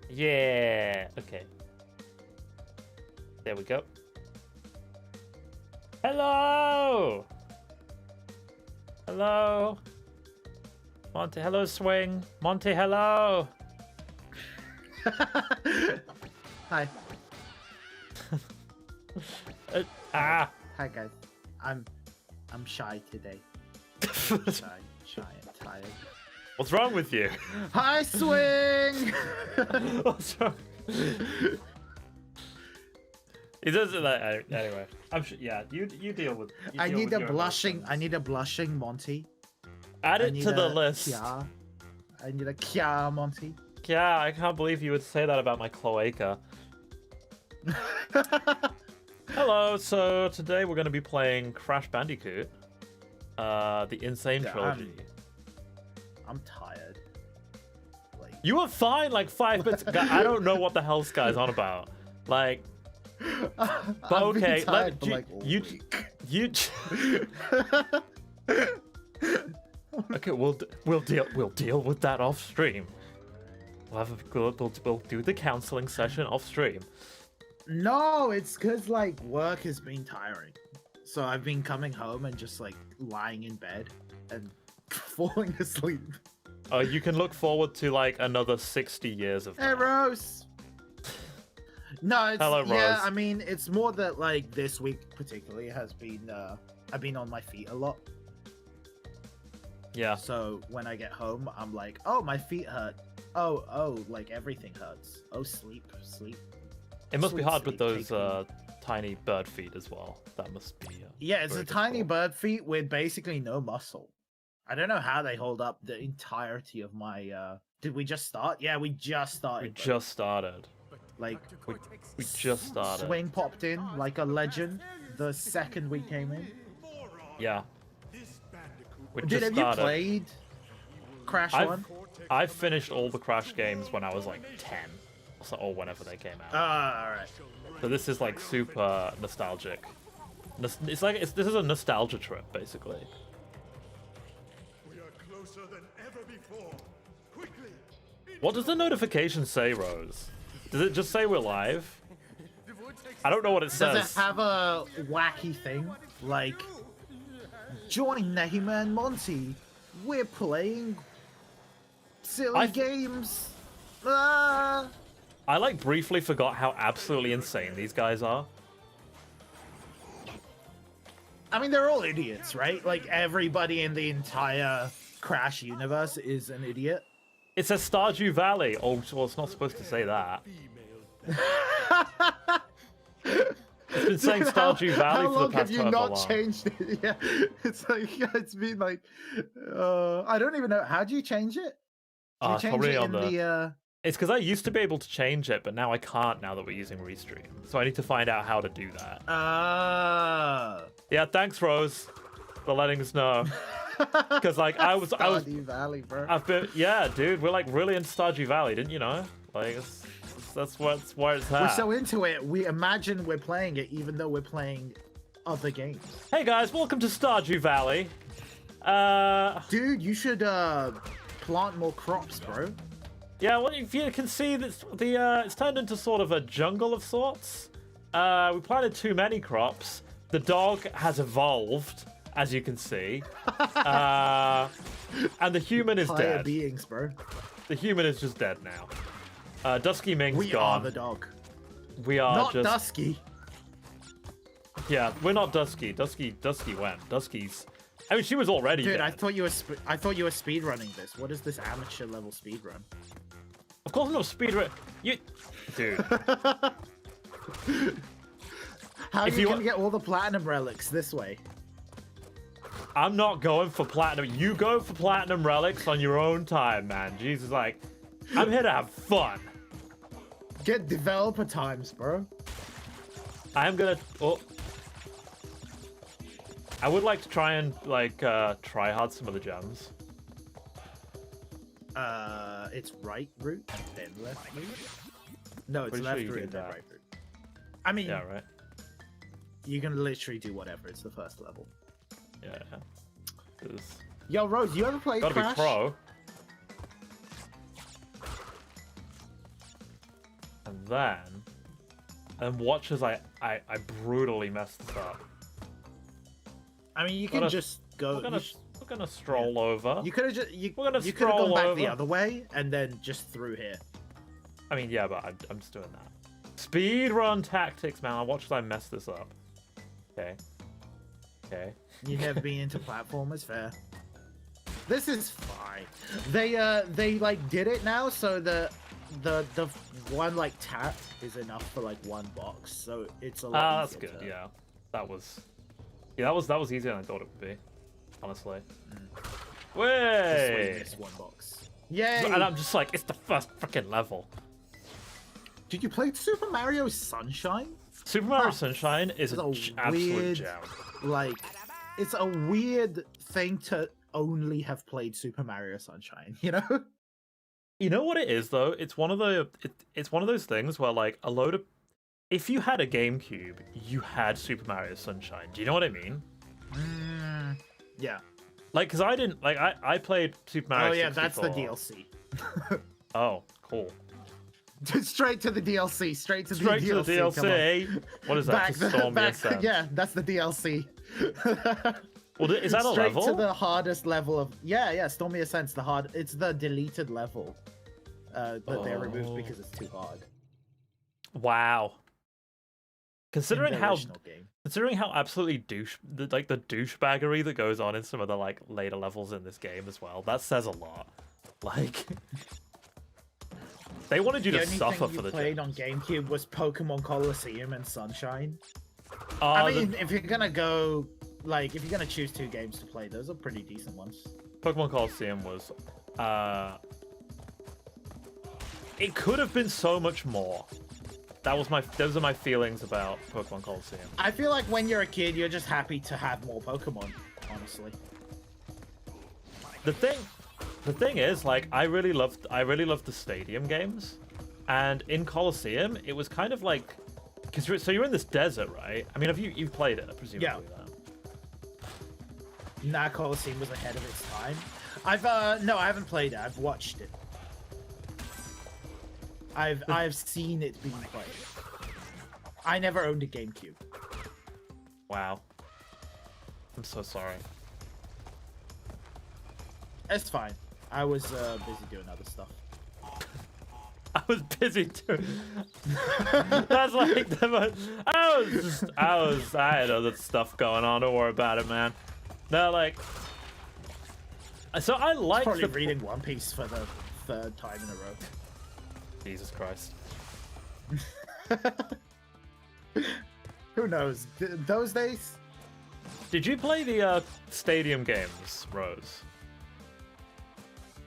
Yeah. Okay. There we go. Hello. Hello. Monty, hello, Swing. Monty, hello. Hi. Ah. Hi guys. I'm shy today. Shy and tired. What's wrong with you? Hi, Swing. What's wrong? He does it like anyway. I'm sure. Yeah, you deal with. I need a blushing Monty. Add it to the list. Kia. I need a Kia Monty. Yeah, I can't believe you would say that about my cloaca. Hello, so today we're going to be playing Crash Bandicoot, the Insane Trilogy. I'm tired. Like... You were fine like 5 minutes ago. I don't know what the hell this guy's on about. Like, but okay, you. Okay, we'll deal with that off stream. We'll do the counseling session off stream. No, it's because like work has been tiring, so I've been coming home and just like lying in bed and falling asleep. Oh, you can look forward to like another 60 years of that. Hey, Rose. No, it's Hello, Rose. yeah. I mean, it's more that like this week particularly has been I've been on my feet a lot. Yeah. So when I get home, I'm like, oh, my feet hurt. Oh, like everything hurts. Oh, sleep. It must be Sleep, hard with sleep, those tiny bird feet as well. That must be. Yeah, it's a very tiny difficult. bird feet with basically no muscle. I don't know how they hold up the entirety of my. Did we just start? Yeah, we just started. We just started. Like We just started. Swing popped in like a legend the second we came in. Yeah. We Dude, just have started. you played Crash 1? I've finished all the Crash games when I was like 10, or whenever they came out. Alright. So this is like super nostalgic. It's like this is a nostalgia trip basically. We are closer than ever before. Quickly. What does the notification say, Rose? Does it just say we're live? I don't know what it says. Does it have a wacky thing? Like, join Nehima and Monty. We're playing silly games. Ah! I like briefly forgot how absolutely insane these guys are. I mean, they're all idiots, right? Like, everybody in the entire Crash universe is an idiot. It says Stardew Valley. Oh, well, it's not supposed to say that. It's been saying Stardew Valley for the past how long have you not long. changed it? Yeah, it's like it's been like I don't even know. How do you change it? Do you change Probably it on in the. It's because I used to be able to change it, but now I can't. Now that we're using Restream, so I need to find out how to do that. Yeah, thanks, Rose, for letting us know. Because like I was. Stardew Valley, bro. Yeah, dude, we're like really in Stardew Valley, didn't you know? Like that's where it's at. We're so into it. We imagine we're playing it, even though we're playing other games. Hey guys, welcome to Stardew Valley. Dude, you should plant more crops, bro. Yeah, well, if you can see, it's turned into sort of a jungle of sorts. We planted too many crops. The dog has evolved, as you can see. And the human is Higher dead. beings, bro. The human is just dead now. Dusky Ming's We gone. are the dog. We are Not just... Dusky. Yeah, we're not Dusky. Dusky went. Dusky's... I mean, she was already Dude, dead. I thought you were speedrunning this. What is this amateur level speedrun? Of course not speedrun. You... Dude. How are If you you gonna want- get all the platinum relics this way? I'm not going for platinum. You go for platinum relics on your own time, man. Jesus, like... I'm here to have fun. Get developer times, bro. I'm gonna... Oh. I would like to try and, like, try hard some of the gems. It's right route, then left route. No, it's Pretty left sure you route, do then that. right route. I mean, Yeah, right? you can literally do whatever. It's the first level. Yeah. It's Yo, Rose, you ever played gotta Crash? be pro. and watch as I brutally mess this up. I mean, you can just go. We're gonna stroll over. You could have just you We're gonna could have gone stroll back the over. other way and then just through here. I mean, yeah, but I'm just doing that. Speed run tactics, man. I watch as I mess this up. Okay. Okay. You never been into platformers, fair. This is fine. They like did it now, so the one like tap is enough for like one box, so it's a lot. That's good. Yeah, that was easier than I thought it would be. Honestly. Way. This one box. Yay! And I'm just like, it's the first freaking level. Did you play Super Mario Sunshine? Super Mario Sunshine is an It's a absolute weird- gem. Like, it's a weird thing to only have played Super Mario Sunshine, you know? You know what it is though? It's one of those things where like a load of if you had a GameCube, you had Super Mario Sunshine. Do you know what I mean? Yeah. Like, cause I didn't like I played Super Mario. Oh yeah, that's the 64. DLC. Oh, cool. Straight to the DLC. Straight to Straight the to DLC. the DLC. What is that? Just Stormy Ascent. Yeah, that's the DLC. Well, is that a Straight level? to the hardest level of Stormy Ascent's the hard. It's the deleted level that they removed because it's too hard. Wow. Considering In the how original game. Considering how absolutely the douchebaggery that goes on in some of the like later levels in this game as well, that says a lot. Like, they wanted you The to only suffer thing for you the played gems. on GameCube was Pokemon Colosseum and Sunshine. Uh, I mean, if you're gonna go, like, if you're gonna choose two games to play, those are pretty decent ones. Pokemon Colosseum was, it could have been so much more. Those are my feelings about Pokemon Colosseum. I feel like when you're a kid, you're just happy to have more Pokemon, honestly. The thing is, like, I really loved the stadium games, and in Colosseum, it was kind of like, so you're in this desert, right? I mean, you've played it, presumably. Yeah. Nah, Colosseum was ahead of its time. No, I haven't played it. I've watched it. I've seen it being played. I never owned a GameCube. Wow. I'm so sorry. It's fine. I was busy doing other stuff. I was busy too. That's like the most... I had other stuff going on. Don't worry about it, man. No, like... So I like Probably reading One Piece for the third time in a row. Jesus Christ. Who knows? Those days? Did you play the stadium games, Rose?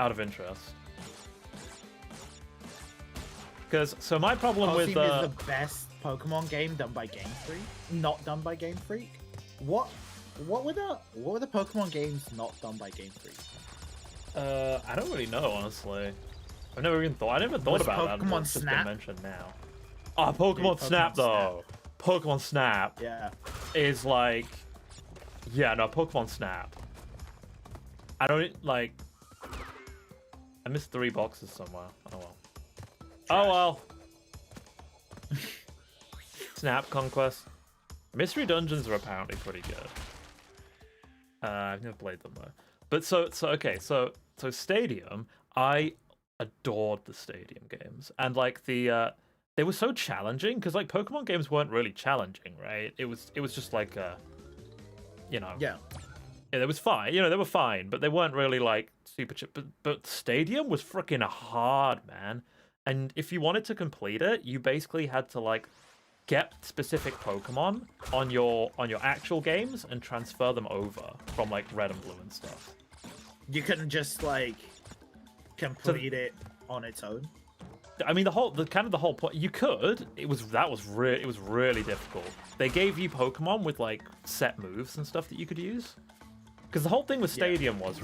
Out of interest. Because, so my problem with... Colosseum is the best Pokemon game done by Game Freak. Not done by Game Freak. What were the Pokemon games not done by Game Freak? I don't really know, honestly. I never thought Was about that. Pokemon It's just been Snap? mentioned now. Oh, Pokemon Snap, Pokemon though. Pokemon Snap Yeah. is like... Yeah, no, Pokemon Snap. I don't, like... I missed 3 boxes somewhere. Oh, well. Oh, well. Snap Conquest. Mystery Dungeons are apparently pretty good. I've never played them, though. But so Stadium, I adored the Stadium games. And, like, they were so challenging, because, like, Pokemon games weren't really challenging, right? It was just like, you know... Yeah. Yeah, it was fine. You know, they were fine, but they weren't really, like, super... But Stadium was freaking hard, man. And if you wanted to complete it, you basically had to, like, get specific Pokemon on your actual games and transfer them over from, like, Red and Blue and stuff. You couldn't just like complete it on its own. I mean, the whole point. You could. It was really difficult. They gave you Pokemon with like set moves and stuff that you could use. Because the whole thing with Stadium was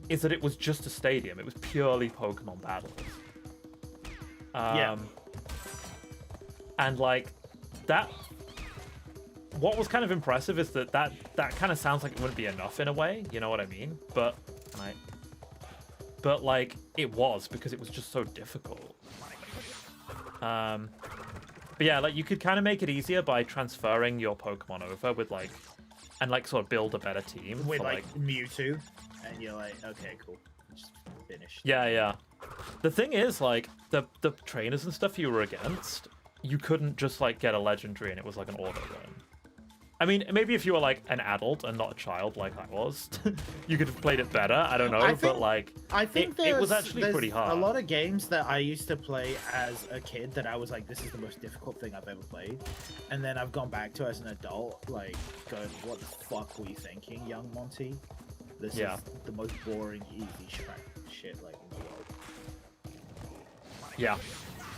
is that it was just a stadium. It was purely Pokemon battles. And like that. What was kind of impressive is that kind of sounds like it wouldn't be enough in a way. You know what I mean? But like it was, because it was just so difficult. But yeah, like you could kind of make it easier by transferring your Pokemon over with like, and like sort of build a better team With for, like Mewtwo, and you're like, okay, cool, just finished. Yeah, yeah. The thing is, like the trainers and stuff you were against, you couldn't just like get a legendary and it was like an auto win. I mean, maybe if you were like an adult and not a child like I was, you could have played it better. I don't know, but like, I think it was actually there's pretty hard. A lot of games that I used to play as a kid that I was like, this is the most difficult thing I've ever played, and then I've gone back to as an adult, like, going, what the fuck were you thinking, young Monty? This is the most boring, easy shit like in the world. Yeah,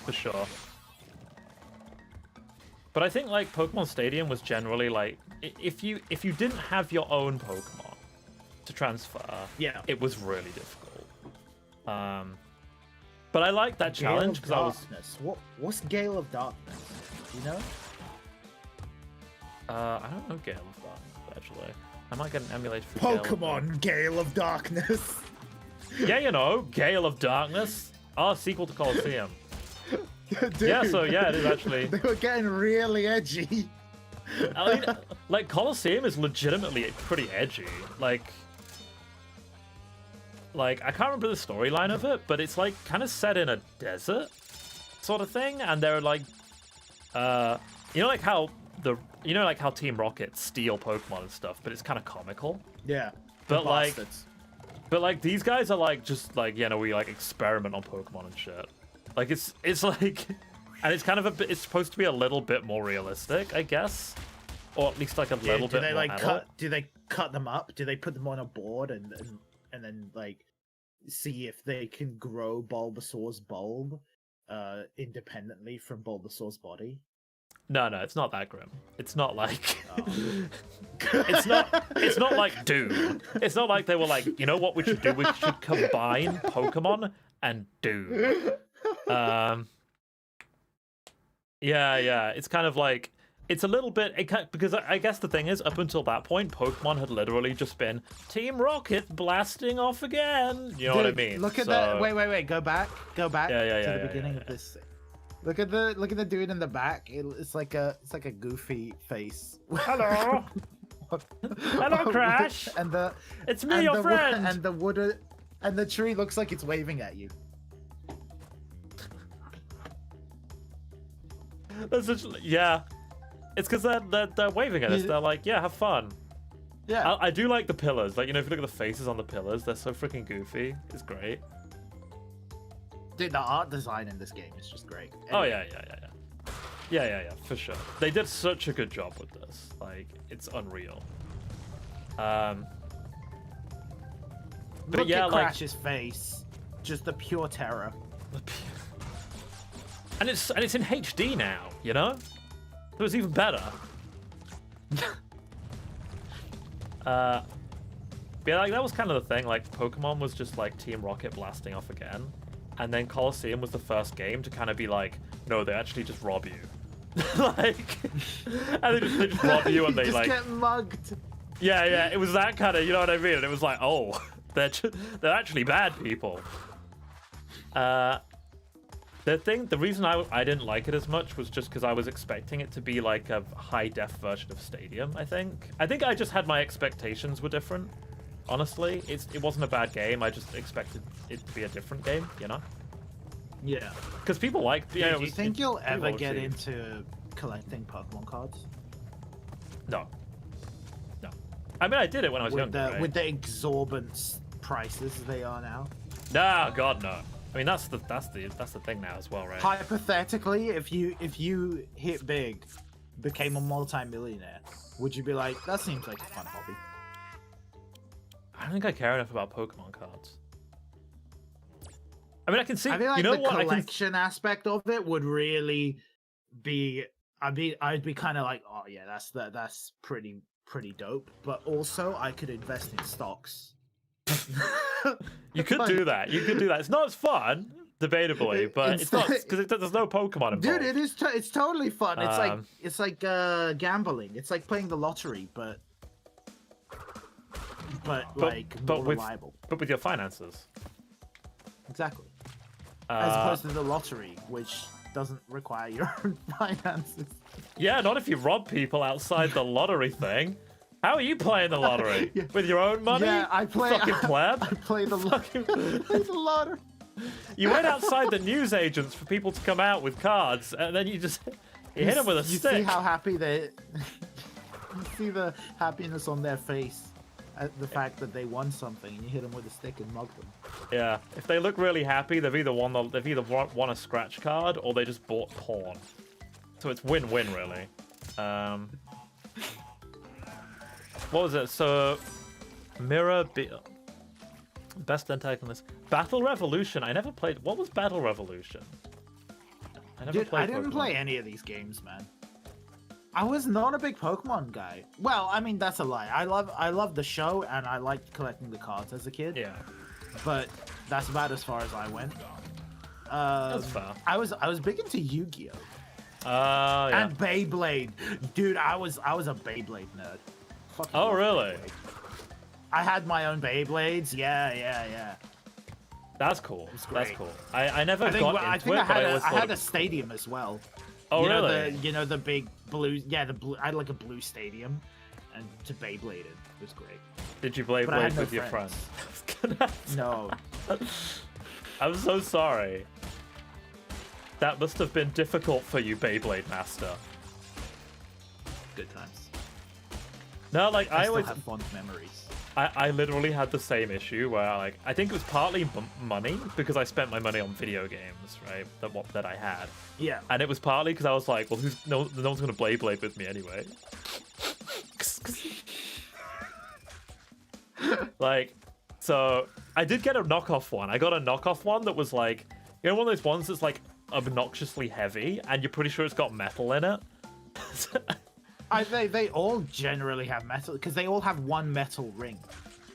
for sure. But I think like Pokemon Stadium was generally like, if you didn't have your own Pokemon to transfer, it was really difficult. But I like that challenge because I was. What's Gale of Darkness? You know? I don't know Gale of Darkness actually. I might get an emulator for Pokemon Gale of Darkness. Yeah, you know, Gale of Darkness. Our sequel to Colosseum. Dude, yeah, so yeah, it is actually. They were getting really edgy. I mean, like Colosseum is legitimately pretty edgy. Like I can't remember the storyline of it, but it's like kind of set in a desert sort of thing, and they're like, you know, like how how Team Rocket steal Pokemon and stuff, but it's kind of comical. Yeah, but like these guys are like just like, you know, we like experiment on Pokemon and shit. Like it's like, and it's kind of it's supposed to be a little bit more realistic, I guess, or at least like a little bit more adult. Do they cut them up? Do they put them on a board and then like see if they can grow Bulbasaur's bulb independently from Bulbasaur's body? No, it's not that grim. It's not like it's not like Doom. It's not like they were like, you know what we should do? We should combine Pokemon and Doom. Yeah. It's kind of like, it's a little bit, because I guess the thing is, up until that point, Pokemon had literally just been Team Rocket blasting off again. You know what I mean? Look at that. Wait. Go back. To the beginning of this. Look at the dude in the back. It's like a goofy face. Hello. Hello, Crash. It's me, your friend. And the tree looks like it's waving at you. Yeah, it's because they're waving at us. They're like, yeah, have fun. Yeah, I do like the pillars. Like, you know, if you look at the faces on the pillars, they're so freaking goofy. It's great. Dude, the art design in this game is just great. Anyway. Oh yeah, for sure. They did such a good job with this. Like, it's unreal. But look yeah, at Crash's face, just the pure terror. And it's in HD now, you know? It was even better. Yeah, like that was kind of the thing. Like Pokemon was just like Team Rocket blasting off again, and then Colosseum was the first game to kind of be like, no, they actually just rob you. Like, and they just rob you, and they just like get mugged. Yeah, it was that kind of, you know what I mean? And it was like, oh, they're actually bad people. The reason I didn't like it as much was just because I was expecting it to be like a high-def version of Stadium, I think. I think I just had my expectations were different, honestly. It wasn't a bad game, I just expected it to be a different game, you know? Yeah. Because people like... Do you think you'll ever get into collecting Pokemon cards? No. I mean, I did it when I was younger, right? With the exorbitant prices they are now? No, God, no. I mean, that's the thing now as well, right? Hypothetically, if you hit big, became a multi-millionaire, would you be like, that seems like a fun hobby? I don't think I care enough about Pokemon cards. I mean, I can see. I feel like you know the what? collection aspect of it would really be. I'd be kind of like, oh yeah, that's pretty dope. But also, I could invest in stocks. You could do that. It's not as fun, debatably, but it's not because there's no Pokemon involved. Dude, it is. It's totally fun. It's like gambling. It's like playing the lottery, but more reliable. But with your finances. Exactly. As opposed to the lottery, which doesn't require your own finances. Yeah, not if you rob people outside the lottery thing. How are you playing the lottery? Yeah. With your own money? Yeah, I play. Fucking pleb. I play the lottery. You went outside the newsagents for people to come out with cards, and then you just hit them with a You stick. see how happy they. You see the happiness on their face at the fact that they won something, and you hit them with a stick and mug them. Yeah, if they look really happy, they've either won a scratch card or they just bought porn. So it's win-win, really. What was it? So, best antagonist. Battle Revolution. I never played. What was Battle Revolution? I Dude, played I didn't Pokemon. play any of these games, man. I was not a big Pokemon guy. Well, I mean that's a lie. I love the show and I liked collecting the cards as a kid. Yeah, But that's about as far as I went. that's fair. I was big into Yu-Gi-Oh! Yeah. And Beyblade. Dude, I was a Beyblade nerd. Fucking Oh, love really? Beyblade. I had my own Beyblades. Yeah. That's cool. That's great. cool. I never I think, got I into think it, I but had, I always I thought had it- a stadium as well. Oh, you know really? the big blue. Yeah, the blue. I had like a blue stadium, and to Beyblade it was great. Did you play But I had Blade no with your friends. friends? No, I'm so sorry. That must have been difficult for you, Beyblade Master. good times. No, like I I still always, have fond memories. I literally had the same issue where like I think it was partly money because I spent my money on video games, right? That I had, Yeah. and it was partly because I was like, well, no one's gonna Blade with me anyway. Like, so I did get a knockoff one. I got a knockoff one that was like, you know, one of those ones that's like obnoxiously heavy, and you're pretty sure it's got metal in it. They all generally have metal because they all have one metal ring,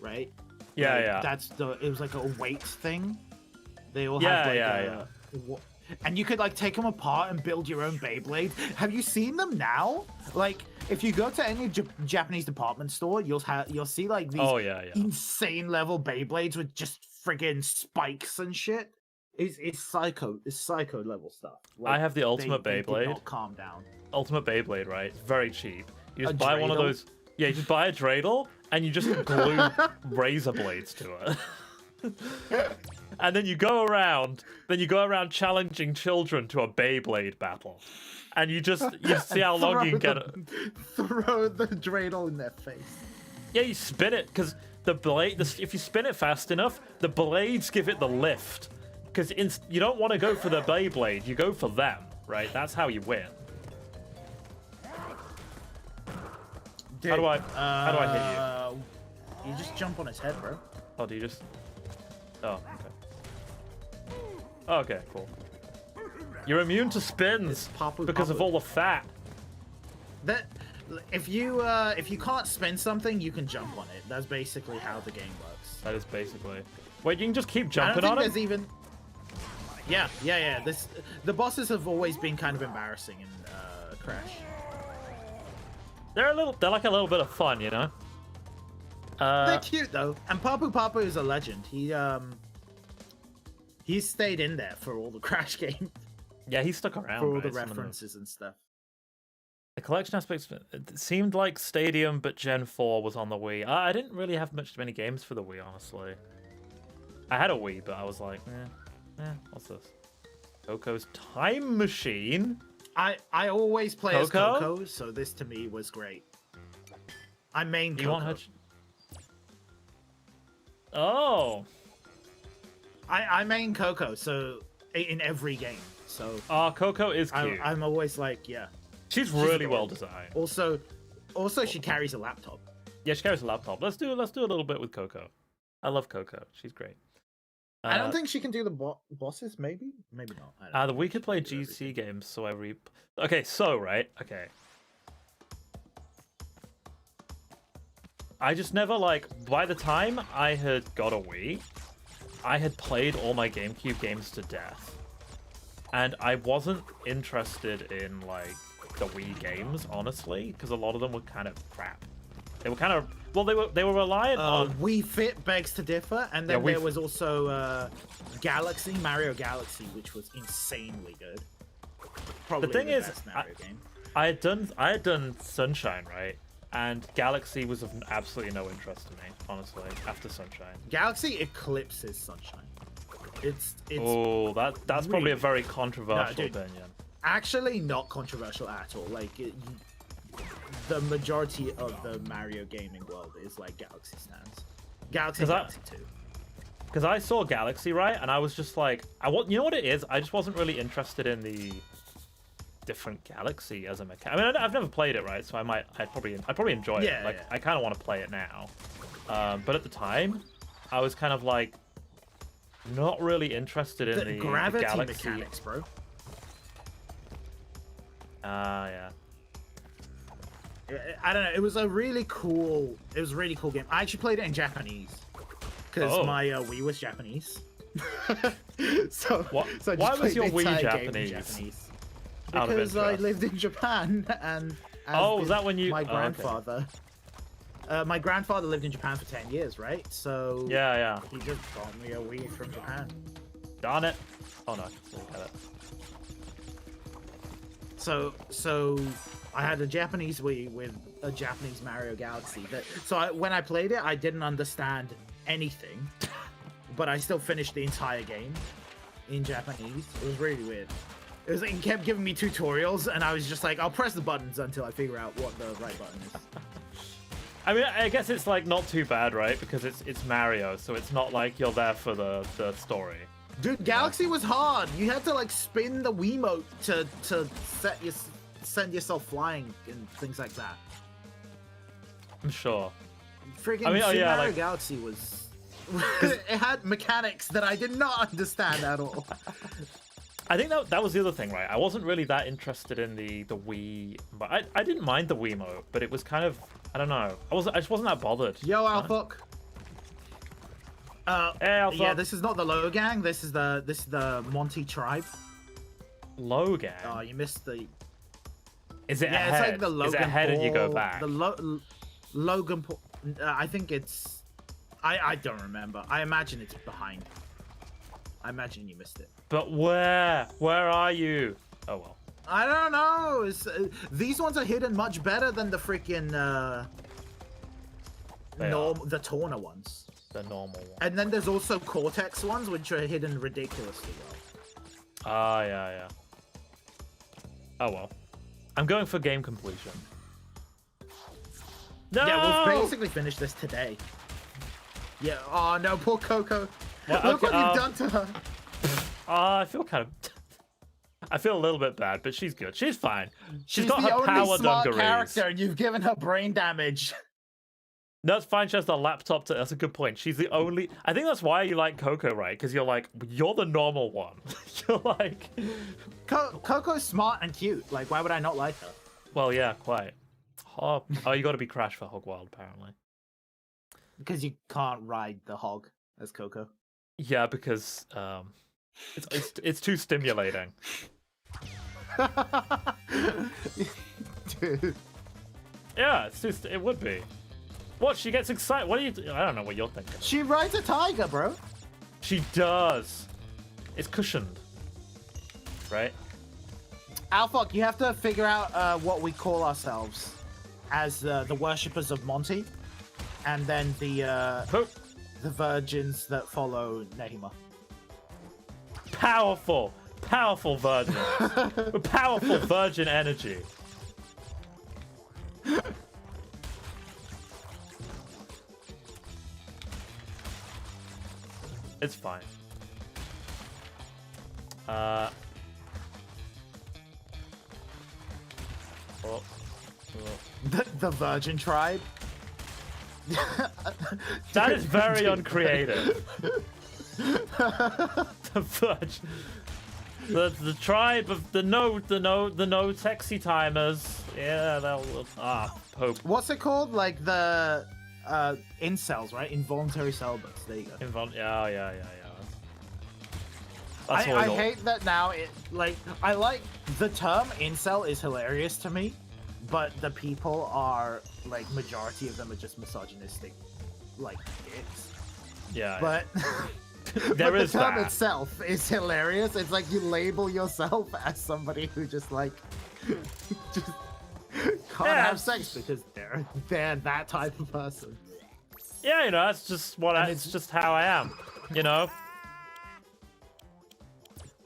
right? Yeah, Like, yeah. It was like a weight thing. They all Yeah, have like yeah, and you could like take them apart and build your own Beyblade. Have you seen them now? Like, if you go to any Japanese department store, you'll see like these Oh, yeah. insane level Beyblades with just friggin' spikes and shit. It's psycho. It's psycho level stuff. I have the ultimate they did Beyblade. not calm down. Ultimate Beyblade, right? It's very cheap. You just A buy one of dreidel? those. Yeah, you just buy a dreidel and you just glue razor blades to it. And then you go around. Challenging children to a Beyblade battle, and you see how long you can get it. Throw the dreidel in their face. Yeah, you spin it because if you spin it fast enough, the blades give it the lift. Because you don't want to go for the Beyblade, you go for them, right? That's how you win. How do I hit you? You just jump on his head, bro. Oh, do you just? Oh, okay. Okay, cool. You're immune to spins Papu because of Papu. all the fat. That if you can't spin something, you can jump on it. That's basically how the game works. That is basically. Wait, you can just keep I jumping don't on think it? there's even. Yeah. The bosses have always been kind of embarrassing in Crash. They're like a little bit of fun, you know. They're cute though, and Papu Papu is a legend. He stayed in there for all the Crash games, Yeah, he stuck around. for all right? the Some of them. references and stuff. The collection aspects, it seemed like Stadium, but Gen 4 was on the Wii. I didn't really have many games for the Wii, honestly. I had a Wii, but I was like, what's this? Coco's Time Machine? I always play as Coco? Coco, so this to me was great. I main You Coco. want her? Oh. I main Coco, so in every game. So Coco is cute. I'm always like, yeah. She's really adorable. well designed. Also, she carries a laptop. Yeah, she carries a laptop. Let's do a little bit with Coco. I love Coco. She's great. I don't think she can do the bosses. Maybe not. I don't We think could she play can do GC everything. games, so Okay, so right. Okay. I just never by the time I had got a Wii, I had played all my GameCube games to death. And I wasn't interested in the Wii games, honestly, because a lot of them were kind of crap. They were kind of they were reliant on Wii Fit begs to differ, and then Yeah, Wii there was also Mario Galaxy, which was insanely good. probably thing the is, best Mario game. I had done Sunshine, right? And Galaxy was of absolutely no interest to me, honestly, after Sunshine. Galaxy eclipses Sunshine. It's Oh, that's probably a really- very controversial dude. opinion. actually not controversial at all. Like the majority of the Mario gaming world is like Galaxy stands. Galaxy, and Galaxy 2. Because I saw Galaxy, right, and I was just like, you know what it is? I just wasn't really interested in the different Galaxy as a mechanic. I mean, I've never played it, right? So I'd probably enjoy it. Yeah, Like, yeah. I kind of want to play it now. But at the time, I was kind of like not really interested in the gravity Galaxy mechanics, bro. Yeah. I don't know. It was a really cool game. I actually played it in Japanese because Oh. my Wii was Japanese. so, What- so I just why was played your the Wii entire game in Japanese? Japanese? Out of Because I interest. lived in Japan, and as Oh, was did that when you- My oh, okay. grandfather. My grandfather lived in Japan for 10 years, right? So Yeah. he just got me a Wii from Japan. Darn it. Oh no, I can still get it. So I had a Japanese Wii with a Japanese Mario Galaxy. When I played it, I didn't understand anything, but I still finished the entire game in Japanese. It was really weird. It kept giving me tutorials, and I was just like, I'll press the buttons until I figure out what the right button is. I mean, I guess it's like not too bad, right? Because it's Mario, so it's not like you're there for the story. Dude, Galaxy was hard. You had to like spin the Wiimote to send yourself flying and things like that. I'm sure. Freaking I mean, Super Mario like- Galaxy was. It had mechanics that I did not understand at all. I think that was the other thing, right? I wasn't really that interested in the Wii, but I didn't mind the Wiimote, but it was kind of, I don't know. I just wasn't that bothered. Yo, Alphok. Hey, Alpha. Yeah, this is not the Low Gang. This is the Monty tribe. Logan. Oh, you missed the. Is it Yeah, ahead? it's like the Logan. Is it ahead and you go Paul- back? The Logan Paul. I think it's. I don't remember. I imagine it's behind. I imagine you missed it. But where? Where are you? Oh well. I don't know. These ones are hidden much better than the freaking They are. the Torna ones. The normal one. And then there's also Cortex ones, which are hidden ridiculously well. Ah, yeah. Oh well. I'm going for game completion. No! Yeah, we'll basically finish this today. Yeah. Oh no, poor Coco. Well, Look okay, what you've done to her. I feel kind of. I feel a little bit bad, but she's good. She's fine. She's got the her only power smart dungarees. character, and you've given her brain damage. No, it's fine. She has the laptop. That's a good point. She's the only. I think that's why you like Coco, right? Because you're like, you're the normal one. You're like. Coco's smart and cute. Like, why would I not like her? Well, yeah, quite. Oh, you got to be Crash for Hog Wild, apparently. Because you can't ride the hog as Coco. Yeah, because it's too stimulating. Dude. Yeah, it would be. What? She gets excited. What are you? I don't know what you're thinking. She rides a tiger, bro. She does. It's cushioned, right? Alphok, you have to figure out what we call ourselves as the worshippers of Monty, and then the virgins that follow Nehima. Powerful virgin. Powerful virgin energy. It's fine. The Virgin Tribe. That is very uncreative. The virgin. The tribe of the no sexy timers. Yeah, they'll Pope. What's it called? Like the incels, right? Involuntary celibates. There you go. Yeah. That's what I we got. hate that now. I like the term incel is hilarious to me, but the people are like majority of them are just misogynistic, like dicks. Yeah. But There but is the term that. itself is hilarious. It's like you label yourself as somebody who just like just can't Yeah, have sex because they're that type of person. Yeah, you know, that's just what And it's just how I am. You know.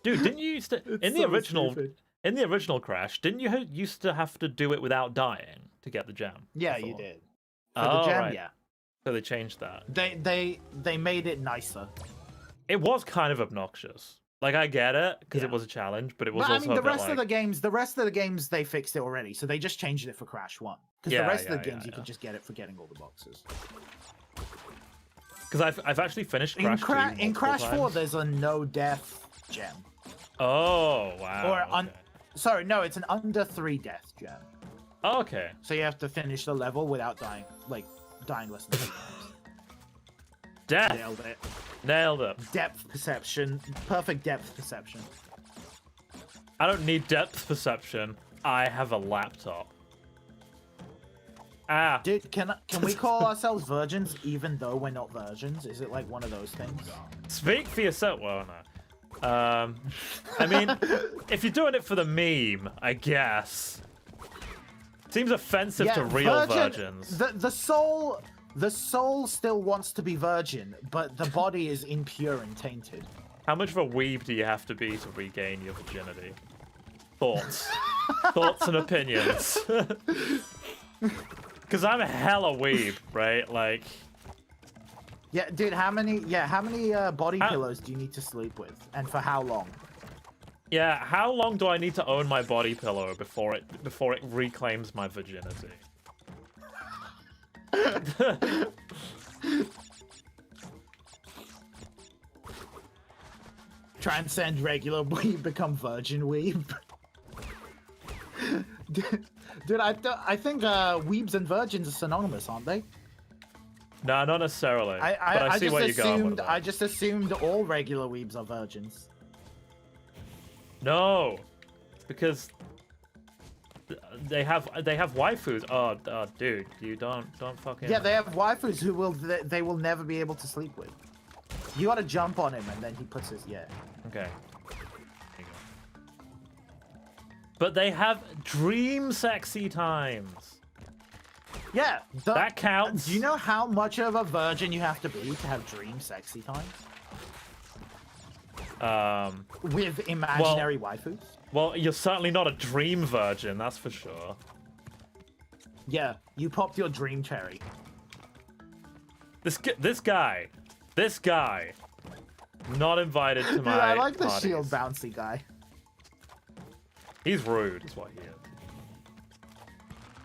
Dude, didn't you used to in the so original stupid. in the original Crash? Didn't you used to have to do it without dying to get the gem? Yeah, I you thought? did. For the Oh, gem, right. yeah. So they changed that. They made it nicer. It was kind of obnoxious. Like I get it because Yeah. it was a challenge, but it was But I also mean, the a bit rest like... of the games, they fixed it already. So they just changed it for Crash 1. Because Yeah, the rest yeah, of the games, yeah, you yeah. could just get it for getting all the boxes. Because I've actually finished Crash 2 In multiple Crash 4, times. there's a no death gem. Oh wow. Or okay. sorry, no, it's an under 3 death gem. Oh, okay. So you have to finish the level without dying, like dying less than 3 times. Death. Nailed it. Nailed it. Depth perception, perfect depth perception. I don't need depth perception. I have a laptop. Ah. Dude, can we call ourselves virgins even though we're not virgins? Is it like one of those things? Speak for yourself. Well, no. I mean, if you're doing it for the meme, I guess. Seems offensive to real virgins. The soul still wants to be virgin, but the body is impure and tainted. How much of a weeb do you have to be to regain your virginity? Thoughts. Thoughts and opinions. Because I'm a hella weeb, right? Like... Yeah, dude, how many body pillows do you need to sleep with? And for how long? Yeah, how long do I need to own my body pillow before it reclaims my virginity? Transcend regular weeb, become virgin weeb. Dude, I think weebs and virgins are synonymous, aren't they? No, not necessarily. But I see where you're going with that. I just assumed all regular weebs are virgins. No, because they have waifus. Oh, dude, you don't fucking. Yeah, they have waifus who they will never be able to sleep with. You gotta jump on him and then he puts his Okay. There you go. But they have dream sexy times. Yeah, That counts. Do you know how much of a virgin you have to be to have dream sexy time? With imaginary waifus? Well, you're certainly not a dream virgin, that's for sure. Yeah, you popped your dream cherry. This guy, not invited to Dude, my I like the parties. shield bouncy guy. He's rude, is what he is.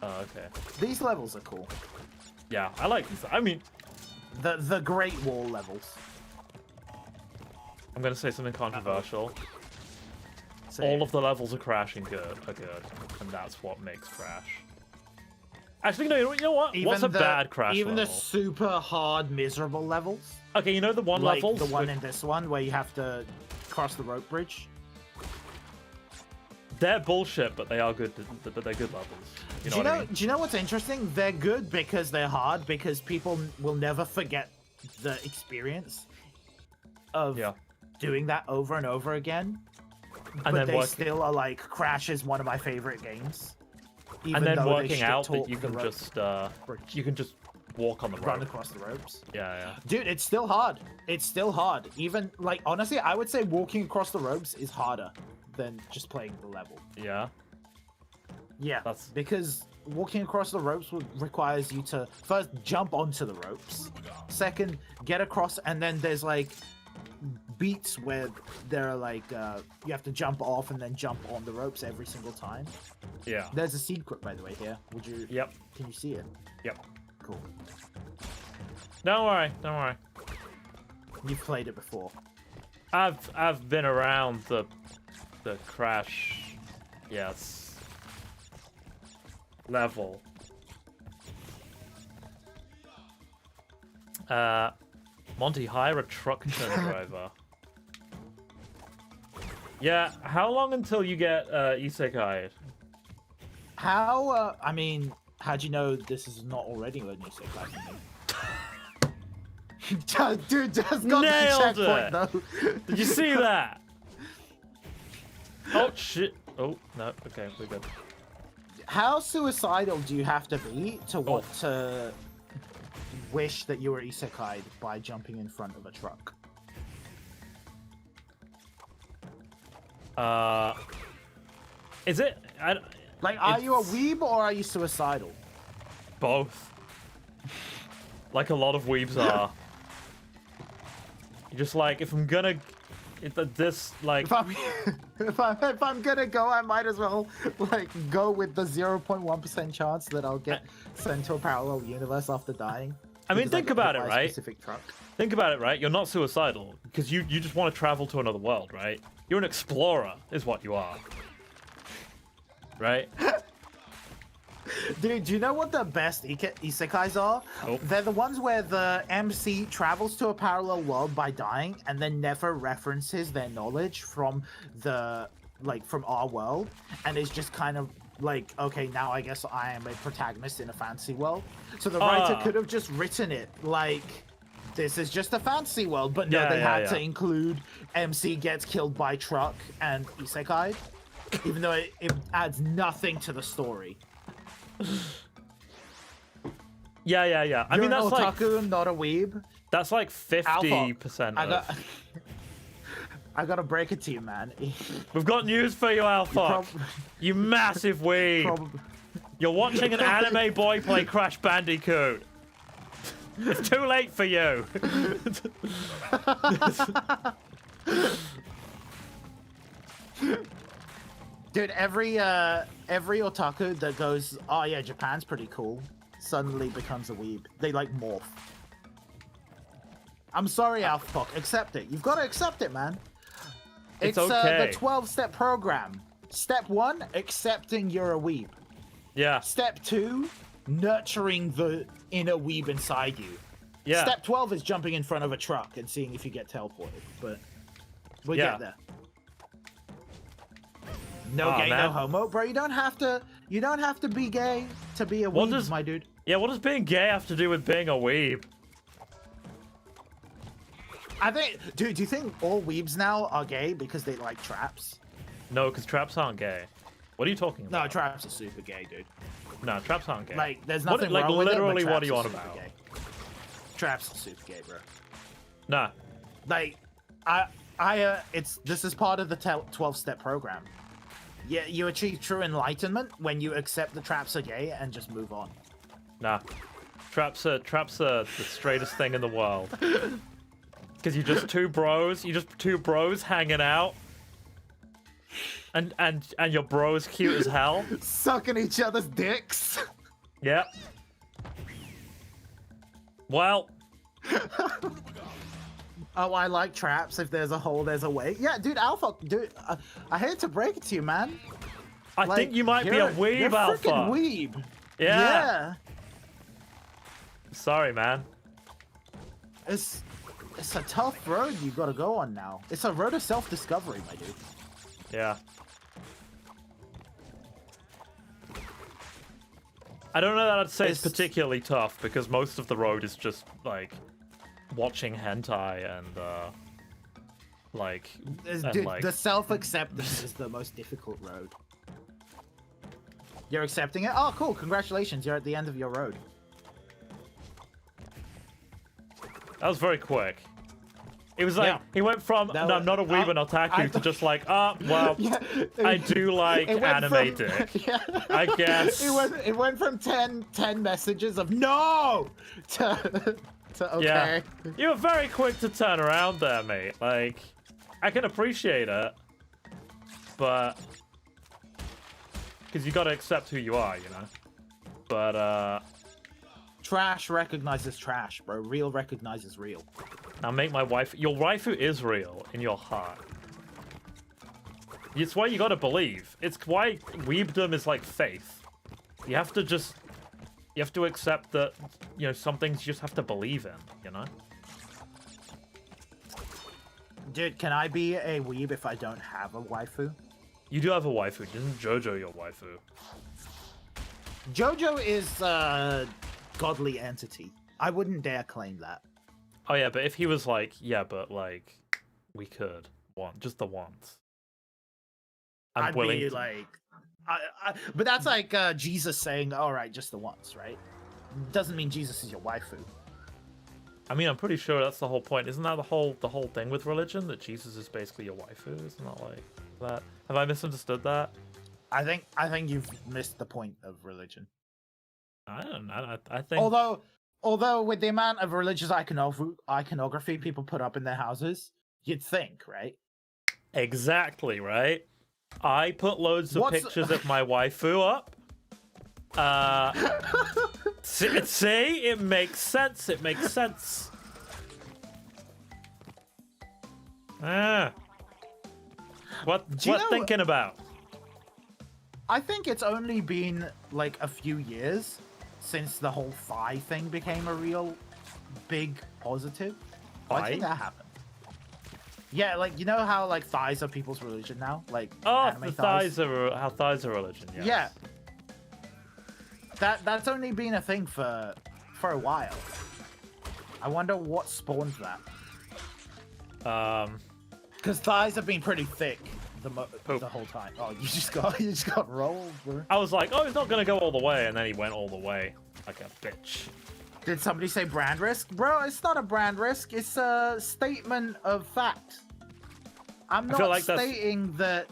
Oh, okay. These levels are cool. Yeah, I like these. I mean, The Great Wall levels. I'm gonna say something controversial. So, All of the levels of Crash are good, and that's what makes Crash. Actually, no, you know what? What's a bad Crash Even level? the super hard, miserable levels. Okay, you know the one Like level? the one in this one where you have to cross the rope bridge. They're bullshit, but they are good. But they're good levels. You know what I mean? Do you know what's interesting? They're good because they're hard, because people will never forget the experience of doing that over and over again. And then they still are like, Crash is one of my favorite games. Even and then though they working out that shit-talk you the can rope. just walk on the Run rope. across the ropes. Yeah. Dude, it's still hard. It's still hard. Even, like, honestly, I would say walking across the ropes is harder than just playing the level. Yeah. Yeah, That's- because walking across the ropes requires you to first jump onto the ropes, second get across, and then there's like beats where there are like you have to jump off and then jump on the ropes every single time. Yeah. There's a secret, by the way, here. Would you? Yep. Can you see it? Yep. Cool. Don't worry. Don't worry. You've played it before. I've been around the Crash. Yes. Level. Monty, hire a truck driver. Yeah, how long until you get isekai? How? I mean, how do you know this is not already a new isekai for me? Dude just got Nailed the checkpoint it. though. Did you see that? Oh shit! Oh no. Okay, we're good. How suicidal do you have to be to want Oh. to wish that you were isekai'd by jumping in front of a truck? Is it? Like, are you a It's- weeb or are you suicidal? Both. Like a lot of weebs are. You're just like, if I'm gonna, this like. If I'm, if I'm gonna go, I might as well like go with the 0.1% chance that I'll get sent to a parallel universe after dying. I mean, because think got about hit it, by a right? Specific truck. Think about it, right? You're not suicidal because you just want to travel to another world, right? You're an explorer, is what you are. Right? Dude, do you know what the best isekais are? Nope. They're the ones where the MC travels to a parallel world by dying and then never references their knowledge from the from our world, and is just kind of like, okay, now I guess I am a protagonist in a fantasy world. So the writer could have just written it like, this is just a fantasy world, but no, they had to include MC gets killed by truck and isekai, even though it adds nothing to the story. Yeah. I You're mean, an that's like otaku, not a weeb. that's like 50% I of. got. I gotta break it to you, man. We've got news for you, Alpha. prob- You massive weeb. You're watching an anime boy play Crash Bandicoot. It's too late for you. Dude, every otaku that goes, oh yeah, Japan's pretty cool, suddenly becomes a weeb. They like morph. I'm sorry, Alpha. Accept it. You've got to accept it, man. It's the okay. 12-step program. Step 1, accepting you're a weeb. Yeah. Step 2, nurturing the inner weeb inside you. Yeah. Step 12 is jumping in front of a truck and seeing if you get teleported, but we'll Yeah. get there. No Aw, gay, man. no homo, bro. You don't have to be gay to be a What weeb, does- my dude. Yeah, what does being gay have to do with being a weeb? I think, dude, do you think all weebs now are gay because they like traps? No, because traps aren't gay. What are you talking No, about? traps are super gay, dude. No, traps aren't gay. Like, there's What- nothing like, wrong with it, but literally, what are traps you on super about? Gay. Traps are super gay, bro. Nah. Like, this is part of the 12-step program. Yeah, you achieve true enlightenment when you accept the traps are gay and just move on. Nah. Traps are the straightest thing in the world. Because you're just two bros hanging out. And your bro's cute as hell. Sucking each other's dicks. Yep. Well, Oh, I like traps. If there's a hole, there's a way. Yeah, dude, Alpha, dude, I hate to break it to you, man. I Like, think you might be a you're weeb, Alpha. freaking weeb. Yeah. Sorry, man. It's a tough road you gotta go on now. It's a road of self-discovery, my dude. Yeah. I don't know that I'd say it's It's- particularly tough because most of the road is just like watching hentai and Dude, like the self-acceptance is the most difficult road. You're accepting it? Oh, cool. Congratulations. You're at the end of your road. that was very quick. It was like Yeah. he went from That no, was- I'm not a weeb and otaku to just like well Yeah, I do like it went anime from- dick. Yeah. I guess. It went from 10 messages of no to okay. Yeah, you were very quick to turn around there, mate. Like, I can appreciate it, but because you got to accept who you are, you know. But Trash recognizes trash, bro. Real recognizes real. now make my wife. Your waifu is real in your heart. It's why you got to believe. It's why weebdom is like faith. You have to accept that, you know, some things you just have to believe in, you know. Dude, can I be a weeb if I don't have a waifu? You do have a waifu. Isn't JoJo your waifu? Jojo is a godly entity. I wouldn't dare claim that. Oh yeah, but if he was like, yeah, but like, we could just the once. I'd be like, but that's like Jesus saying, "All right, just the once," right? Doesn't mean Jesus is your waifu. I mean, I'm pretty sure that's the whole point. Isn't that the whole thing with religion, that Jesus is basically your waifu? Isn't that like that? Have I misunderstood that? I think you've missed the point of religion. I don't know. I think Although with the amount of religious iconography people put up in their houses, you'd think, right? exactly right. I put loads of pictures of my waifu up. See, it makes sense. It makes sense. What thinking about? I think it's only been like a few years since the whole thigh thing became a real big positive. I think that happened. Yeah, like you know how like thighs are people's religion now, like the thighs are how thighs are religion. Yes. Yeah. That's only been a thing for a while. I wonder what spawned that. Because thighs have been pretty thick the whole time. Oh, you just got rolled, bro. I was like, oh, he's not gonna go all the way, and then he went all the way like a bitch. Did somebody say brand risk, bro? It's not a brand risk. It's a statement of fact. I'm not stating that.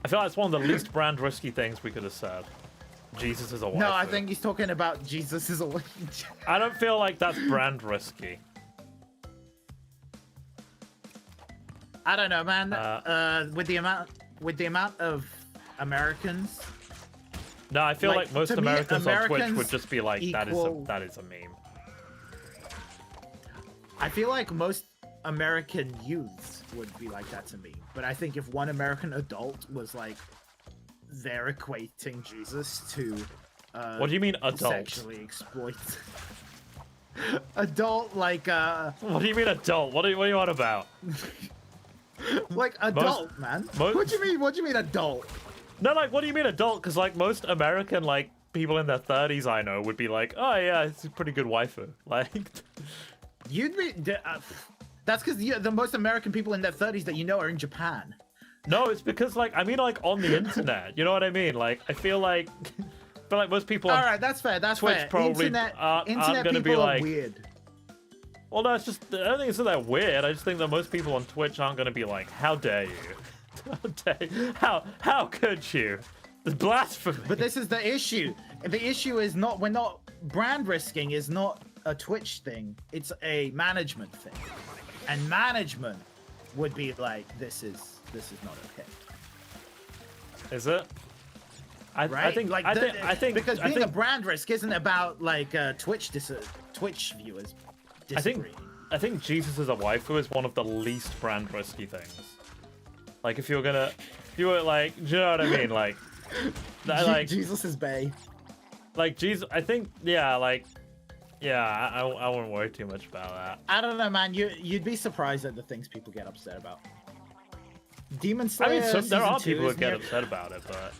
I feel like it's one of the least brand risky things we could have said. Jesus is a waifu. No, I think he's talking about Jesus is a waifu. I don't feel like that's brand risky. I don't know, man. With the amount of Americans. No, I feel like most Americans on Twitch would just be like, that is a meme. I feel like most American youths would be like, that's a meme. But I think if one American adult was like, they're equating Jesus to what do you mean adult? Sexually exploit. Adult, like what do you mean adult? What are you on about? Like adult, man. What do you mean? What do you mean adult? No, like what do you mean adult? Because like most American like people in their 30s I know would be like, oh yeah, it's a pretty good waifu. Like you'd be. That's because the most American people in their 30s that you know are in Japan. No, it's because like I mean like on the internet. You know what I mean? Like I feel like most people. All right, that's fair. That's Twitch fair. probably internet aren't going to be people like are weird. Well, no, it's just I don't think it's that weird. I just think that most people on Twitch aren't going to be like, "How dare you? How could you? It's blasphemy." But this is the issue. The issue is not we're not brand risking is not a Twitch thing. It's a management thing, and management would be like, "This is not okay." Is it? I think because being a brand risk isn't about like Twitch viewers. I think Jesus as a waifu is one of the least brand risky things. Like if you were like, do you know what I mean? Like Jesus is bae. Like Jesus, I think I wouldn't worry too much about that. I don't know, man. You'd be surprised at the things people get upset about. Demon Slayer. I mean, there are people who get upset about it, but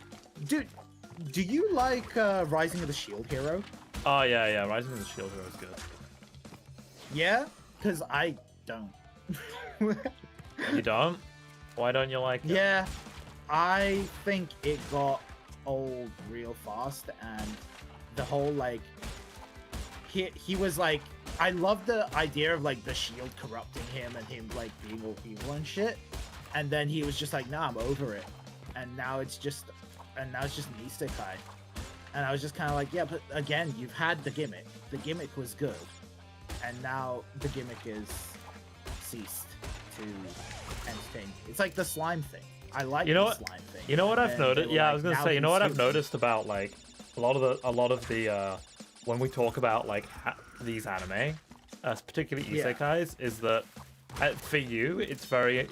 dude, do you like Rising of the Shield Hero? Oh yeah, Rising of the Shield Hero is good. Yeah, because I don't. You don't? Why don't you like it? Yeah, I think it got old real fast, and the whole like he was like, I love the idea of like the shield corrupting him and him like being all evil and shit, and then he was just like, nah, I'm over it, and now it's just an isekai, and I was just kind of like, yeah, but again, you've had the gimmick was good, and now the gimmick is ceased to entertain. It's like the slime thing. I like the slime thing. You know what I've noticed? Yeah, I was gonna say. You know what I've noticed about like a lot of the when we talk about like these anime, particularly isekais, is that for you it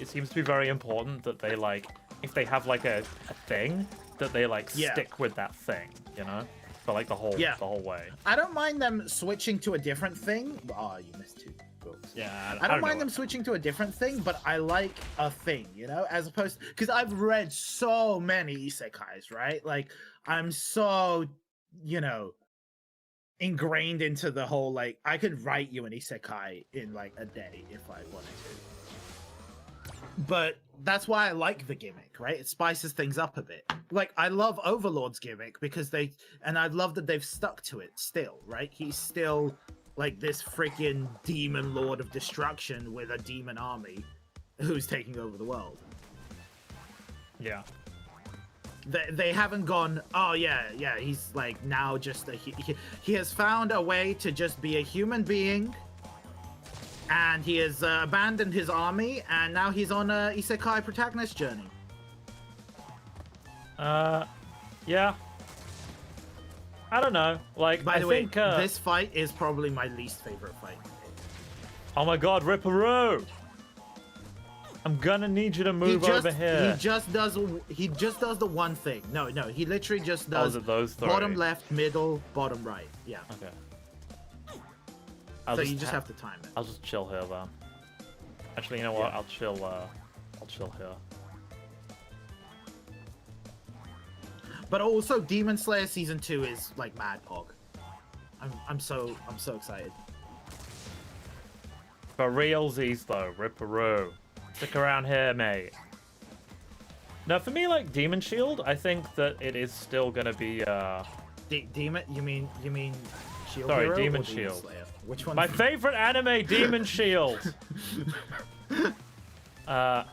seems to be very important that they like if they have like a thing that they like stick with that thing, you know, for like the whole way. I don't mind them switching to a different thing. Oh, you missed two. Yeah, I don't mind them switching to a different thing, but I like a thing, you know, as opposed because I've read so many isekais, right? Like I'm so, you know, ingrained into the whole like I could write you an isekai in like a day if I wanted to. But that's why I like the gimmick, right? It spices things up a bit. Like I love Overlord's gimmick because I love that they've stuck to it still, right? He's still like this freaking demon lord of destruction with a demon army who's taking over the world. Yeah. They haven't gone, oh yeah, he's like now just he has found a way to just be a human being, and he has abandoned his army, and now he's on a isekai protagonist journey. Yeah. I don't know. Like, By the I way, think, this fight is probably my least favorite fight. oh my god, Ripperoo! I'm gonna need you to move over here. He just does the one thing. No, he literally just does those three? bottom left, middle, bottom right. Yeah. Okay. So you just have to time it. I'll just chill here then. Actually, you know what? Yeah. I'll chill here. But also, Demon Slayer Season 2 is like mad pog. I'm so excited. For realsies though, Ripperoo. Stick around here, mate. Now, for me, like Demon Shield, I think that it is still gonna be Demon? You mean Shield Sorry, Hero Demon or Shield. Slayer? Which one? my favorite anime, Demon Shield. Where are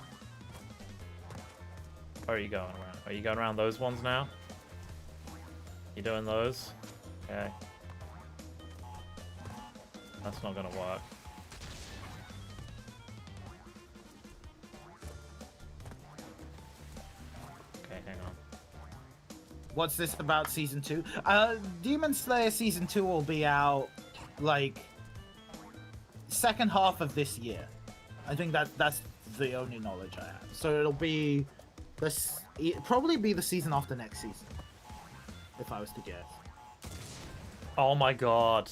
you going around? Are you going around those ones now? You doing those? Okay. That's not gonna work. Okay, hang on. What's this about Season 2? Demon Slayer Season 2 will be out like second half of this year. I think that's the only knowledge I have. So it'll be probably be the season after next season, if I was to guess. Oh my god.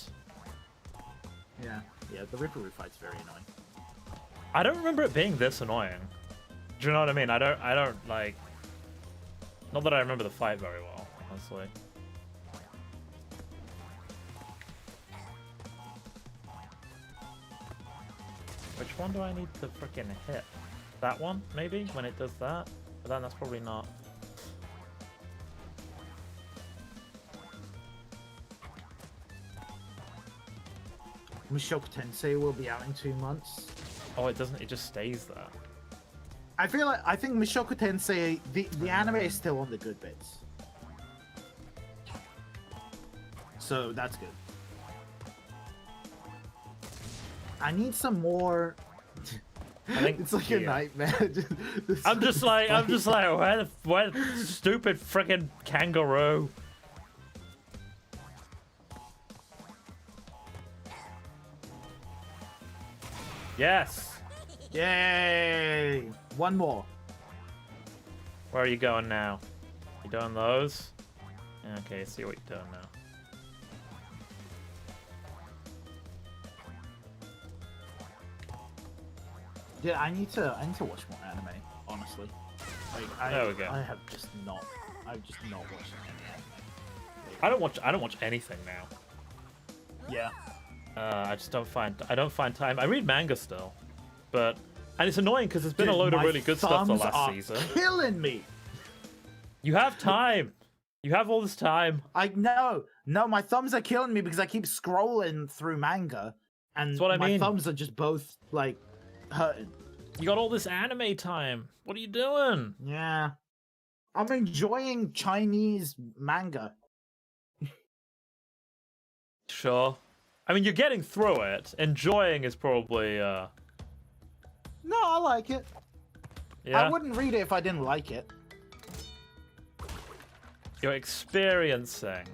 Yeah, the Ripperoo fight's very annoying. I don't remember it being this annoying. Do you know what I mean? I don't like. Not that I remember the fight very well, honestly. Which one do I need to freaking hit? That one, maybe, when it does that? But then that's probably not. Mushoku Tensei will be out in 2 months. Oh, it doesn't. It just stays there. I think Mushoku Tensei, the anime is still on the good bits. So that's good. I need some more. I think It's like here. a nightmare. I'm just like, where the stupid freaking kangaroo? Yes. Yay! One more. Where are you going now? You doing those? Okay, see what you're doing now. Yeah, I need to watch more anime. Honestly, like There we go. I've just not watched any anime. I don't watch anything now. Yeah. I just don't find time. I read manga still, and it's annoying because there's been a load of My really good stuff the thumbs last are season. Killing me. You have time. You have all this time. I know. No, my thumbs are killing me because I keep scrolling through manga, and That's what I my mean. thumbs are just both like hurting. You got all this anime time. What are you doing? Yeah. I'm enjoying Chinese manga. Sure. I mean, you're getting through it. Enjoying is probably, No, I like it. yeah. I wouldn't read it if I didn't like it. You're experiencing.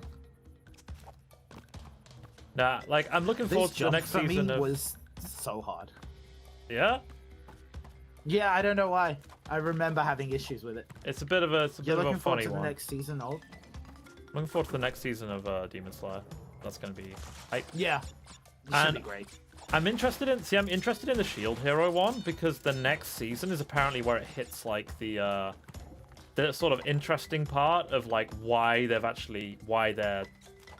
Nah, like, I'm looking forward This to the jump next for me season of... was so hard. Yeah? Yeah, I don't know why. I remember having issues with it. It's a bit of a, You're looking forward funny to the one. next season, oh? Looking forward to the next season of Demon Slayer. That's gonna be hype. Yeah. It should And be great. I'm interested in the Shield Hero one because the next season is apparently where it hits like the sort of interesting part of like why they're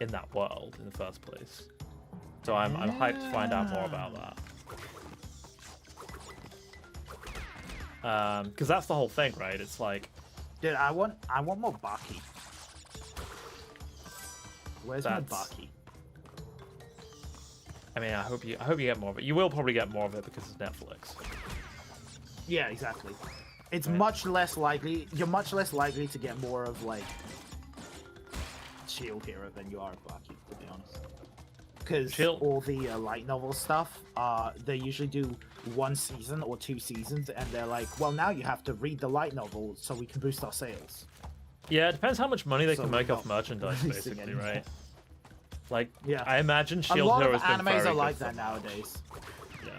in that world in the first place. So I'm hyped to find out more about that. Because that's the whole thing, right? It's like, Dude, I want more Baki. Where's my That's- Baki? I mean, I hope you get more of it. You will probably get more of it because it's Netflix. Yeah, exactly. It's Right. much less likely. You're much less likely to get more of like Shield Hero than you are of Baki, to be honest. Because Shield- all the light novel stuff, they usually do 1 season or 2 seasons, and they're like, well, now you have to read the light novel so we can boost our sales. Yeah, it depends how much money they So can we're make off not merchandise, releasing basically, anymore. right? Like, Yeah. I imagine A Shield lot Hero of has been animes very are like good that for- nowadays. Yeah.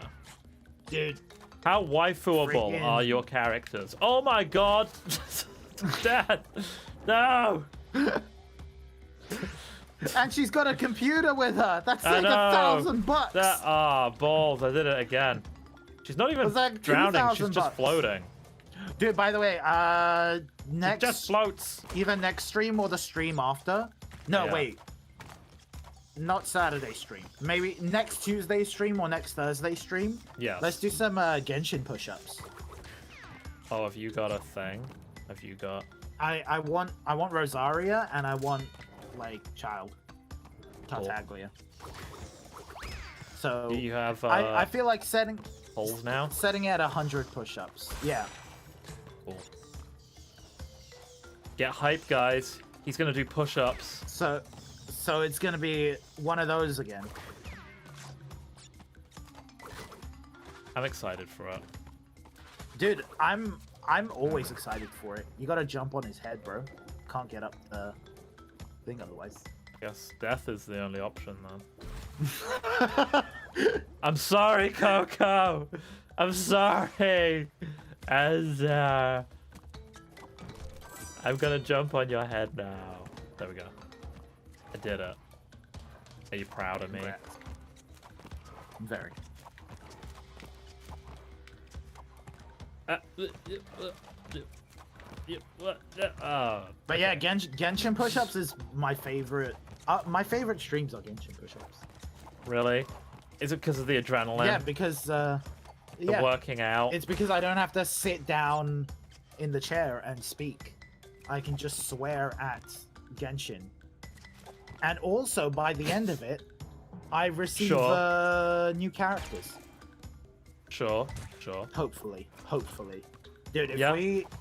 Dude, How waifuable Friggin- are your characters? Oh my god! Dad! No! and she's got a computer with her. That's I like know. $1,000. That balls! I did it again. She's not even Was that drowning. She's 2,000 just bucks? floating. Dude, by the way, It next just floats. either next stream or the stream after. No, Yeah. wait. Not Saturday stream. Maybe next Tuesday stream or next Thursday stream. Yes. Let's do some Genshin push-ups. Oh, have you got a thing? Have you got? I want Rosaria and I want like Child Tartaglia. So You have I feel like setting holes now. it at 100 push-ups. Yeah. Cool. Get hype, guys. He's gonna do push-ups. So it's gonna be one of those again. I'm excited for it. Dude, I'm always excited for it. You gotta jump on his head, bro. Can't get up the thing otherwise. I guess death is the only option then. I'm sorry, Coco. I'm sorry. As I'm gonna jump on your head now. There we go. I did it. Are you proud of me? Congrats. Very. But yeah, Genshin push-ups is my favorite. My favorite streams are Genshin push-ups. Really? Is it because of the adrenaline? Yeah, because the working out. it's because I don't have to sit down in the chair and speak. I can just swear at Genshin. And also, by the end of it, I receive Sure. new characters. Sure. Hopefully. Dude,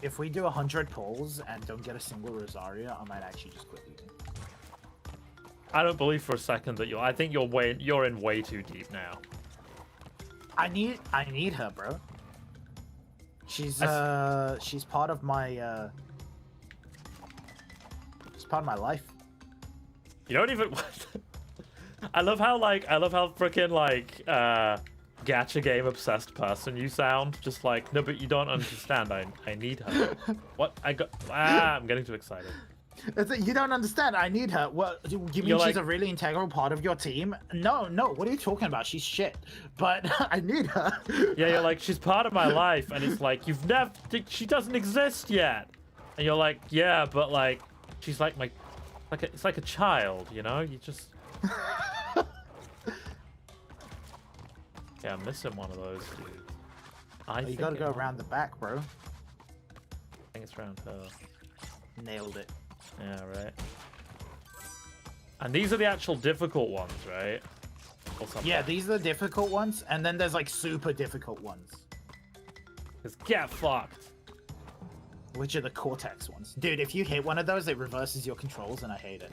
if we do 100 pulls and don't get a single Rosaria, I might actually just quit using. I don't believe for a second that I think you're in way too deep now. I need her, bro. She's part of my she's part of my life. You don't even. I love how freaking gacha game obsessed person you sound. Just like, no, but you don't understand. I need her. What? I'm getting too excited. You don't understand. I need her. What? You mean You're she's like- a really integral part of your team? No. What are you talking about? She's shit. But I need her. Yeah, you're like, she's part of my life, and it's like she doesn't exist yet. And you're like, yeah, but like, she's like it's like a child, you know? You just. Yeah, I'm missing one of those, dude. You gotta go around the back, bro. I think it's around her. Nailed it. Yeah, right. And these are the actual difficult ones, right? Or something. Yeah, these are the difficult ones, and then there's like super difficult ones, Just get fucked. which are the Cortex ones. Dude, if you hit one of those, it reverses your controls, and I hate it.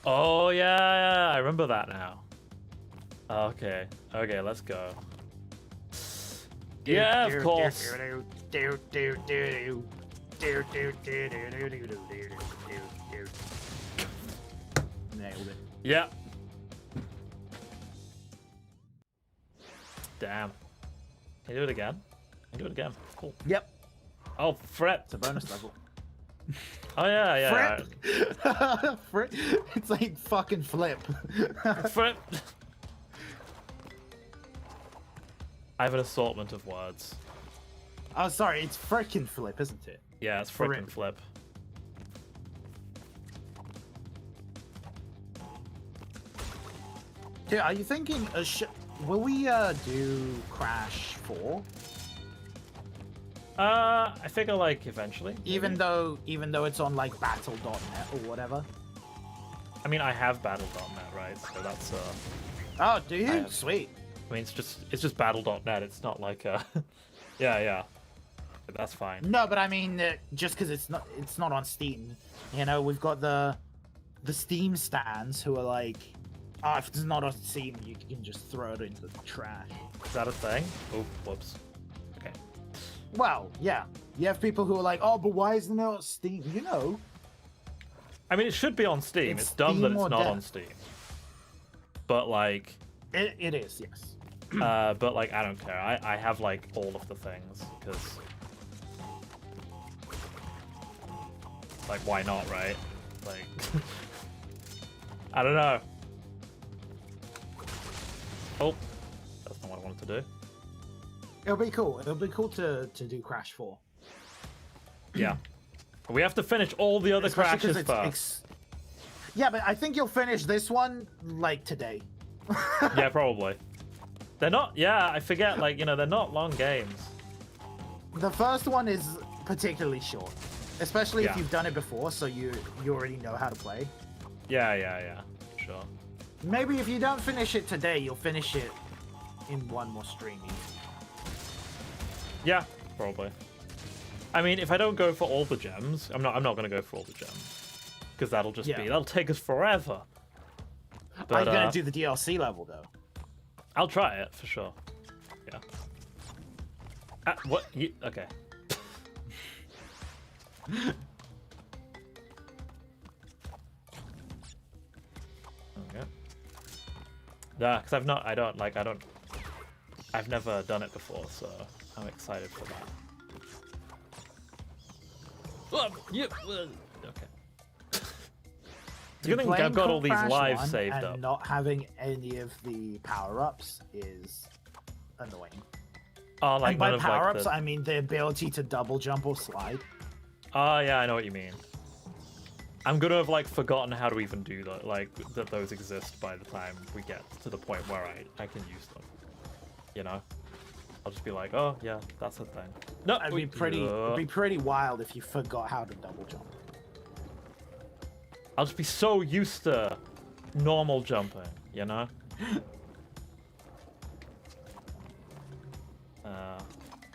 Oh, yeah, I remember that now. Okay, let's go. Yeah, of course. Nailed it. Yeah. Damn. Can you do it again? Cool. Yep. Oh, Fret. It's a bonus level. Oh, yeah. Flip. Flip. It's like fucking flip. Fret. I have an assortment of words. Oh, sorry. It's frickin' flip, isn't it? Yeah, it's Frick. freaking flip. Dude, are you thinking? Will we do Crash 4? I figure like eventually. maybe. Even though it's on like Battle.net or whatever. I mean, I have Battle.net, right? So that's Oh, do you? have- Sweet. I mean, it's just Battle.net. It's not like yeah. But that's fine. No, but I mean, just because it's not on Steam, you know, we've got the Steam stands who are like, oh, if it's not on Steam, you can just throw it into the trash. Is that a thing? Oh, whoops. Okay. Well, yeah, you have people who are like, oh, but why isn't it on Steam? You know, I mean, it should be on Steam. It's It's dumb that Steam it's or not death. on Steam. But like, it is, yes. but like, I don't care. I have like all of the things because, like, why not, right? Like, I don't know. Oh, that's not what I wanted to do. It'll be cool. It'll be cool to do Crash 4. Yeah. But we have to finish all the other Especially 'cause crashes it's first. Yeah, but I think you'll finish this one like today. Yeah, probably. They're not. Yeah, I forget. Like, you know, they're not long games. The first one is particularly short, especially if Yeah. you've done it before, so you already know how to play. Yeah. Sure. Maybe if you don't finish it today, you'll finish it in one more stream. Yeah, probably. I mean, if I don't go for all the gems, I'm not gonna go for all the gems because that'll just Yeah. that'll take us forever. Are But you gonna do the DLC level though? I'll try it for sure. Yeah. What? Okay. Okay. Yeah, because I've never done it before, so I'm excited for that. Okay. It's a good thing I've got all these Crash lives 1 saved and up. not having any of the power-ups is annoying. Oh, like And by none of, like, power-ups, the... I mean the ability to double jump or slide. Oh, yeah, I know what you mean. I'm gonna have like forgotten how to even do that, like that those exist by the time we get to the point where I can use them. You know, I'll just be like, oh yeah, that's a thing. No, It'd be pretty wild if you forgot how to double jump. I'll just be so used to normal jumping, you know.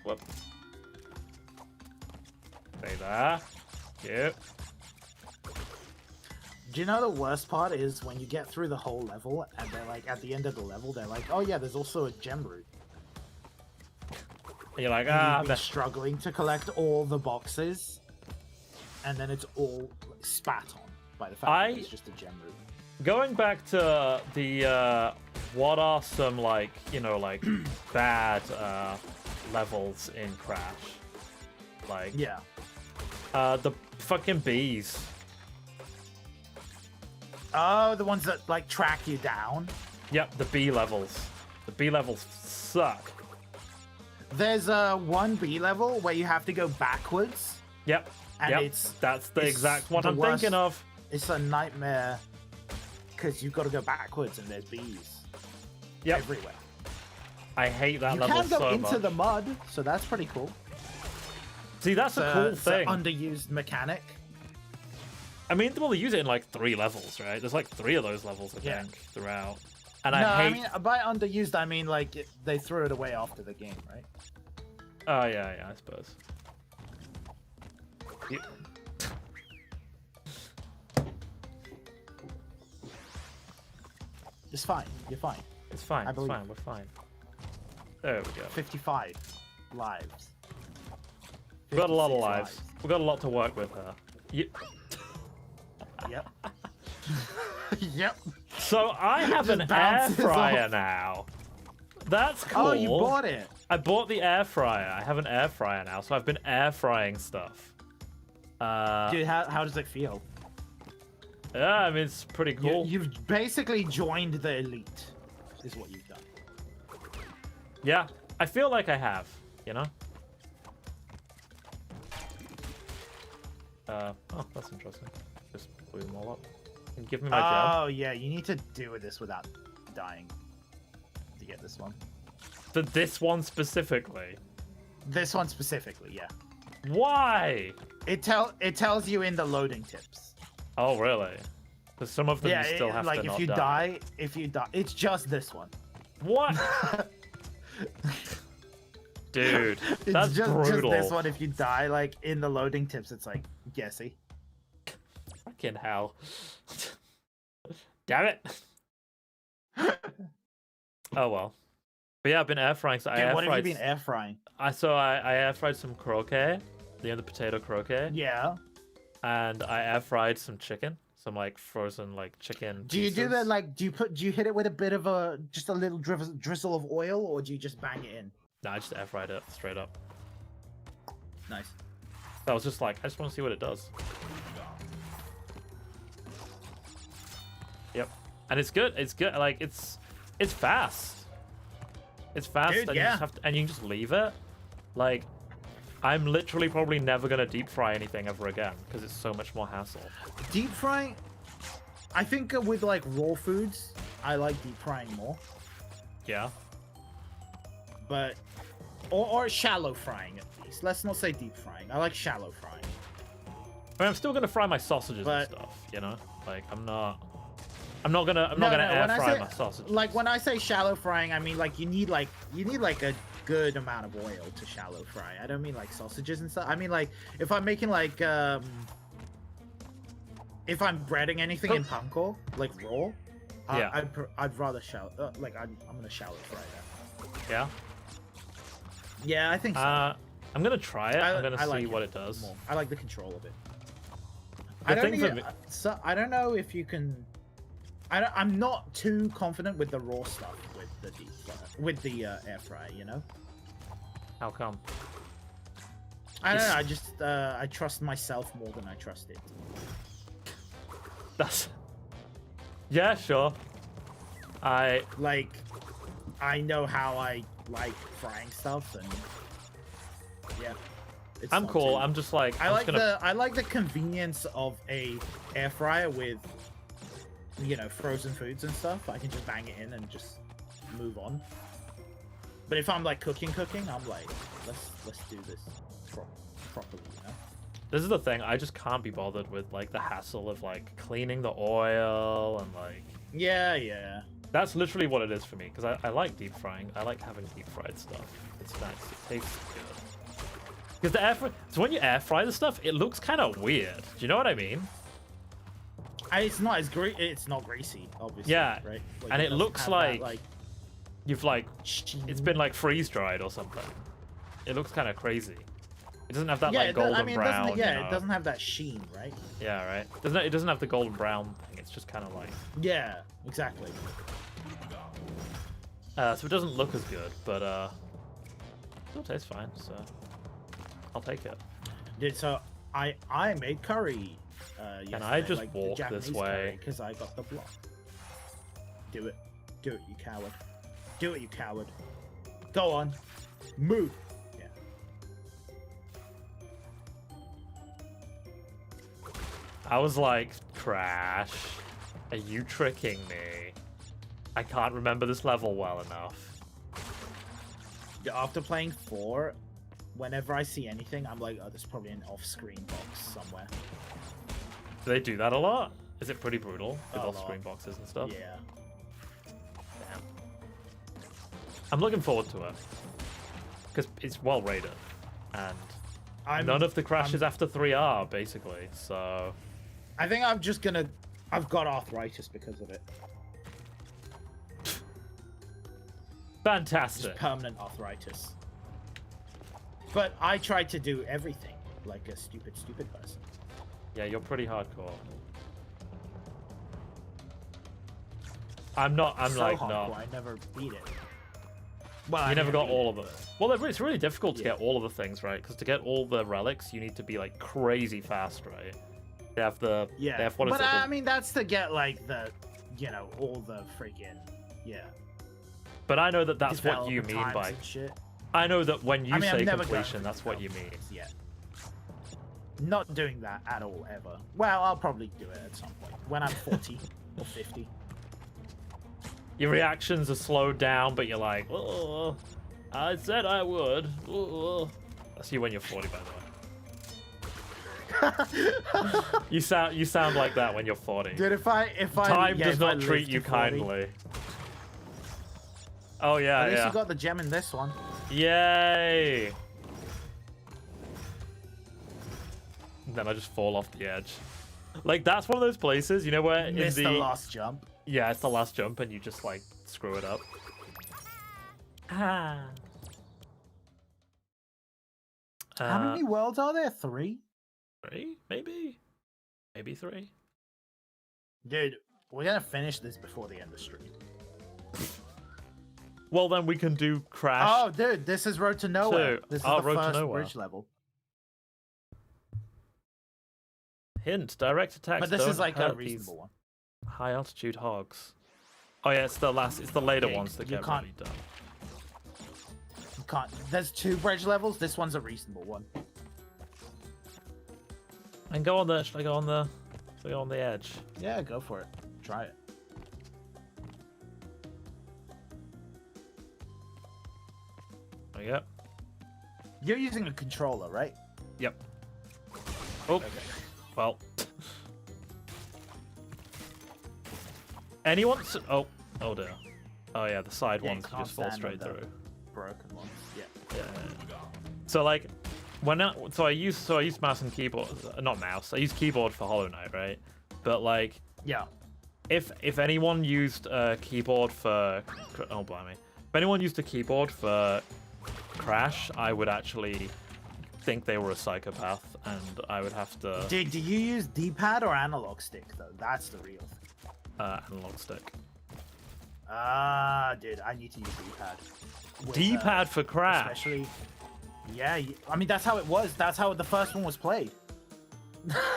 Whoop. Stay there. Yep. Do you know the worst part is when you get through the whole level and they're like at the end of the level they're like, oh yeah, there's also a gem route. And you're like, And ah, you've been struggling to collect all the boxes, and then it's all spat on by the fact that it's just a gem route. Going back to the what are some like, you know, like bad levels in Crash? Like, Yeah. the fucking bees. Oh, the ones that like track you down. Yep, the B levels. The B levels suck. There's one B level where you have to go backwards. Yep. And yep. it's That's the exact one the I'm worst. thinking of. It's a nightmare because you've got to go backwards and there's bees Yep. everywhere. I hate that You level can go so into much. the mud, so that's pretty cool. See, that's a cool It's an thing. underused mechanic. I mean, well, they use it in like 3 levels, right? There's like 3 of those levels, I Yeah. think, throughout. And No, I hate. I mean by underused, I mean like they threw it away after the game, right? Oh yeah, I suppose. You... It's fine. You're fine. It's fine. I It's believe. fine. We're fine. There we go. 55 lives. We've got a lot of 56 lives. We've got a lot to work with here. Yep. Yep. So I have an Just air bounces fryer off. now. That's cool. Oh, you bought it. I bought the air fryer. I have an air fryer now, so I've been air frying stuff. Dude, how does it feel? Yeah, I mean it's pretty cool. You've basically joined the elite, is what you've done. Yeah, I feel like I have. You know. Oh, that's interesting. Just blew them all up. And give me my gem. Oh yeah, you need to do this without dying to get this one. This one specifically. This one specifically, yeah. Why? It tells you in the loading tips. Oh, really? Because some of them Yeah, you still have like to if not you die. it's just this one. What? Dude, It's that's just brutal. this one. If you die, like in the loading tips, it's like guessy. Fucking hell. Damn it. Oh well. But yeah, I've been air frying. So I Yeah, air what have you fried. been air frying? I air fried some croquet, the potato croquet, Yeah. and I air fried some chicken, some like frozen like chicken. Do you do pieces. that like do you hit it with a bit of just a little drizzle of oil, or do you just bang it in? Nah, I just air fried it straight up. Nice. I was just like, I just want to see what it does. Yep, and it's good. It's good. Like it's fast. It's fast, Dude, and yeah. you just have to, and you can just leave it. Like, I'm literally probably never gonna deep fry anything ever again because it's so much more hassle. Deep frying, I think with like raw foods, I like deep frying more, Yeah. but or shallow frying at least. Let's not say deep frying. I like shallow frying. I mean, I'm still gonna fry my sausages But- and stuff. You know, like I'm not gonna No, air when I fry say- my sausages. Like when I say shallow frying, I mean like you need like a good amount of oil to shallow fry. I don't mean like sausages and stuff. I mean like if I'm making like if I'm breading anything in panko, like raw, Yeah. I'd rather shallow like I'm gonna shallow fry that. Yeah. Yeah, I think so. I'm gonna try it. I'm gonna I like see what it does. more. I like the control of it. The thing for me- So I don't know if you can. I'm not too confident with the raw stuff with the deep fryer, with the air fryer. You know. How come? I don't know. I just I trust myself more than I trust it. That's. Yeah, sure. Like, I know how I like frying stuff, and yeah. It's I'm not cool. too- I'm just like. I I'm like just gonna... I like the convenience of a air fryer with, you know, frozen foods and stuff. I can just bang it in and just move on. But if I'm like cooking, I'm like, let's do this properly, you know. This is the thing. I just can't be bothered with like the hassle of like cleaning the oil and like. Yeah. That's literally what it is for me because I like deep frying. I like having deep fried stuff. It's nice. It tastes good. Because the air fry. So when you air fry the stuff, it looks kind of weird. Do you know what I mean? It's not as great. It's not greasy, obviously. Yeah, right. Like, and it doesn't looks have that, like you've like sheen. it's been like freeze dried or something. It looks kind of crazy. It doesn't have that yeah, like golden I mean, brown. Doesn't, yeah, you know? it doesn't have that sheen, right? Yeah, right. It doesn't have the golden brown thing. It's just kind of like. Yeah, exactly. So it doesn't look as good, but still tastes fine. So I'll take it. Dude, so I made curry. And I just like walk this way. because I got the block. Do it, you coward! Do it, you coward! Go on, move. Yeah. I was like, Crash, are you tricking me? I can't remember this level well enough. After playing 4, whenever I see anything, I'm like, oh, there's probably an off-screen box somewhere. Do they do that a lot? Is it pretty brutal with A off-screen lot. boxes and stuff? Yeah. Damn. I'm looking forward to it because it's well rated, and none of the crashes after 3 are basically. So I think I've got arthritis because of it. fantastic. Just permanent arthritis. But I tried to do everything like a stupid person. Yeah, you're pretty hardcore. I'm not. I'm So like hardcore, not. I never beat it. Well, You never got all of it. them. Well, it's really difficult to Yeah. get all of the things right because to get all the relics, you need to be like crazy fast, right? They have the. Yeah. They have what is But it? I mean, that's to get like the, you know, all the freaking, yeah. But I know that that's what you developer mean times by. and shit. I know that when you I mean, I've say never completion, gone that's what you mean. Yeah. Not doing that at all ever. Well, I'll probably do it at some point when I'm 40 or 50. your reactions are slowed down, but you're like, oh, I said I would. Oh. That's you when you're 40, by the way. You sound like that when you're 40. Dude, if I Time yeah, does if I not treat lived you to 40, kindly. Oh yeah, At least yeah. you got the gem in this one. Yay! Then I just fall off the edge. Like that's one of those places, you know, where in Missed the last jump. Yeah, it's the last jump, and you just like screw it up. Ah. How many worlds are there? 3? 3? Maybe 3. Dude, we're gonna finish this before the end of the stream. Well, then we can do Crash. Oh, dude, this is Road to Nowhere. 2. This is Oh, the Road to first Nowhere. bridge level. Hint: direct attacks. But this don't is like a hurt these reasonable one. high altitude hogs. Oh yeah, it's the later Yeah, ones that you get can't- really dumb. You can't. There's 2 bridge levels. This one's a reasonable one. And go on the. Should I go on the? Should I go on the edge? Yeah, go for it. Try it. Oh, yep. You're using a controller, right? Yep. Oh. Okay. Well. Anyone? Oh. Oh dear. Oh yeah, the side Yeah, you ones you can't just fall stand straight on the through. Broken ones. Yeah. Yeah. So like, I use mouse and keyboard, not mouse. I use keyboard for Hollow Knight, right? But like, Yeah. if anyone used a keyboard for, oh blimey, if anyone used a keyboard for Crash, I would actually think they were a psychopath, and I would have to Dude, do you use D-pad or analog stick though? That's the real thing. analog stick. Dude, I need to use D-pad. With, D-pad for Crash. Especially. Yeah, I mean that's how it was. That's how the first one was played.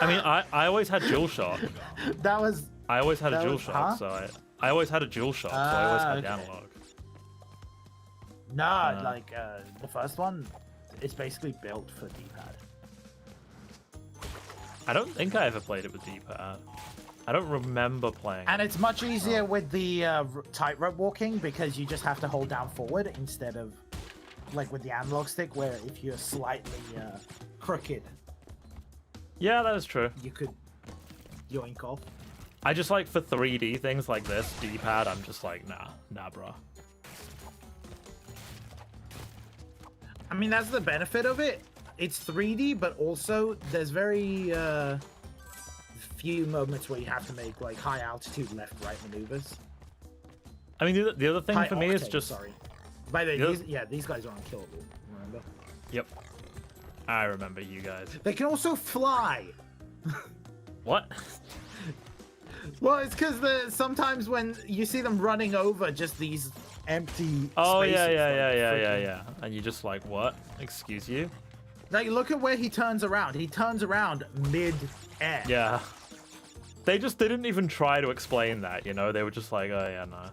I mean, I always had DualShock. That was. I always had a That was- DualShock, huh? so I always had a DualShock, so I always had the okay. analog. Nah, like the first one, it's basically built for D-pad. I don't think I ever played it with D-pad. I don't remember playing. And it's much easier with the tightrope walking because you just have to hold down forward instead of like with the analog stick where if you're slightly crooked, Yeah, that is true. you could yoink off. I just like for 3D things like this, D-pad, I'm just like, nah, bro. I mean, that's the benefit of it. It's 3D, but also there's very few moments where you have to make like high altitude left-right maneuvers. I mean, the other thing High for me is octane, just... sorry. By the way, Yep. these guys are unkillable. Remember? Yep. I remember you guys. They can also fly. What? Well, it's because sometimes when you see them running over just these empty Oh, spaces, yeah. And you're just like, what? Excuse you? Like, look at where he turns around. He turns around mid-air. Yeah. They didn't even try to explain that, you know? They were just like, oh yeah, no.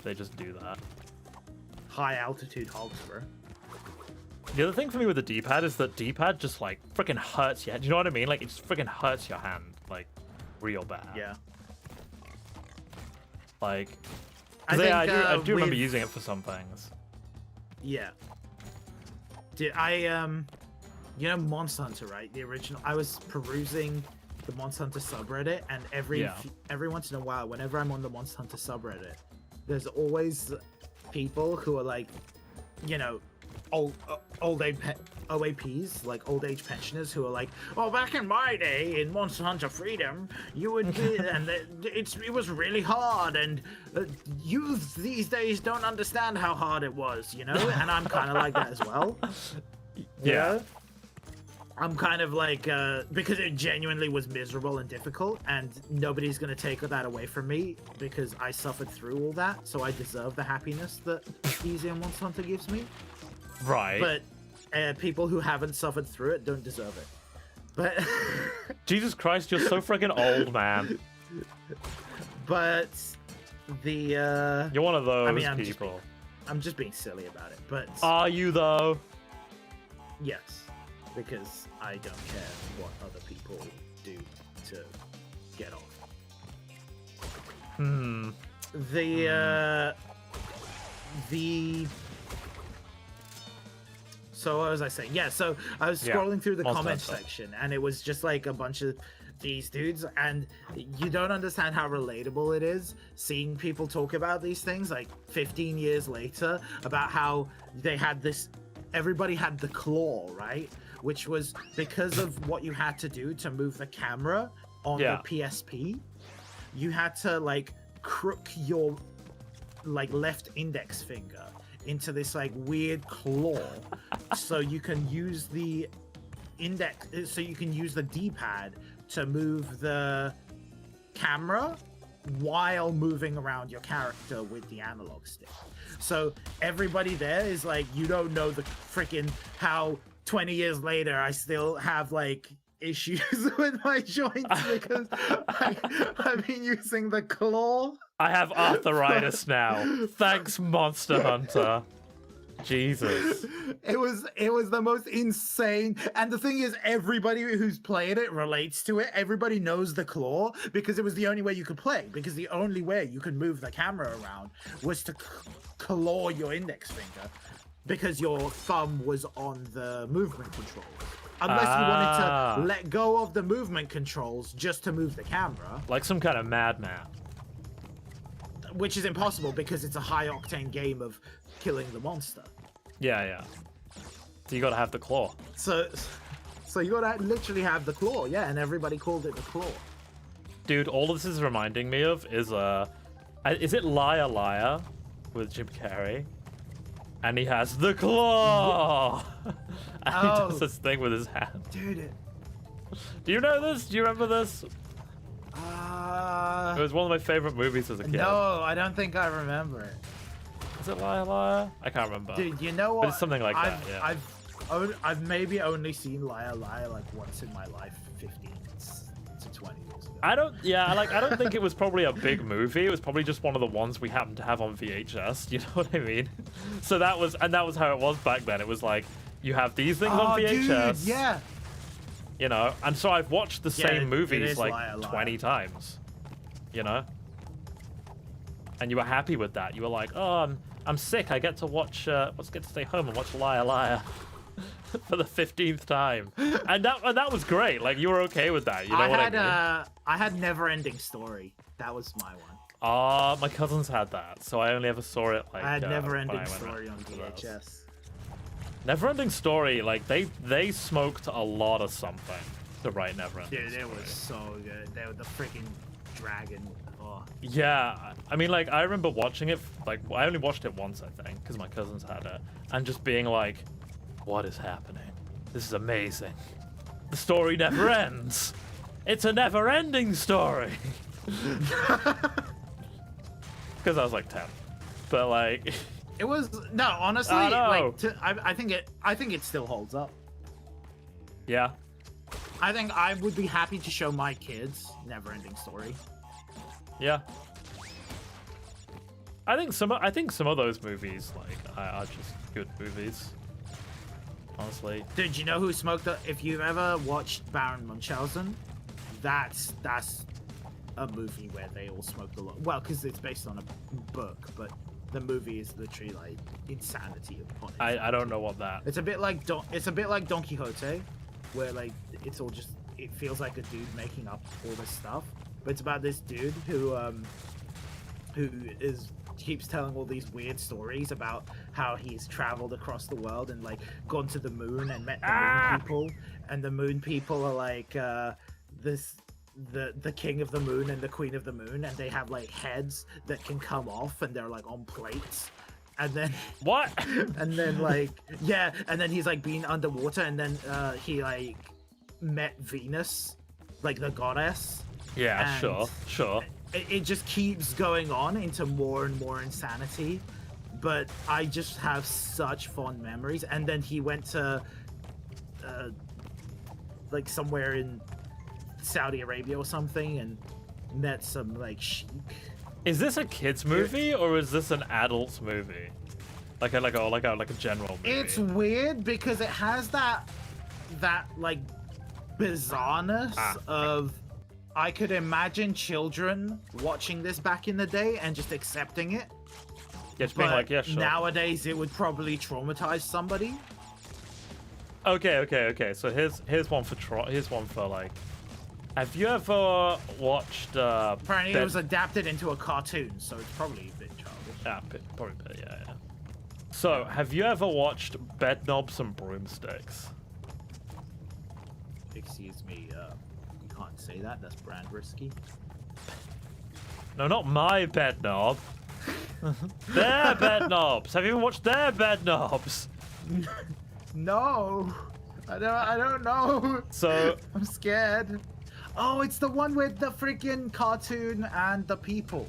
They just do that. High altitude hogs, bro. The other thing for me with the D-pad is that D-pad just like freaking hurts you. Do you know what I mean? Like it just freaking hurts your hand, like real bad. Yeah. Like, I 'cause, yeah, think, I do remember with- using it for some things. Yeah. Did you know Monster Hunter, right? The original. I was perusing the Monster Hunter subreddit, and every once in a while, whenever I'm on the Monster Hunter subreddit, there's always people who are like, you know, old age OAPs, like old age pensioners, who are like, oh, back in my day in Monster Hunter Freedom, you would be, and it was really hard, and youth these days don't understand how hard it was, you know. And I'm kind of like that as well. Yeah. I'm kind of like, because it genuinely was miserable and difficult, and nobody's going to take that away from me because I suffered through all that, so I deserve the happiness that Easy on Monster Hunter gives me. Right. But people who haven't suffered through it don't deserve it. But Jesus Christ, you're so freaking old, man. but the You're one of those I'm people. I'm just being silly about it. But Are you though? yes, because I don't care what other people do to get off. So what was I saying? Yeah, so I was scrolling through the Monster comment Hunter. section, and it was just like a bunch of these dudes, and you don't understand how relatable it is seeing people talk about these things like 15 years later, about how they had this, everybody had the claw, right? Which was because of what you had to do to move the camera on the PSP. You had to like crook your like left index finger into this like weird claw so you can use the D-pad to move the camera while moving around your character with the analog stick. So everybody there is like, you don't know the freaking how 20 years later I still have like issues with my joints because I've been using the claw. I have arthritis now. Thanks, Monster Hunter. Jesus. It was the most insane, and the thing is, everybody who's played it relates to it. Everybody knows the claw because it was the only way you could play. Because the only way you could move the camera around was to claw your index finger, because your thumb was on the movement controls. Unless you wanted to let go of the movement controls just to move the camera, Like some kind of madman. which is impossible because it's a high octane game of killing the monster. Yeah. So you gotta have the claw. So you gotta literally have the claw, yeah, and everybody called it the claw. Dude, all this is reminding me of is it Liar Liar with Jim Carrey? And he has the claw! And he does this thing with his hand. Dude, Do you know this? Do you remember this? It was one of my favorite movies as a kid. no, I don't think I remember it. Is it Liar Liar? I can't remember. Dude, you know what? But it's something like that, yeah. I've maybe only seen Liar Liar like once in my life, 15 to 20 years ago. I don't think it was probably a big movie. It was probably just one of the ones we happened to have on VHS. You know what I mean? So that was how it was back then. It was like, you have these things on VHS. Dude, yeah. You know, and so I've watched the same it movies is like Liar Liar. 20 times. You know? And you were happy with that. You were like, oh, I'm sick. I get to watch, let's get to stay home and watch Liar Liar for the 15th time. And that was great. Like, you were okay with that. You know what I mean? I had Never Ending Story. That was my one. My cousins had that, so I only ever saw it like. I had Never when I Ending went Story on to those. VHS. Neverending Story, like they smoked a lot of something to write Neverending Dude, Story. it was so good. They were the freaking dragon. Oh. Yeah, I mean, like I remember watching it. Like I only watched it once, I think, because my cousins had it, and just being like, "What is happening? This is amazing. The story never ends. It's a never-ending story." Because I was like 10, but like. It was no, honestly, I know. I think it still holds up. Yeah. I think I would be happy to show my kids Never Ending Story. Yeah. I think some of those movies like are just good movies. Honestly. Dude, you know who smoked the? If you've ever watched Baron Munchausen, that's a movie where they all smoked a lot. Well, because it's based on a book, but the movie is literally like insanity upon it. I don't know what that. It's a bit like Don Quixote, where like it feels like a dude making up all this stuff, but it's about this dude who keeps telling all these weird stories about how he's traveled across the world and like gone to the moon and met the moon people, and the moon people are like the king of the moon and the queen of the moon, and they have like heads that can come off and they're like on plates, and then What? and then like yeah, and then he's like being underwater, and then he like met Venus, like the goddess. Yeah, And sure. it just keeps going on into more and more insanity, but I just have such fond memories. And then he went to like somewhere in Saudi Arabia or something and met some like sheik. Is this a kids movie or is this an adults movie? Like a general movie. It's weird because it has that like bizarreness of I could imagine children watching this back in the day and just accepting it. Yeah, just being But like, yeah, sure. nowadays, it would probably traumatize somebody. Okay. So here's one for here's one for like. Have you ever watched? Apparently, it was adapted into a cartoon, so it's probably a bit childish. Yeah, probably a bit, yeah. So, have you ever watched Bed Knobs and Broomsticks? Excuse me, you can't say that. That's brand risky. No, not my bed knob. Their bed knobs. Have you ever watched their bed knobs? No, I don't know. So I'm scared. Oh, it's the one with the freaking cartoon and the people.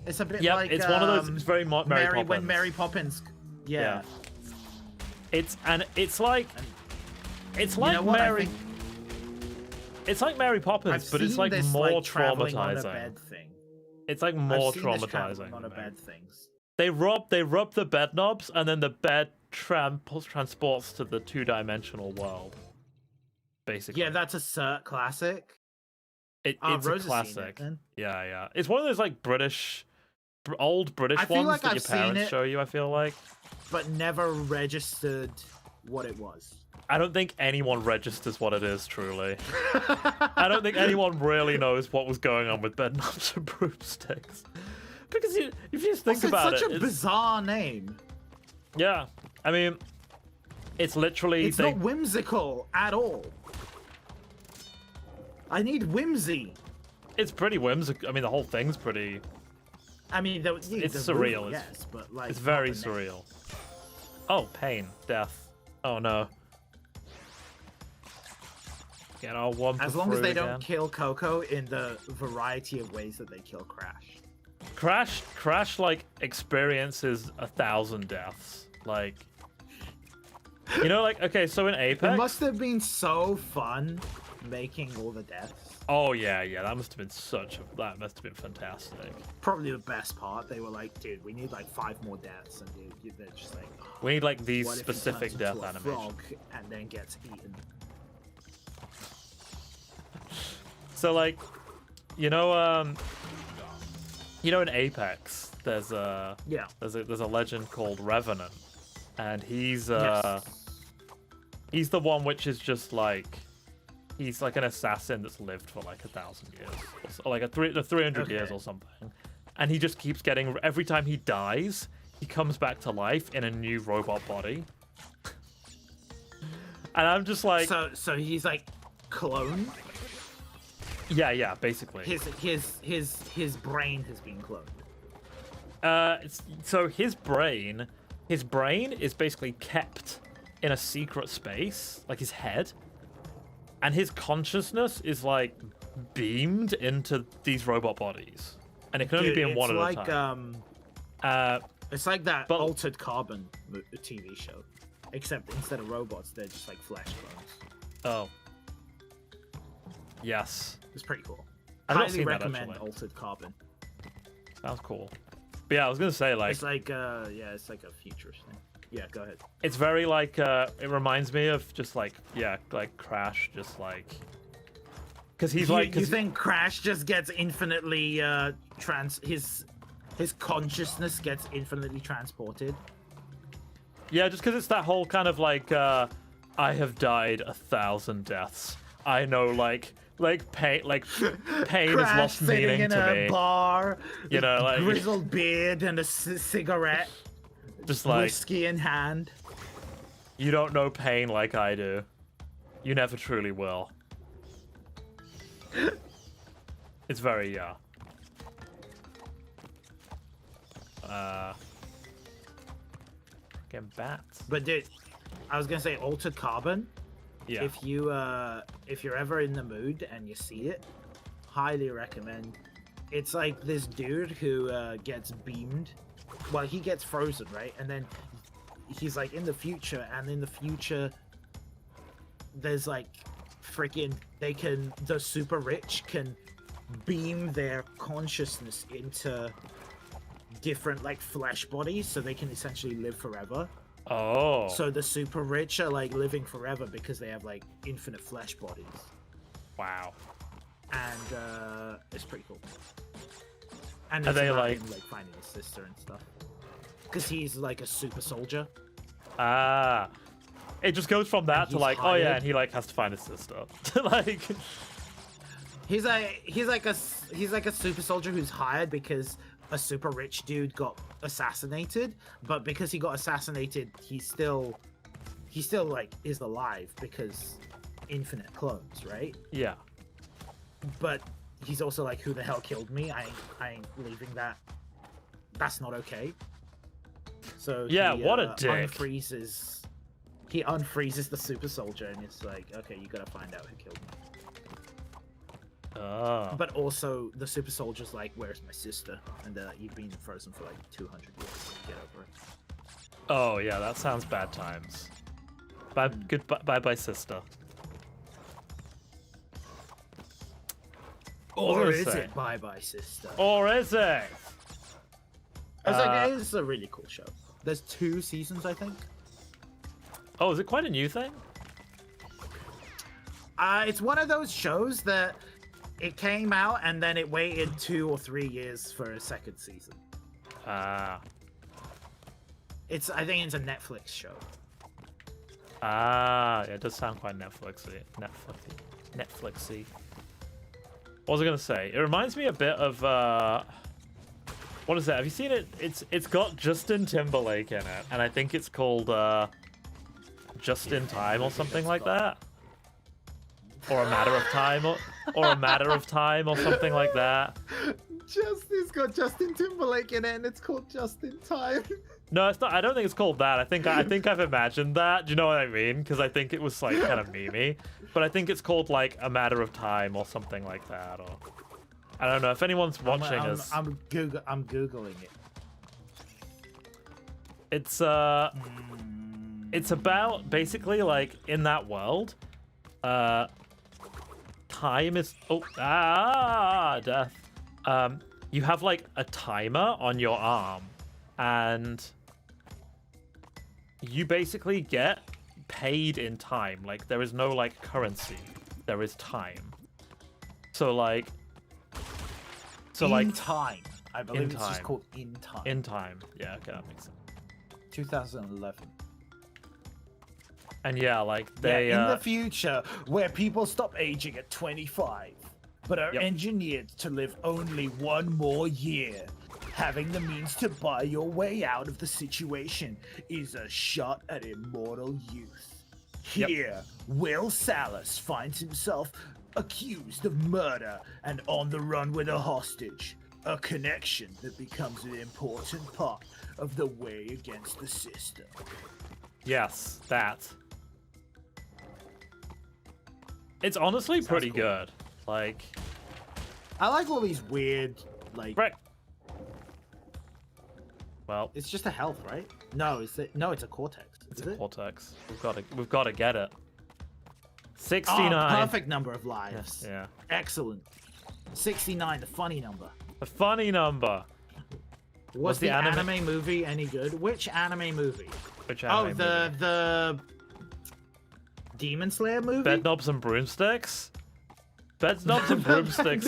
It's a bit yeah, like it's one of those. It's very Mary Poppins. When Mary Poppins. Yeah. It's like you know what, Mary. It's like Mary Poppins, but it's like this, more traveling on a traumatizing. bed thing. It's like more I've seen this traveling traumatizing. on a bed things. They rub the bed knobs, and then the bed transports to the two-dimensional world. Basically. Yeah, that's a cert classic. It's Rose a has seen classic. it, then. Yeah. It's one of those like old British I feel ones like that I've your seen parents it. show you. I feel like. But never registered what it was. I don't think anyone registers what it is. Truly, I don't think anyone really knows what was going on with Bed Knobs and Broomsticks. Because if you just think Also, about it's it, such a bizarre name. yeah. I mean, it's literally It's not whimsical at all. I need whimsy. It's pretty whimsical. I mean, the whole thing's pretty. I mean, It's the surreal. Movie, yes, but like It's very not the name. surreal. Oh, pain, death. Oh no. Get our one. As long as they don't kill Coco in the variety of ways that they kill Crash. Crash, like experiences 1,000 deaths. Like, you know, like okay, so in Apex. It must have been so fun making all the deaths. Oh yeah, that must have been that must have been fantastic. Probably the best part. They were like, dude, we need like 5 more deaths, and they're just like, oh, We need like these what if he specific turns death into a animations. frog and then gets eaten. So like, you know in Apex, there's a legend called Revenant, and he's Yes. he's the one which is just like, he's like an assassin that's lived for like 1,000 years, or like 300 years Okay. or something, and he just keeps getting, every time he dies, he comes back to life in a new robot body, and I'm just like, So he's like cloned. yeah, basically. His brain has been cloned. So his brain is basically kept in a secret space, like his head, and his consciousness is like beamed into these robot bodies, and it can only be in one at a time. It's like that but- Altered Carbon TV show, except instead of robots, they're just like flesh clones. Oh, yes, It's pretty cool. I've not Highly seen that, recommend actually. Altered Carbon. sounds cool. But yeah, I was gonna say like It's like it's like a futurist thing. Yeah, go ahead. it's very like it reminds me of just like like Crash, just like because he's like You think Crash just gets infinitely his consciousness gets infinitely transported? yeah, just because it's that whole kind of like I have died 1,000 deaths. I know like pain has Crash lost sitting meaning in to a me. bar, You know, like grizzled beard and a cigarette, just like whiskey in hand. you don't know pain like I do. You never truly will. It's very Fucking bats. But dude, I was gonna say Altered Carbon. Yeah. If you're ever in the mood and you see it, highly recommend. It's like this dude who gets beamed. Well, he gets frozen, right? And then he's like in the future, and in the future, there's like freaking the super rich can beam their consciousness into different like flesh bodies, so they can essentially live forever. Oh. So the super rich are like living forever because they have like infinite flesh bodies. Wow. and it's pretty cool. And Are it's they about like- him, like finding his sister and stuff? Because he's like a super soldier. Ah. It just goes from that to he's like, oh yeah, hired. and he like has to find his sister. Like, He's like a super soldier who's hired because a super rich dude got assassinated, but because he got assassinated, he still like is alive because infinite clones, right? yeah. But he's also like, who the hell killed me? I ain't leaving that. That's not okay. So Yeah, he, what a dick. He unfreezes the super soldier, and it's like, okay, you gotta find out who killed me. Oh. But also, the super soldier's like, where's my sister? And you've been frozen for like 200 years. Get over it. Oh yeah, that sounds bad times. Bye, goodbye, bye, sister. Or is it bye bye sister? Or is it? I was like, it is a really cool show. There's 2 seasons, I think. Oh, is it quite a new thing? It's one of those shows that it came out and then it waited 2 or 3 years for a second season. Ah. I think it's a Netflix show. Ah, yeah, it does sound quite Netflixy. What was I gonna say? It reminds me a bit of what is that? Have you seen it? It's got Justin Timberlake in it, and I think it's called Just in Time or something like that. Or A Matter of Time or A Matter of Time or something like that. It's got Justin Timberlake in it, and it's called Just in Time. No, it's not. I don't think it's called that. I think I've imagined that. Do you know what I mean? Because I think it was like kind of memey. But I think it's called like A Matter of Time or something like that. Or I don't know if anyone's watching us. I'm googling it. It's about basically like in that world, time is death. You have like a timer on your arm, and you basically get paid in time. Like there is no like currency, there is time. So like in time. I believe it's time. just called In Time. In time. Yeah, okay, that makes sense. 2011. And yeah, like they in the future, where people stop aging at 25, but are Yep. engineered to live only 1 more year. Having the means to buy your way out of the situation is a shot at immortal youth. Yep. Here, Will Salas finds himself accused of murder and on the run with a hostage. A connection that becomes an important part of the way against the system. Yes, that. It's honestly pretty cool. good. Like, I like all these weird, like... right. Well, It's just a health, right? No, it's a cortex. it's Is a it? cortex. We've got to get it. 69. Oh, perfect number of lives. Yeah. Excellent. 69, the funny number. A funny number. Was the the anime- anime movie any good? Which anime movie? Which anime movie? The Demon Slayer movie? Bedknobs and Broomsticks? Bedknobs and Broomsticks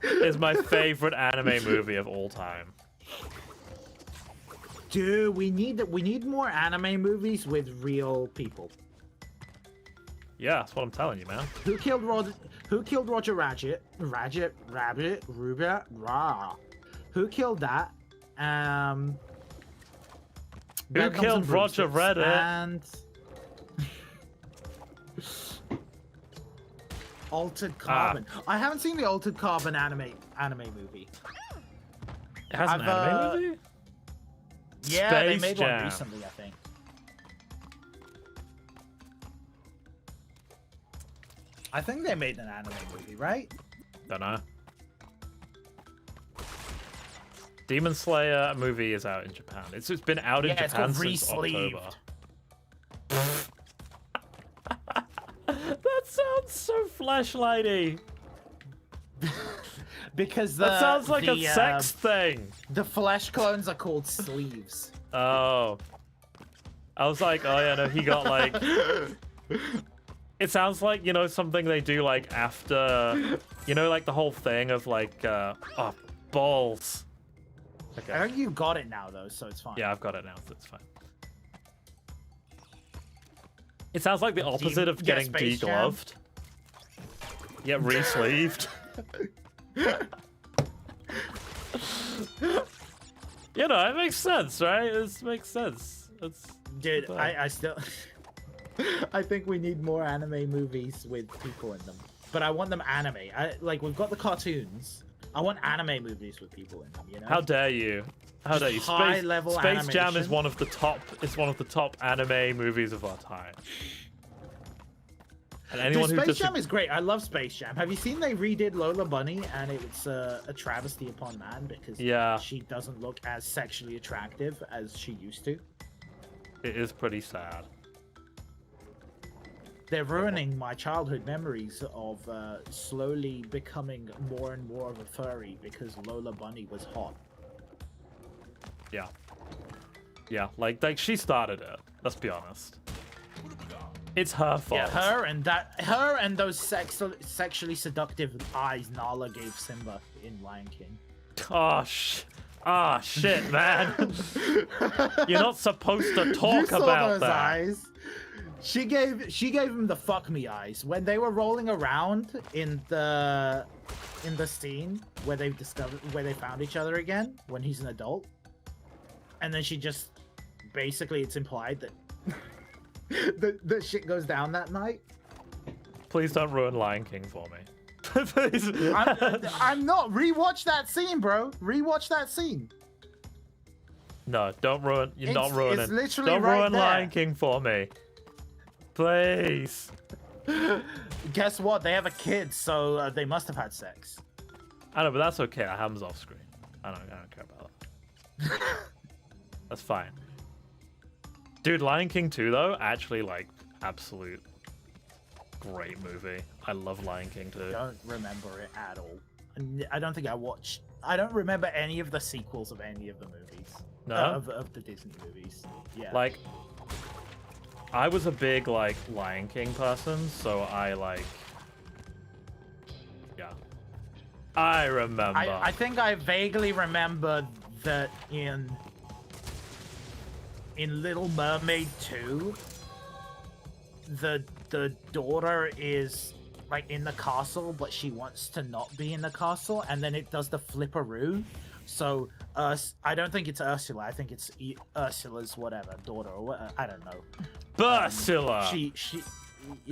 is my favorite anime movie of all time. Dude, we need more anime movies with real people. Yeah, that's what I'm telling you, man. Who killed Roger Rabbit? Rubia? Rah. Who killed that? Who Bedknobs killed and Roger Broomsticks Rabbit? And Altered Carbon. I haven't seen the Altered Carbon anime movie. It has an I've, anime movie? Yeah, they Space made Jam. one recently, I think. I think they made an anime movie, right? Don't know. Demon Slayer movie is out in Japan. It's been out in Yeah, it's Japan called since Re-Sleeved. October. That sounds so flashlighty. Because That sounds like a sex thing. The flesh clones are called sleeves. Oh. I was like, oh yeah, no, he got like... It sounds like, you know, something they do like after, you know, like the whole thing of like, oh, balls. Okay. I think you got it now though, so it's fine. Yeah, I've got it now, so it's fine. It sounds like the opposite of getting Space Jam. degloved. Yeah, re-sleeved. You know, it makes sense, right? It makes sense. It's Dude, I still... I think we need more anime movies with people in them. But I want them anime. Like, we've got the cartoons. I want anime movies with people in them, you know? How dare you? How dare you? High-level Space Jam is animation. one of the top anime movies of our time. And anyone Dude, who Space Jam is great. I love Space Jam. Have you seen they redid Lola Bunny and it's a travesty upon man because she doesn't look as sexually attractive as she used to. It is pretty sad. They're ruining my childhood memories of slowly becoming more and more of a furry because Lola Bunny was hot. Yeah. Yeah, like she started it. Let's be honest. It's her fault. Yeah, her and those sexually seductive eyes Nala gave Simba in Lion King. Oh shit, man. You're not supposed to talk You saw about those that. eyes. She gave him the fuck me eyes when they were rolling around in the scene where they found each other again when he's an adult, and then she just basically it's implied that that shit goes down that night. Please don't ruin Lion King for me. Please. I'm not rewatch that scene, bro. Rewatch that scene. No, don't ruin. You're not It's ruining. literally Don't right ruin there. Lion King for me. Please. Guess what? They have a kid, so they must have had sex. I know, but that's okay. That happens off screen. I don't care about that. That's fine. Dude, Lion King 2 though, actually like absolute great movie. I love Lion King 2. I don't remember it at all. I don't think I watched. I don't remember any of the sequels of any of the movies. No? Of the Disney movies. Yeah. Like, I was a big like Lion King person, so I like. Yeah. I remember. I think I vaguely remember that in Little Mermaid 2, the daughter is like in the castle, but she wants to not be in the castle, and then it does the flipperoo. So I don't think it's Ursula. I think it's Ursula's whatever daughter or what, I don't know. Ursula.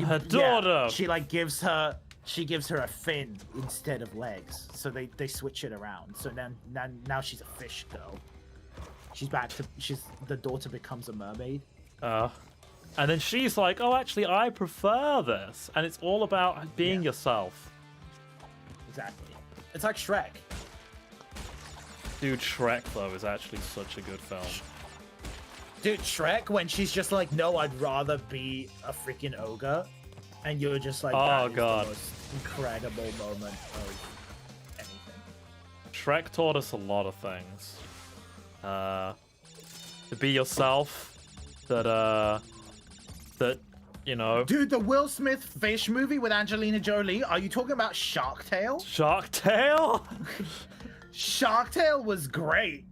Her daughter. She like gives her a fin instead of legs. So they switch it around. So now she's a fish girl. The daughter becomes a mermaid. And then she's like, oh, actually, I prefer this. And it's all about being yourself. Exactly. It's like Shrek. Dude, Shrek, though, is actually such a good film. Dude, Shrek, when she's just like, no, I'd rather be a freaking ogre. And you're just like, that is God. the most incredible moment of anything. Shrek taught us a lot of things. To be yourself. That, you know... Dude, the Will Smith fish movie with Angelina Jolie, are you talking about Shark Tale? Shark Tale? Shark Tale was great.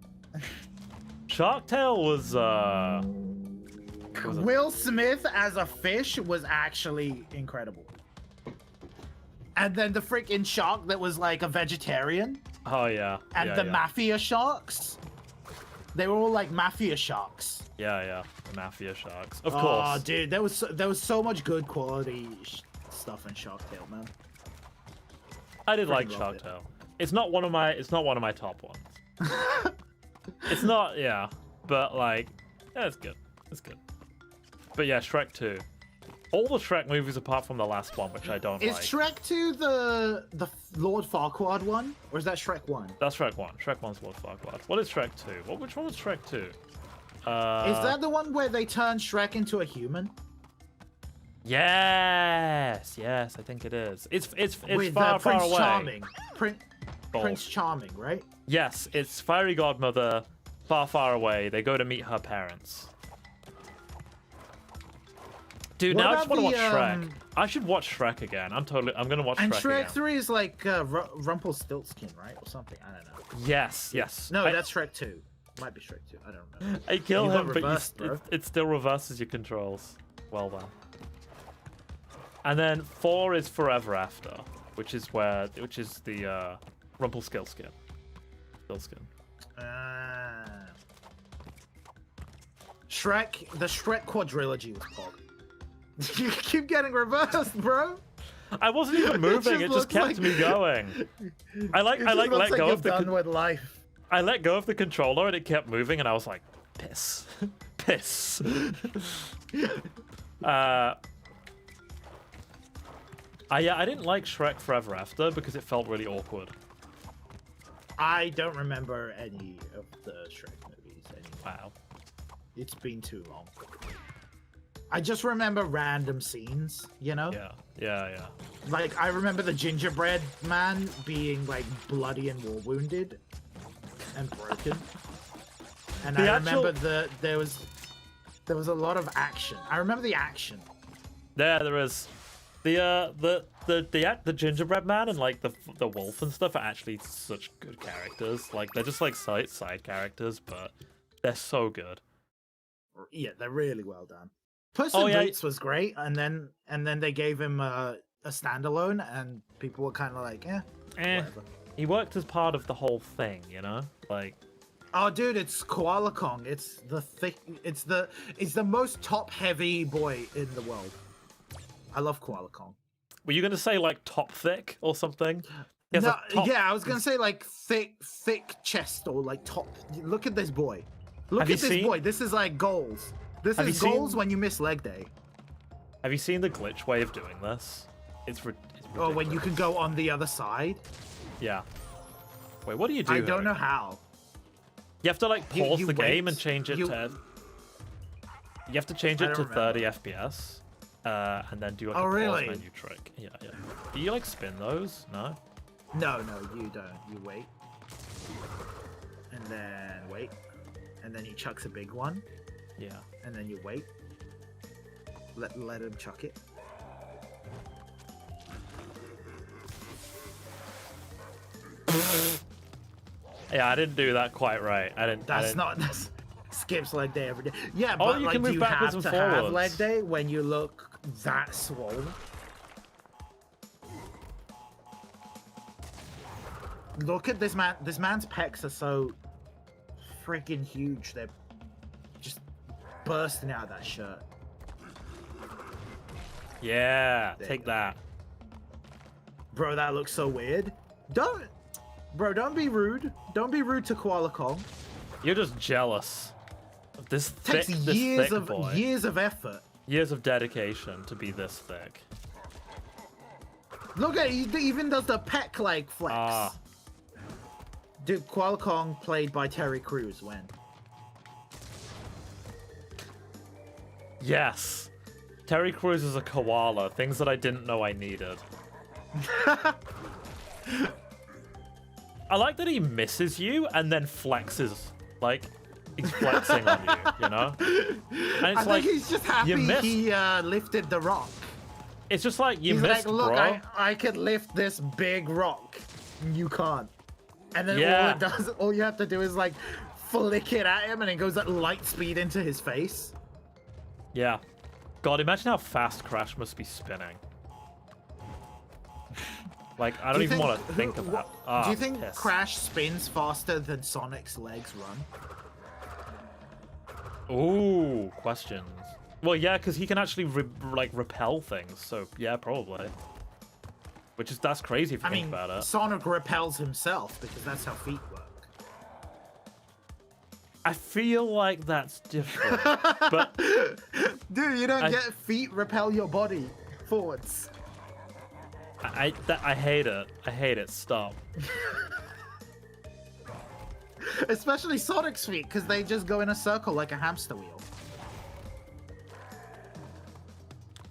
Shark Tale was Will Smith as a fish was actually incredible. And then the freaking shark that was like a vegetarian. Oh, yeah. And yeah, the yeah. mafia sharks. They were all like mafia sharks. Yeah. The mafia sharks. Of Oh, course. dude, there was so much good quality stuff in Shark Tale, man. I did like loved Shark it. Tale. It's not one of my top ones. It's not, yeah. But like, yeah, it's good. It's good. But yeah, Shrek 2. All the Shrek movies apart from the last one, which I don't Is like. Shrek 2 the Lord Farquaad one? Or is that Shrek 1? That's Shrek 1. Shrek 1's Lord Farquaad. What is Shrek 2? Which one was Shrek 2? Is that the one where they turn Shrek into a human? Yes, I think it is. It's With far Prince away. Charming. Both. Prince Charming, right? Yes, it's Fairy Godmother, far away. They go to meet her parents. Dude, What now I just about want to watch the, Shrek. I should watch Shrek again. I'm gonna watch And Shrek Shrek again. 3 is like Rumpelstiltskin, right? Or something. I don't know. Yes. No, that's Shrek 2. Might be Shrek 2. I don't know. I kill You him, got but reversed, bro. it still reverses your controls. Well done. And then 4 is Forever After, which is the Rumpelstiltskin. Shrek, the Shrek quadrilogy was Pog. You keep getting reversed, bro. I wasn't even moving. It just kept me going. I let go of the with life. I let go of the controller and it kept moving, and I was like, piss, piss. I didn't like Shrek Forever After because it felt really awkward. I don't remember any of the Shrek movies anymore. Wow. It's been too long. I just remember random scenes, you know? Yeah. Like, I remember the gingerbread man being, like, bloody and war wounded and broken. And I remember there was a lot of action. I remember the action. There is. The gingerbread man and like the wolf and stuff are actually such good characters. Like they're just like side characters, but they're so good. Yeah, they're really well done. Puss in yeah. Boots was great, and then they gave him a standalone, and people were kind of like, whatever. He worked as part of the whole thing, you know, like. Oh, dude, it's Koala Kong. It's the most top-heavy boy in the world. I love Koala Kong. Were you gonna say like top thick or something? No, yeah, I was gonna say like thick chest or like top. Look at this boy. Look at this boy. This is like goals. This is goals when you miss leg day. Have you seen the glitch way of doing this? It's ridiculous. Oh, when you can go on the other side? Yeah. Wait, what do you do? I don't know how. You have to like pause you the game wait. and change it to. You have to change it to 30 FPS, and then do like a pause menu trick. Yeah. Do you like spin those? No. No, you don't. You wait, and then wait, and then he chucks a big one. Yeah. And then you wait. Let him chuck it. Yeah, I didn't do that quite right. That's skips leg day every day. Yeah, Oh, but you like, can move do you backwards have and to have forwards. leg day when you look that swollen? Look at this man. This man's pecs are so freaking huge. They're just bursting out of that shirt. Yeah, There take you go. that. Bro, that looks so weird. Don't be rude. Don't be rude to Koala Kong. You're just jealous of this Takes thick, years thick of boy. years of effort. Years of dedication to be this thick. Look at he even does the pec like flex. Ah. Dude, Koala Kong played by Terry Crews when? Yes. Terry Crews is a koala. Things that I didn't know I needed. I like that he misses you and then flexes. Like, he's flexing on you, you know? And it's I like, think he's just happy you missed. he lifted the rock. It's just like, you He's missed, like, look, bro. I could lift this big rock. You can't. And then Yeah. all you have to do is like flick it at him and it goes at light speed into his face. Yeah. God, imagine how fast Crash must be spinning. Like, I don't even want to think about. Do you think piss. Crash spins faster than Sonic's legs run? Ooh, questions. Well, yeah, because he can actually repel things. So yeah, probably. That's crazy if you think about it. Sonic repels himself because that's how feet work. I feel like that's different, but Dude, you don't get feet repel your body forwards. I hate it. I hate it. Stop. Especially Sonic's feet, because they just go in a circle like a hamster wheel.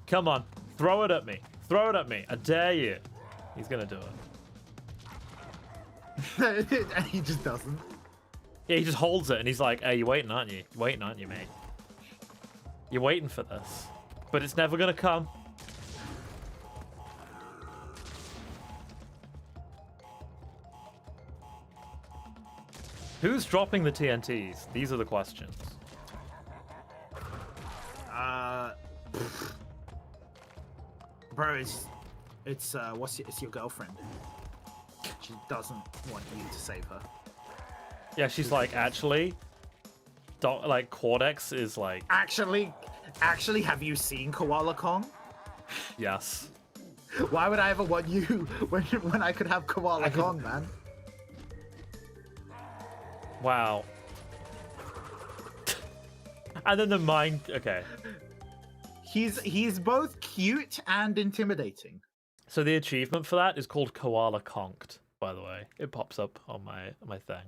Come on, throw it at me. Throw it at me. I dare you. He's gonna do it. And he just doesn't. Yeah, he just holds it and he's like, "Hey, you're waiting, aren't you? You're waiting, aren't you, mate? You're waiting for this, but it's never gonna come." Who's dropping the TNTs? These are the questions. Bro, it's your girlfriend. She doesn't want you to save her. Yeah, she's like, actually, like Cortex is like, Actually, have you seen Koala Kong? yes. Why would I ever want you when I could have Koala Kong, man? Wow. And then the mind. Okay. He's both cute and intimidating. So the achievement for that is called Koala Conked. By the way, it pops up on my thing,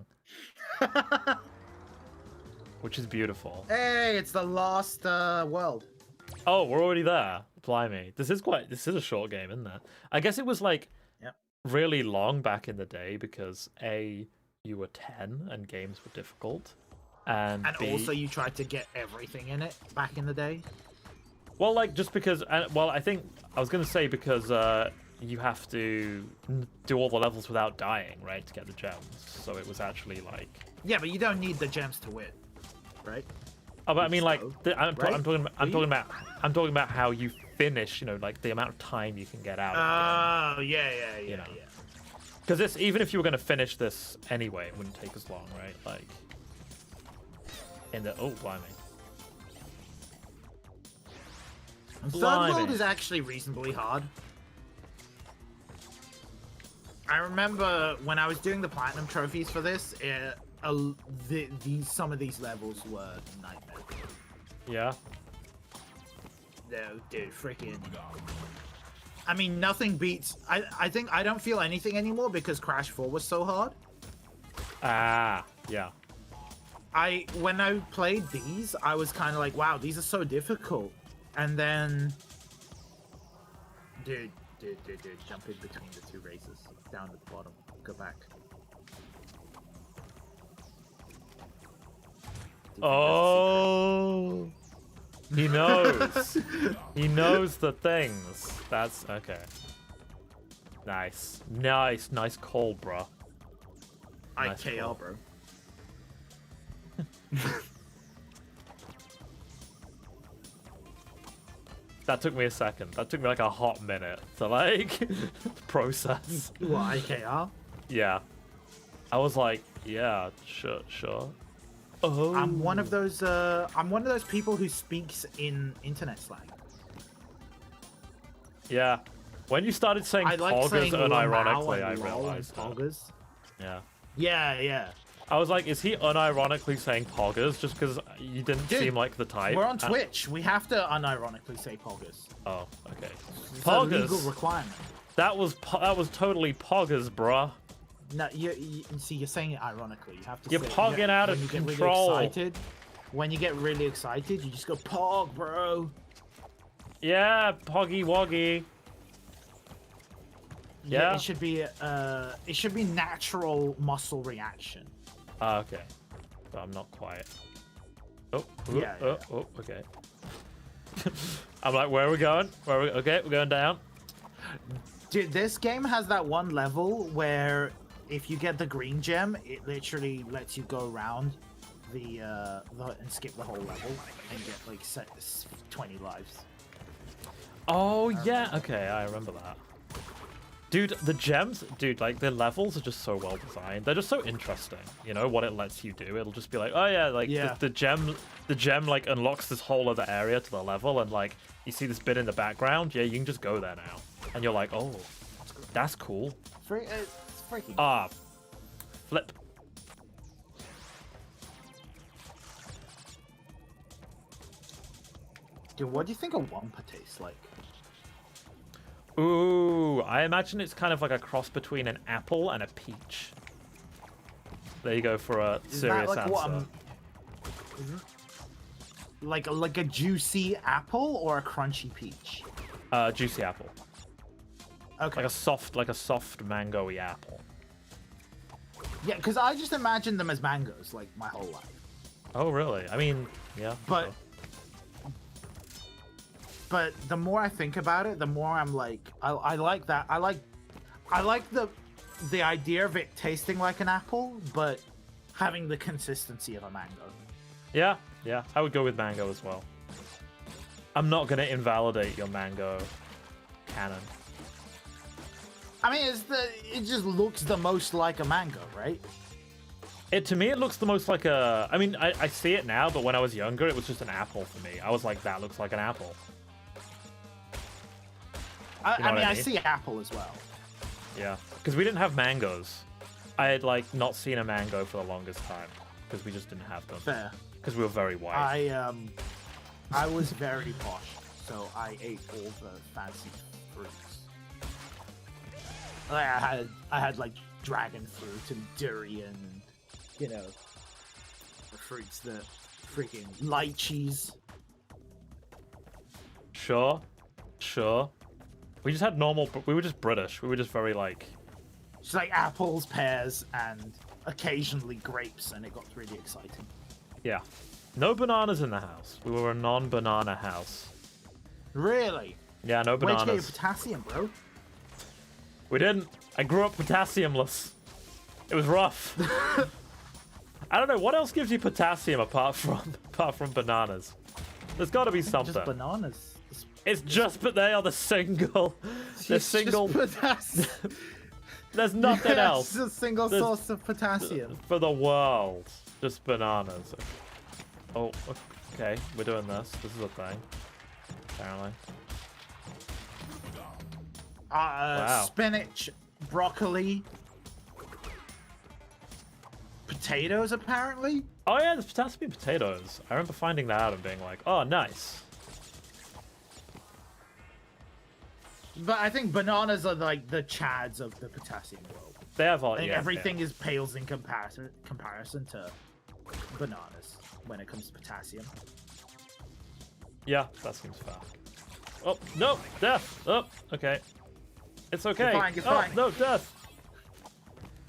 which is beautiful. Hey, it's the last world. Oh, we're already there. Blimey, this is a short game, isn't it? I guess it was like really long back in the day because A, you were 10 and games were difficult, and B, also you tried to get everything in it back in the day. Well, like just because, well, I think I was gonna say because you have to do all the levels without dying, right, to get the gems. So it was actually like. Yeah, but you don't need the gems to win, right? Oh, but I mean, like, I'm right? talking about how you finish. You know, like the amount of time you can get out. Oh, yeah. Because this, even if you were going to finish this anyway, it wouldn't take as long, right? Like, in the blimey. Third world is actually reasonably hard. I remember when I was doing the platinum trophies for this, some of these levels were nightmare. Yeah. No, dude, freaking. I mean, nothing beats. I think I don't feel anything anymore because Crash 4 was so hard. Ah, yeah. When I played these, I was kind of like, wow, these are so difficult. And then, dude, jump in between the two races, down at the bottom, go back. Oh, he knows. He knows the things. That's okay. Nice call, bro. Nice IKL, call. bro. That took me a second. That took me like a hot minute to like process. What, IKR? Yeah. I was like, yeah, sure. Oh. I'm one of those people who speaks in internet slang. Yeah. When you started saying I like poggers saying unironically, Lamau I and lol and realized that. poggers. Yeah. Yeah. I was like, is he unironically saying poggers just because you didn't Dude, seem like the type? We're on Twitch. We have to unironically say poggers. Oh, okay. It's a legal Poggers. requirement. That was totally poggers, bruh. No, you see, you're saying it ironically. You have to. You're say, pogging out of control. When you get really excited, you just go pog, bro. Yeah, poggy woggy. Yeah. It should be natural muscle reaction. Okay. But I'm not quiet. Yeah. Okay. I'm like, where are we going? Okay, we're going down. Dude, this game has that one level where if you get the green gem, it literally lets you go around and skip the whole level and get like 20 lives. Oh yeah, okay, I remember that. Dude, the gems, like the levels are just so well designed. They're just so interesting. You know what it lets you do. It'll just be like, oh yeah, like the gem like unlocks this whole other area to the level, and like you see this bit in the background. Yeah, you can just go there now, and you're like, oh, that's cool. It's freaking. Ah, flip. Dude, what do you think a Wampa tastes like? Ooh, I imagine it's kind of like a cross between an apple and a peach. There you go for a serious answer. Like a juicy apple or a crunchy peach? Juicy apple. Okay. Like a soft mango-y apple. Yeah, because I just imagined them as mangoes like my whole life. Oh, really? I mean, yeah. But the more I think about it, the more I'm like, I like that. I like the idea of it tasting like an apple, but having the consistency of a mango. Yeah, yeah, I would go with mango as well. I'm not gonna invalidate your mango canon. I mean, it just looks the most like a mango, right? To me, it looks the most like a. I mean, I see it now, but when I was younger, it was just an apple for me. I was like, that looks like an apple. I mean, I see apple as well. Yeah, because we didn't have mangoes. I had like not seen a mango for the longest time because we just didn't have them. Fair. Because we were very white. I was very posh, so I ate all the fancy fruits. Like, I had like dragon fruit and durian, and you know, the fruits that freaking lychees. Sure. We just had normal. We were just British. We were just very like. Just like apples, pears, and occasionally grapes, and it got really exciting. Yeah. No bananas in the house. We were a non-banana house. Really? Yeah, no Where'd you get your bananas. potassium, bro? We didn't. I grew up potassiumless. It was rough. I don't know what else gives you potassium apart from bananas. There's got to be something. Just bananas. It's just, but they are the single. The It's single. just potassium. There's nothing else It's a single There's- source of potassium. for the world. Just bananas. Oh, okay. We're doing this. This is a thing. Apparently. Wow. Spinach, broccoli, potatoes, apparently. Oh yeah, there's potassium in potatoes. I remember finding that out and being like, oh, nice. But I think bananas are like the chads of the potassium world. They have all. I think Yeah, everything is pales in comparison to bananas when it comes to potassium. Yeah, that seems fair. Oh no, death. Oh, okay. It's okay. You're fine, you're oh fine. no, death.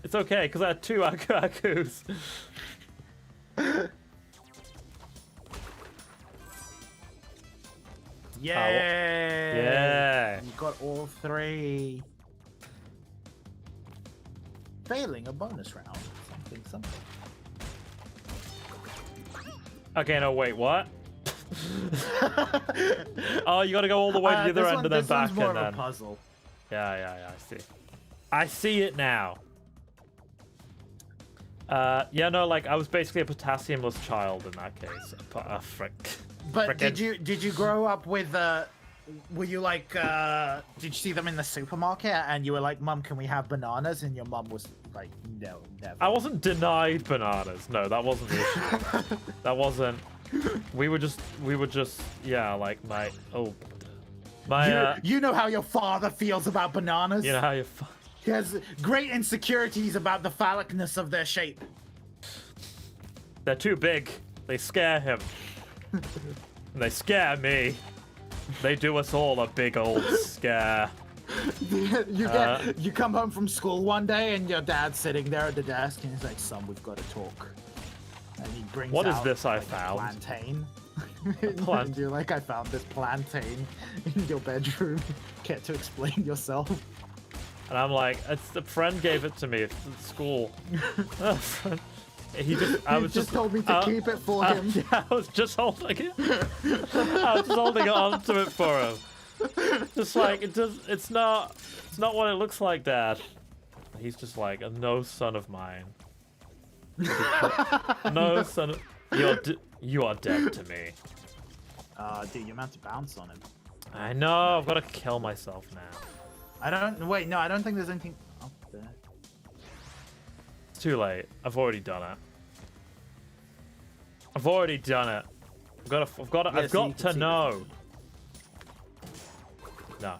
It's okay because I had 2 Akus. Yeah. Yeah. You got all 3. Failing a bonus round. Something. Okay, no, wait, what? Oh, you gotta go all the way to the other end and then this back one's more and of then. a puzzle. Yeah, I see. I see it now. Yeah, no, like I was basically a potassiumless child in that case. Frick. But Frickin'. did you grow up with were you like did you see them in the supermarket and you were like, Mum, can we have bananas? And your mum was like, no, never. I wasn't denied bananas. No, that wasn't the issue. That wasn't. We were just, yeah, like You know how your father feels about bananas. you know how you. He has great insecurities about the phallicness of their shape. They're too big. They scare him. And they scare me. They do us all a big old scare. You come home from school one day and your dad's sitting there at the desk and he's like, son, we've got to talk. And he brings What is out, this I like, a found? plantain. Plant- And you're like, I found this plantain in your bedroom. Care to explain yourself? And I'm like, it's the friend gave it to me at school. I was just told me to keep it for him. Yeah, I was just holding it. I was just holding on to it for him. Just like it's not what it looks like, Dad. He's just like, no son of mine. No son of you are dead to me. Dude, you're meant to bounce on him. I know, I've got to kill myself now. I don't think there's anything up there. It's too late. I've already done it. I've got to know. No.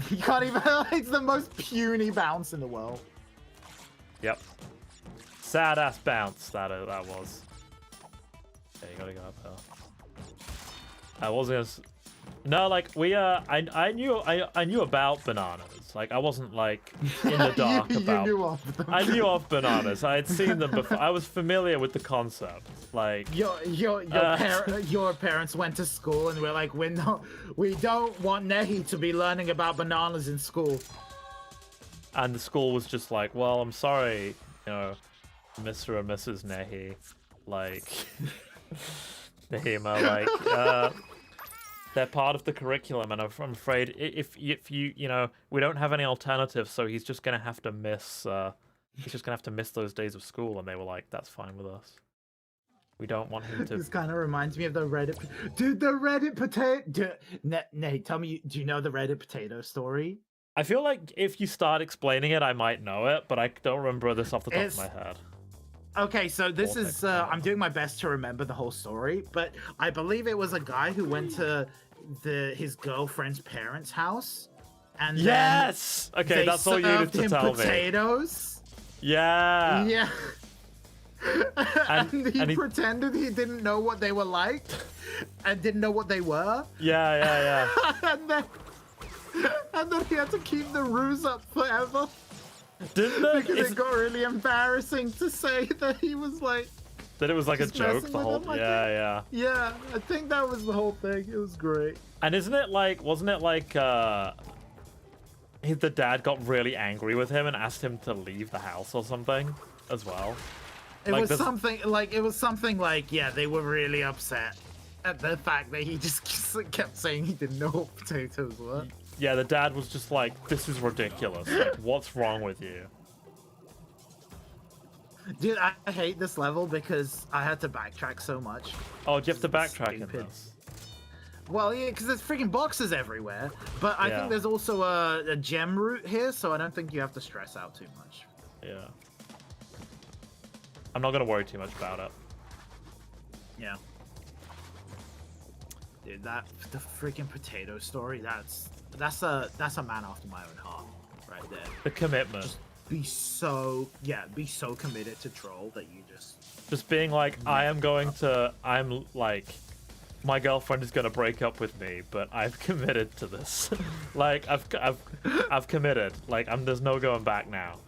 You can't even. It's the most puny bounce in the world. Yep. Sad ass bounce that was. Yeah, you gotta go up there. I was gonna. No, like I knew about bananas. Like I wasn't like in the dark you about. knew of them. I knew of bananas. I had seen them before. I was familiar with the concept. Like Your parents went to school and were like, we don't want Nehi to be learning about bananas in school. and the school was just like, well, I'm sorry, you know, Mr. and Mrs. Nehi, like, Nehima, they're part of the curriculum, and I'm afraid if you know, we don't have any alternatives, so he's just gonna have to miss those days of school. And they were like, that's fine with us. We don't want him to. This kind of reminds me of the Reddit. Dude, the Reddit potato. Nate, tell me, do you know the Reddit potato story? I feel like if you start explaining it, I might know it, but I don't remember this off the top of my head. Okay, so this is, I'm doing my best to remember the whole story, but I believe it was a guy who went to his girlfriend's parents' house, and yes! Then okay, that's all you needed to tell potatoes. me. Yeah! Yeah. and he pretended he didn't know what they were like, and didn't know what they were. Yeah. and then he had to keep the ruse up forever. Because it got really embarrassing to say that he was like... That it was like a joke the whole... Yeah. Yeah, I think that was the whole thing. It was great. And wasn't it like, the dad got really angry with him and asked him to leave the house or something as well? It was something like, yeah, they were really upset at the fact that he just kept saying he didn't know what potatoes were. Yeah, the dad was just like, this is ridiculous. Like, what's wrong with you? Dude, I hate this level because I had to backtrack so much. Oh, do you have to backtrack in this? Well, yeah, because there's freaking boxes everywhere. But I think there's also a gem route here, so I don't think you have to stress out too much. Yeah. I'm not going to worry too much about it. Yeah. Dude, the freaking potato story, that's a man after my own heart right there. The commitment. Just be so committed to troll that you just being like, I'm like, my girlfriend is gonna break up with me, but I've committed to this. Like, I've committed. Like, there's no going back now.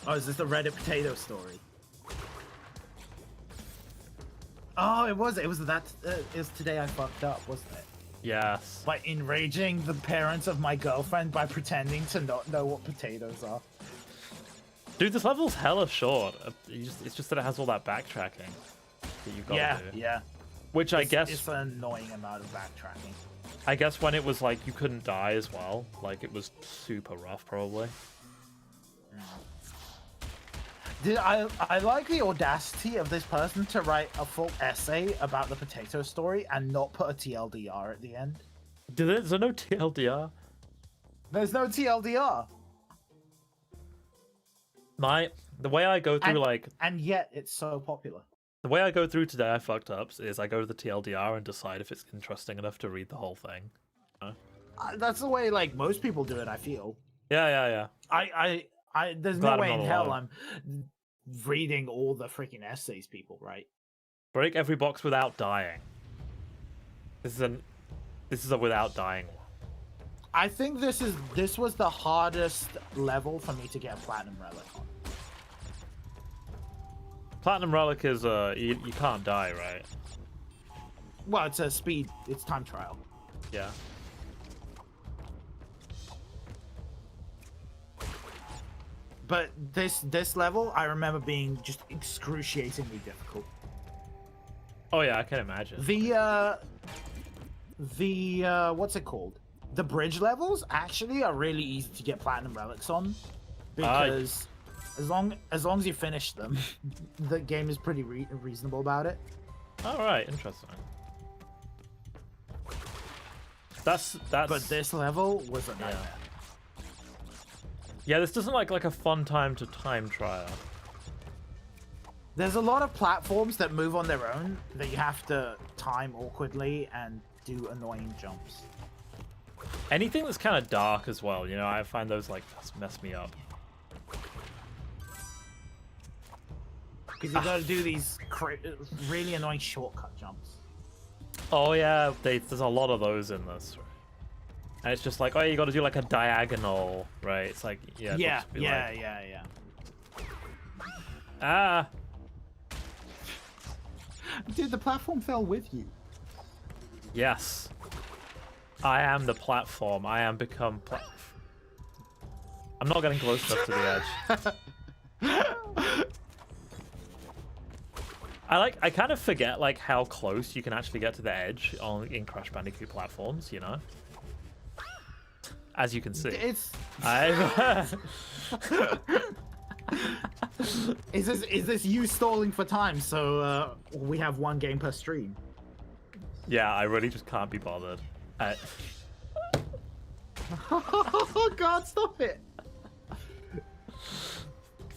Oh, is this the Reddit potato story? Oh, it was today I fucked up, wasn't it? Yes. By enraging the parents of my girlfriend by pretending to not know what potatoes are. Dude, this level's hella short. It's just that it has all that backtracking that you've got to do. Yeah. Which I guess... It's an annoying amount of backtracking. I guess when it was like, you couldn't die as well. Like, it was super rough, probably. Dude, I like the audacity of this person to write a full essay about the potato story and not put a TLDR at the end. Is there no TLDR? There's no TLDR. The way I go through, and yet it's so popular. The way I go through today, I fucked up, is I go to the TLDR and decide if it's interesting enough to read the whole thing. That's the way, like, most people do it, I feel. Yeah. There's no way in hell I'm reading all the freaking essays, people, right? Break every box without dying. This is a without dying one. I think this was the hardest level for me to get a platinum relic on. Platinum relic is you can't die, right? Well, it's time trial. Yeah. But this level, I remember being just excruciatingly difficult. Oh yeah, I can imagine. The what's it called? The bridge levels actually are really easy to get platinum relics on, because as long as you finish them, the game is pretty reasonable about it. All right, interesting. That's. But this level was a nightmare. Yeah. Yeah, this doesn't like a fun time to time trial. There's a lot of platforms that move on their own that you have to time awkwardly and do annoying jumps. Anything that's kind of dark as well, you know, I find those like mess me up. Because you gotta do these really annoying shortcut jumps. Oh yeah, there's a lot of those in this. And it's just like, oh, you got to do like a diagonal, right? It's like, yeah. Ah! Dude, the platform fell with you. Yes. I am the platform. I am become I'm not getting close enough to the edge. I kind of forget like how close you can actually get to the edge in Crash Bandicoot platforms, you know? As you can see. It's I've is this you stalling for time so we have one game per stream? Yeah, I really just can't be bothered. Oh god, stop it.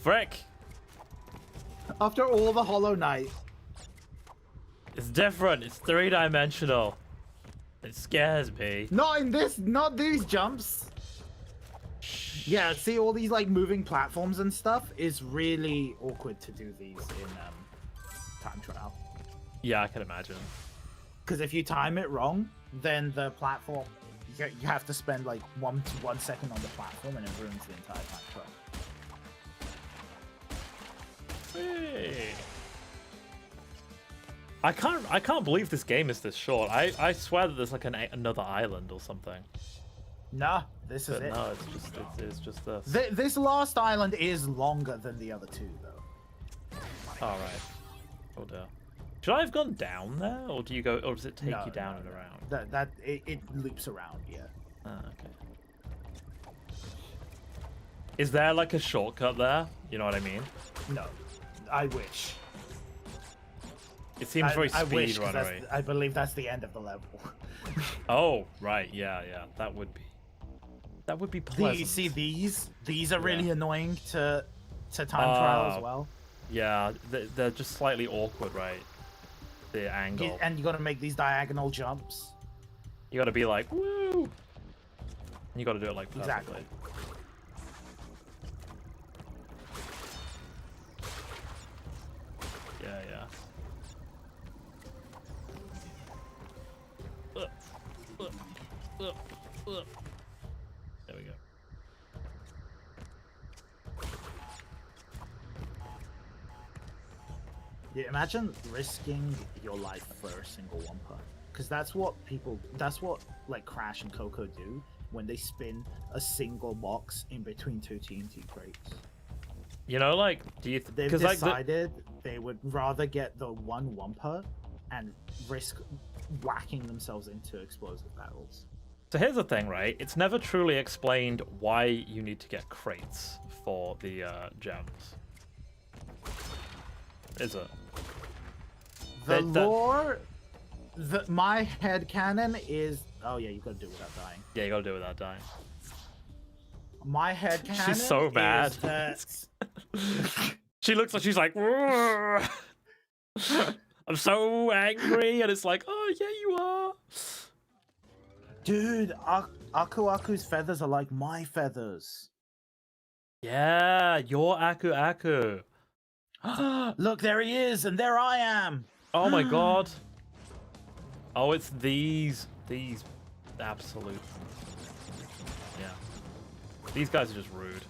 Frick! After all the Hollow Knight. It's different. It's three-dimensional. It scares me. Not these jumps. Yeah, see all these like moving platforms and stuff is really awkward to do these in time trial. Yeah, I can imagine. Because if you time it wrong, then the platform you have to spend like 1 second on the platform and it ruins the entire time trial. Hey. I can't believe this game is this short. I swear that there's like another island or something. Nah, this is But it. no, it's just this. This last island is longer than the other two, though. All right. Oh dear. Should I have gone down there, or do you go, or does it take you down and around? It loops around, yeah. Ah, okay. Is there like a shortcut there? You know what I mean? No, I wish. It seems very I wish, 'cause speedrunnery. I believe that's the end of the level. Oh, right, yeah, that would be pleasant. You see these are really annoying to time trial as well. Yeah, they're just slightly awkward, right? The angle. And you got to make these diagonal jumps. You got to be like, woo! And you got to do it like perfectly. Exactly. Yeah, yeah. There we go. Yeah, imagine risking your life for a single Wumpa. Because that's what like Crash and Coco do when they spin a single box in between two TNT crates. You know, like, do you? They've Because like, decided they would rather get the one Wumpa and risk whacking themselves into explosive barrels. so here's the thing, right? It's never truly explained why you need to get crates for the gems. Is it? The lore, my headcanon is, oh yeah, you gotta do it without dying. Yeah, you gotta do it without dying. My headcanon She's so bad. is that She looks like she's like, "Roar." I'm so angry, and it's like, oh yeah, you are. dude, Aku Aku's feathers are like my feathers. Yeah, you're Aku Aku. Look, there he is, and there I am. Oh my god. Oh, it's these absolute. Yeah. These guys are just rude.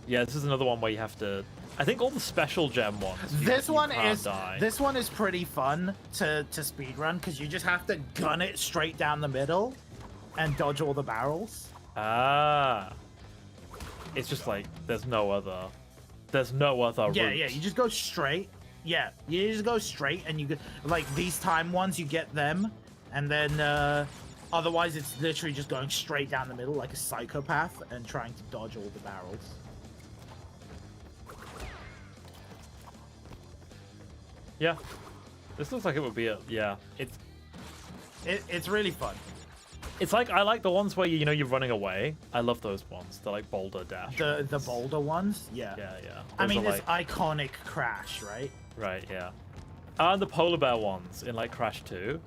Yeah, this is another one where you have to. I think all the special gem ones. This one can't die. is pretty fun to speedrun because you just have to gun it straight down the middle and dodge all the barrels. Ah. It's just like there's no other route. Yeah, you just go straight. Yeah, you just go straight and you get like these time ones, you get them, and then otherwise it's literally just going straight down the middle like a psychopath and trying to dodge all the barrels. Yeah. This looks like it would be a yeah. It's really fun. It's like I like the ones where you're running away. I love those ones. They're like boulder dash. The boulder ones, yeah. Yeah, yeah. I Those mean, are it's like, iconic Crash, right? right, yeah. And the polar bear ones in like Crash 2,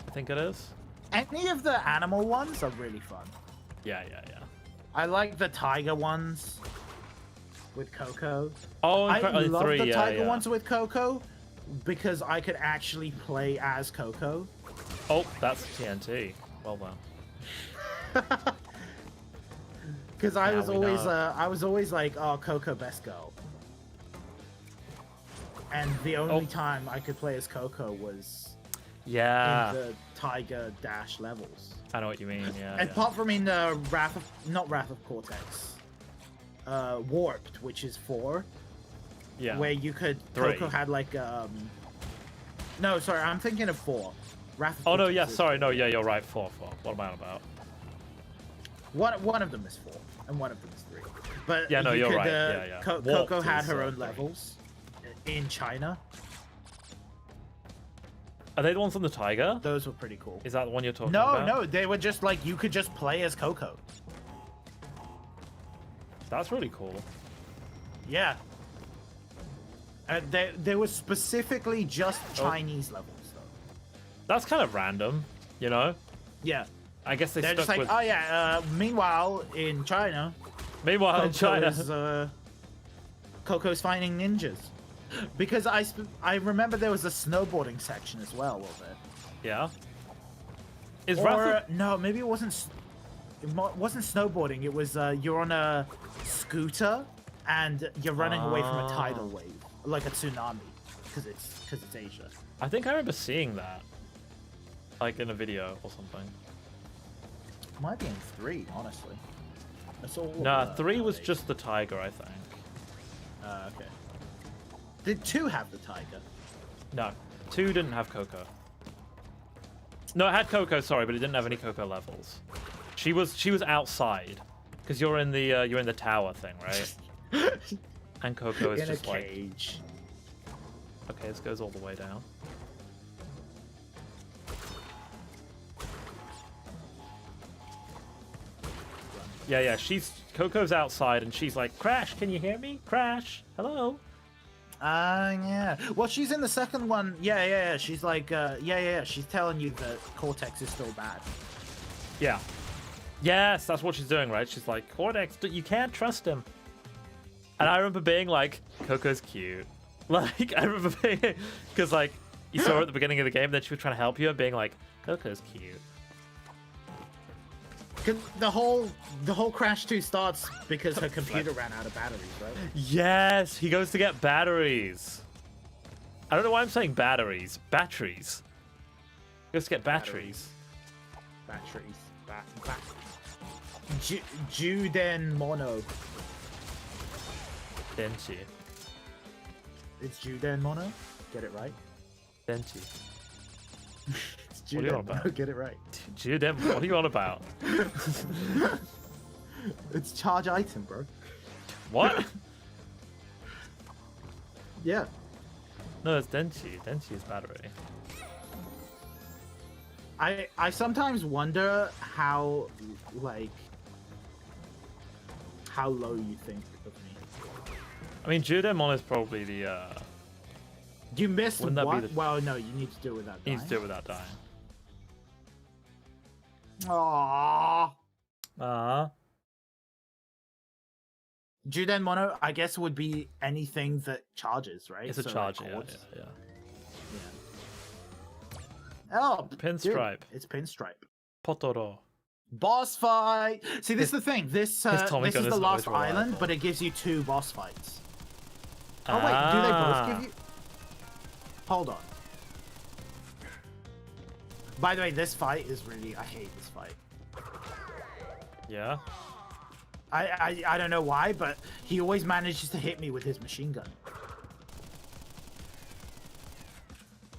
I think it is. Any of the animal ones are really fun. Yeah, yeah, yeah. I like the tiger ones with Coco. Oh, I and love 3, the yeah, tiger yeah. ones with Coco because I could actually play as Coco. Oh, that's TNT. Well done. Because I Now was we always know. I was always like, oh, Coco best girl. And the only time I could play as Coco was Yeah. in the Tiger Dash levels. I know what you mean, yeah. And apart from in not Wrath of Cortex. Warped, which is 4, Yeah. where you could 3. Coco had like no, sorry, I'm thinking of 4. Wrath of Oh no, Coco yeah, is sorry, no, 4. yeah, you're right. 4. What am I on about? One of them is 4, and one of them is 3. But Yeah, no, you you're could, right. Yeah. Coco Warped had is, her own 3. levels in China. Are they the ones on the tiger? Those were pretty cool. Is that the one you're talking about? No, they were just like you could just play as Coco. That's really cool. Yeah. They were specifically just Chinese levels, though. That's kind of random, you know? Yeah. I guess They're stuck just like, with... oh yeah. Meanwhile, in China, Meanwhile, in China... Coco's fighting ninjas. Because I remember there was a snowboarding section as well, was there? Yeah. Is Or no, maybe it wasn't. It wasn't snowboarding. It was you're on a scooter and you're running away from a tidal wave, like a tsunami, because it's Asia. I think I remember seeing that, like in a video or something. Might be in 3, honestly. That's all. Nah, 3 was just the tiger, I think. Okay. Did 2 have the tiger? No, 2 didn't have Coco. No, it had Coco, sorry, but it didn't have any Coco levels. She was outside, because you're in the tower thing, right? And Coco is in just a like, cage. okay, this goes all the way down. Yeah, Coco's outside and she's like, Crash, can you hear me? Crash, hello? Yeah. Well, she's in the second one. Yeah. She's like, yeah. She's telling you that Cortex is still bad. Yeah. Yes, that's what she's doing, right? She's like, Cortex, you can't trust him. And I remember being like, Coco's cute. Like, I remember being, because like, you saw her at the beginning of the game, then she was trying to help you and being like, Coco's cute. 'Cause the whole Crash 2 starts because her computer ran out of batteries, right? Yes, he goes to get batteries. I don't know why I'm saying batteries. Batteries. He goes to get batteries. Batteries. Juden Mono. Denchi. It's Juden Mono. Get it right. Denchi. It's What are you on Juden Mono. about? Get it right. Juden, what are you on about? It's charge item, bro. What? Yeah. No, it's Denchi. Denchi is battery. I sometimes wonder how low you think of me. I mean, Judemon is probably the, You missed Wouldn't that be what? the- Well, no, you need to do it without he dying. needs to do it without dying. Aww. Juden Mono, I guess, would be anything that charges, right? It's a So, like, charge, yeah. chords. Yeah. Oh, Pinstripe. dude, it's Pinstripe. Potoro. Boss fight. See, this is the thing. This Tommy this gun is the isn't last always island, reliable. but it gives you 2 boss fights. Oh wait, do they both give you? Hold on. By the way, this fight is really. I hate this fight. Yeah. I don't know why, but he always manages to hit me with his machine gun.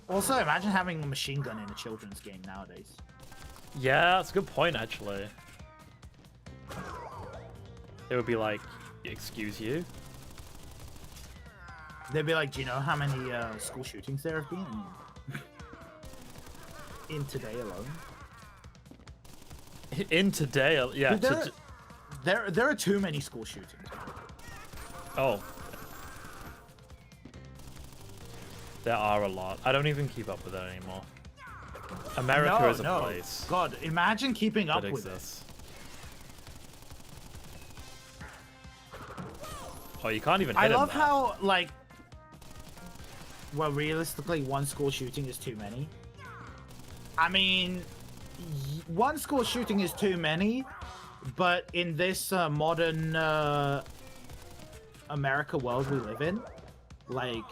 Also, imagine having a machine gun in a children's game nowadays. Yeah, that's a good point, actually. It would be like, excuse you? They'd be like, do you know how many school shootings there have been in today alone? In today, yeah. Dude, there are too many school shootings. Oh. There are a lot. I don't even keep up with it anymore. America is a place God, imagine keeping up that with it. exists. Oh, you can't even hit I him love there. how, like, well, realistically, 1 school shooting is too many. I mean, 1 school shooting is too many, but in this modern America world we live in, like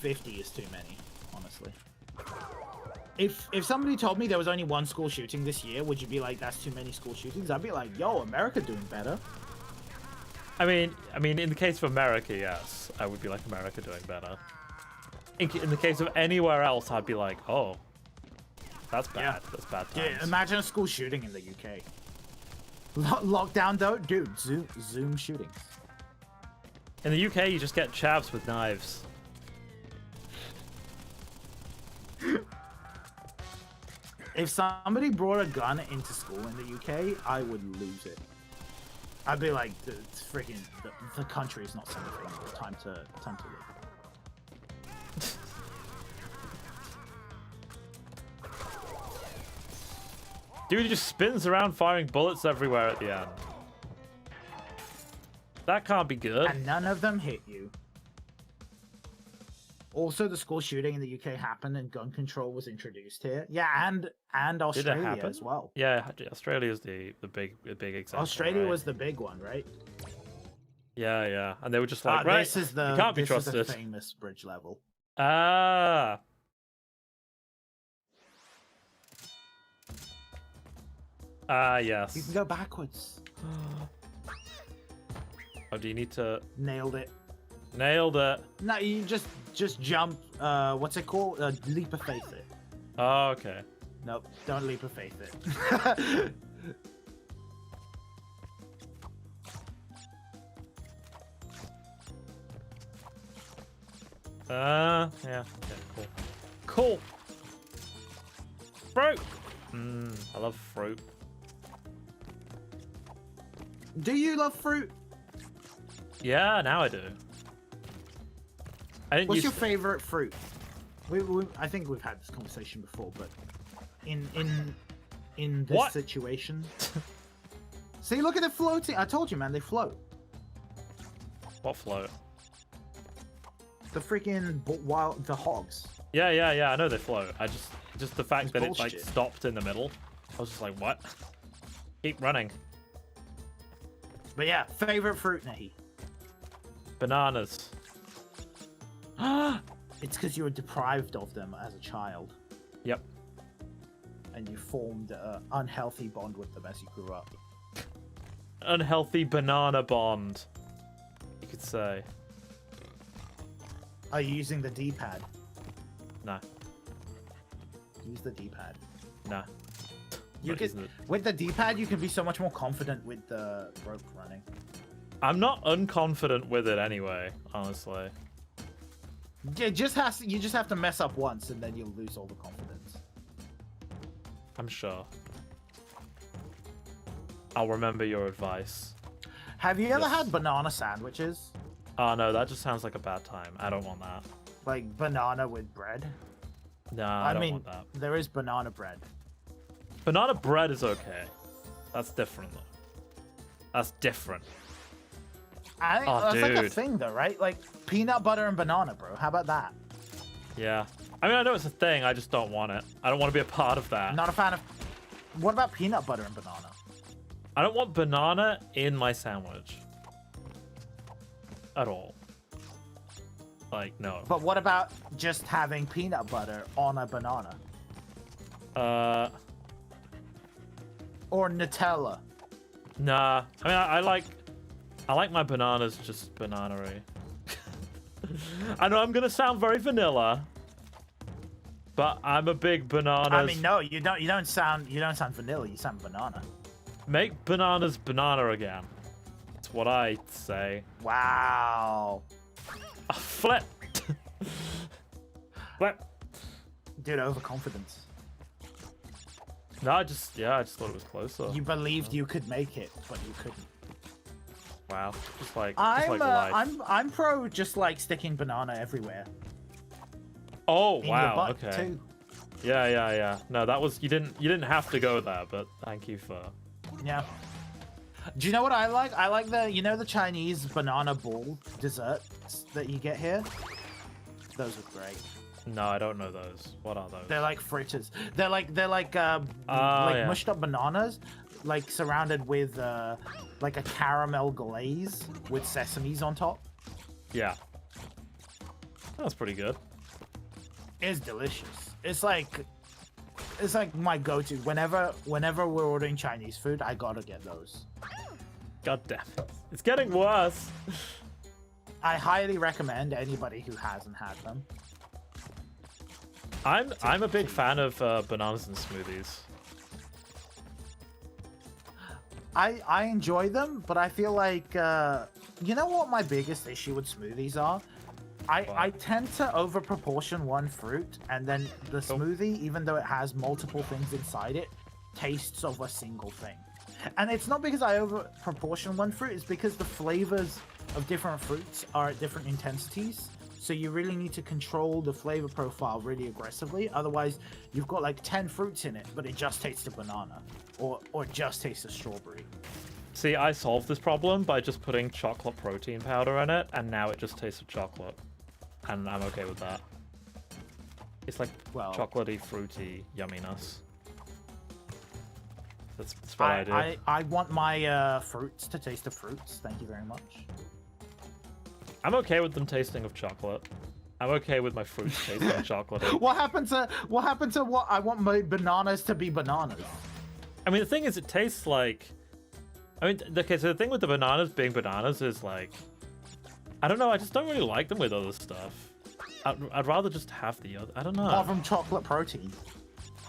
50 is too many, honestly. If somebody told me there was only 1 school shooting this year, would you be like, that's too many school shootings? I'd be like, yo, America doing better. I mean, in the case of America, yes, I would be like America doing better. In the case of anywhere else, I'd be like, oh, that's bad. Yeah. That's bad Yeah, times. imagine a school shooting in the UK. Lockdown though, dude. Zoom shootings. In the UK, you just get chavs with knives. If somebody brought a gun into school in the UK, I would lose it. I'd be like, the country is not safe anymore. Time to leave. Dude, he just spins around firing bullets everywhere at the end. That can't be good. And none of them hit you. Also, the school shooting in the UK happened and gun control was introduced here. Yeah, and Australia happen? as well. Yeah, Australia's the big example. Australia right? was the big one, right? Yeah, and they were just like, right, this is the you can't be this trusted. is the famous bridge level. Ah. Yes. You can go backwards. Oh, do you need to... Nailed it. Nailed it. No, you just jump. What's it called? Leap of faith it. Oh, okay. Nope, don't leap of faith it. Yeah, okay, cool. Cool. Fruit. I love fruit. Do you love fruit? Yeah, now I do. I didn't What's use your favorite fruit? I think we've had this conversation before, but in this What? situation. See, look at it floating. I told you, man, they float. What float? The freaking the hogs. Yeah, I know they float. I just the fact It's that it like bullshit. stopped in the middle. I was just like, what? Keep running. But yeah, favorite fruit, Nahi. Bananas. It's because you were deprived of them as a child, Yep. and you formed an unhealthy bond with them as you grew up. Unhealthy banana bond, you could say. Are you using the D-pad? Nah. Use the D-pad. Nah. You Not can, using it. with the D-pad, you can be so much more confident with the rope running. I'm not unconfident with it anyway, honestly. You just have to mess up once, and then you'll lose all the confidence. I'm sure. I'll remember your advice. Have you ever Yes. had banana sandwiches? Oh no, that just sounds like a bad time. I don't want that. Like banana with bread? Nah, I don't mean, want that. there is banana bread. Banana bread is okay. That's different though. That's different. I think Oh, that's like a dude. thing, though, right? Like peanut butter and banana, bro. How about that? Yeah. I mean, I know it's a thing. I just don't want it. I don't want to be a part of that. Not a fan of. What about peanut butter and banana? I don't want banana in my sandwich. At all. Like, no. But what about just having peanut butter on a banana or Nutella? Nah. I mean, I like my bananas just banana-y. I know I'm gonna sound very vanilla, but I'm a big bananas. I mean, no, you don't sound vanilla. You sound banana. Make bananas banana again. That's what I say. Wow, Oh, flip. Flip. dude, overconfidence. No, I just thought it was closer. You believed you could make it, but you couldn't. Wow. Just like life. I'm pro just like sticking banana everywhere. Oh In your wow. butt, Okay. Too. Yeah. No, that was you didn't have to go there, but thank you for. Yeah. Do you know what I like? I like the Chinese banana ball desserts that you get here. Those are great. No, I don't know those. What are those? They're like fritters. They're like yeah. mushed up bananas, like surrounded with like a caramel glaze with sesames on top. Yeah. That's pretty good. It's delicious. It's like my go-to. Whenever we're ordering Chinese food, I gotta get those. God damn it. It's getting worse. I highly recommend anybody who hasn't had them. I'm a big fan of bananas and smoothies. I enjoy them, but I feel like you know what my biggest issue with smoothies are? I tend to over proportion one fruit, and then the smoothie, even though it has multiple things inside it, tastes of a single thing. And it's not because I over proportion one fruit, it's because the flavors of different fruits are at different intensities. So you really need to control the flavor profile really aggressively. Otherwise, you've got like 10 fruits in it, but it just tastes a banana, or it just tastes a strawberry. See, I solved this problem by just putting chocolate protein powder in it, and now it just tastes of chocolate. And I'm okay with that. It's like chocolatey, fruity yumminess. That's what I do. I want my fruits to taste of fruits. Thank you very much. I'm okay with them tasting of chocolate. I'm okay with my fruits tasting of chocolate. What happened to what I want my bananas to be bananas? I mean, the thing is, it tastes like... I mean, okay, so the thing with the bananas being bananas is like... I don't know, I just don't really like them with other stuff. I'd rather just have the other... I don't know. Apart from chocolate protein.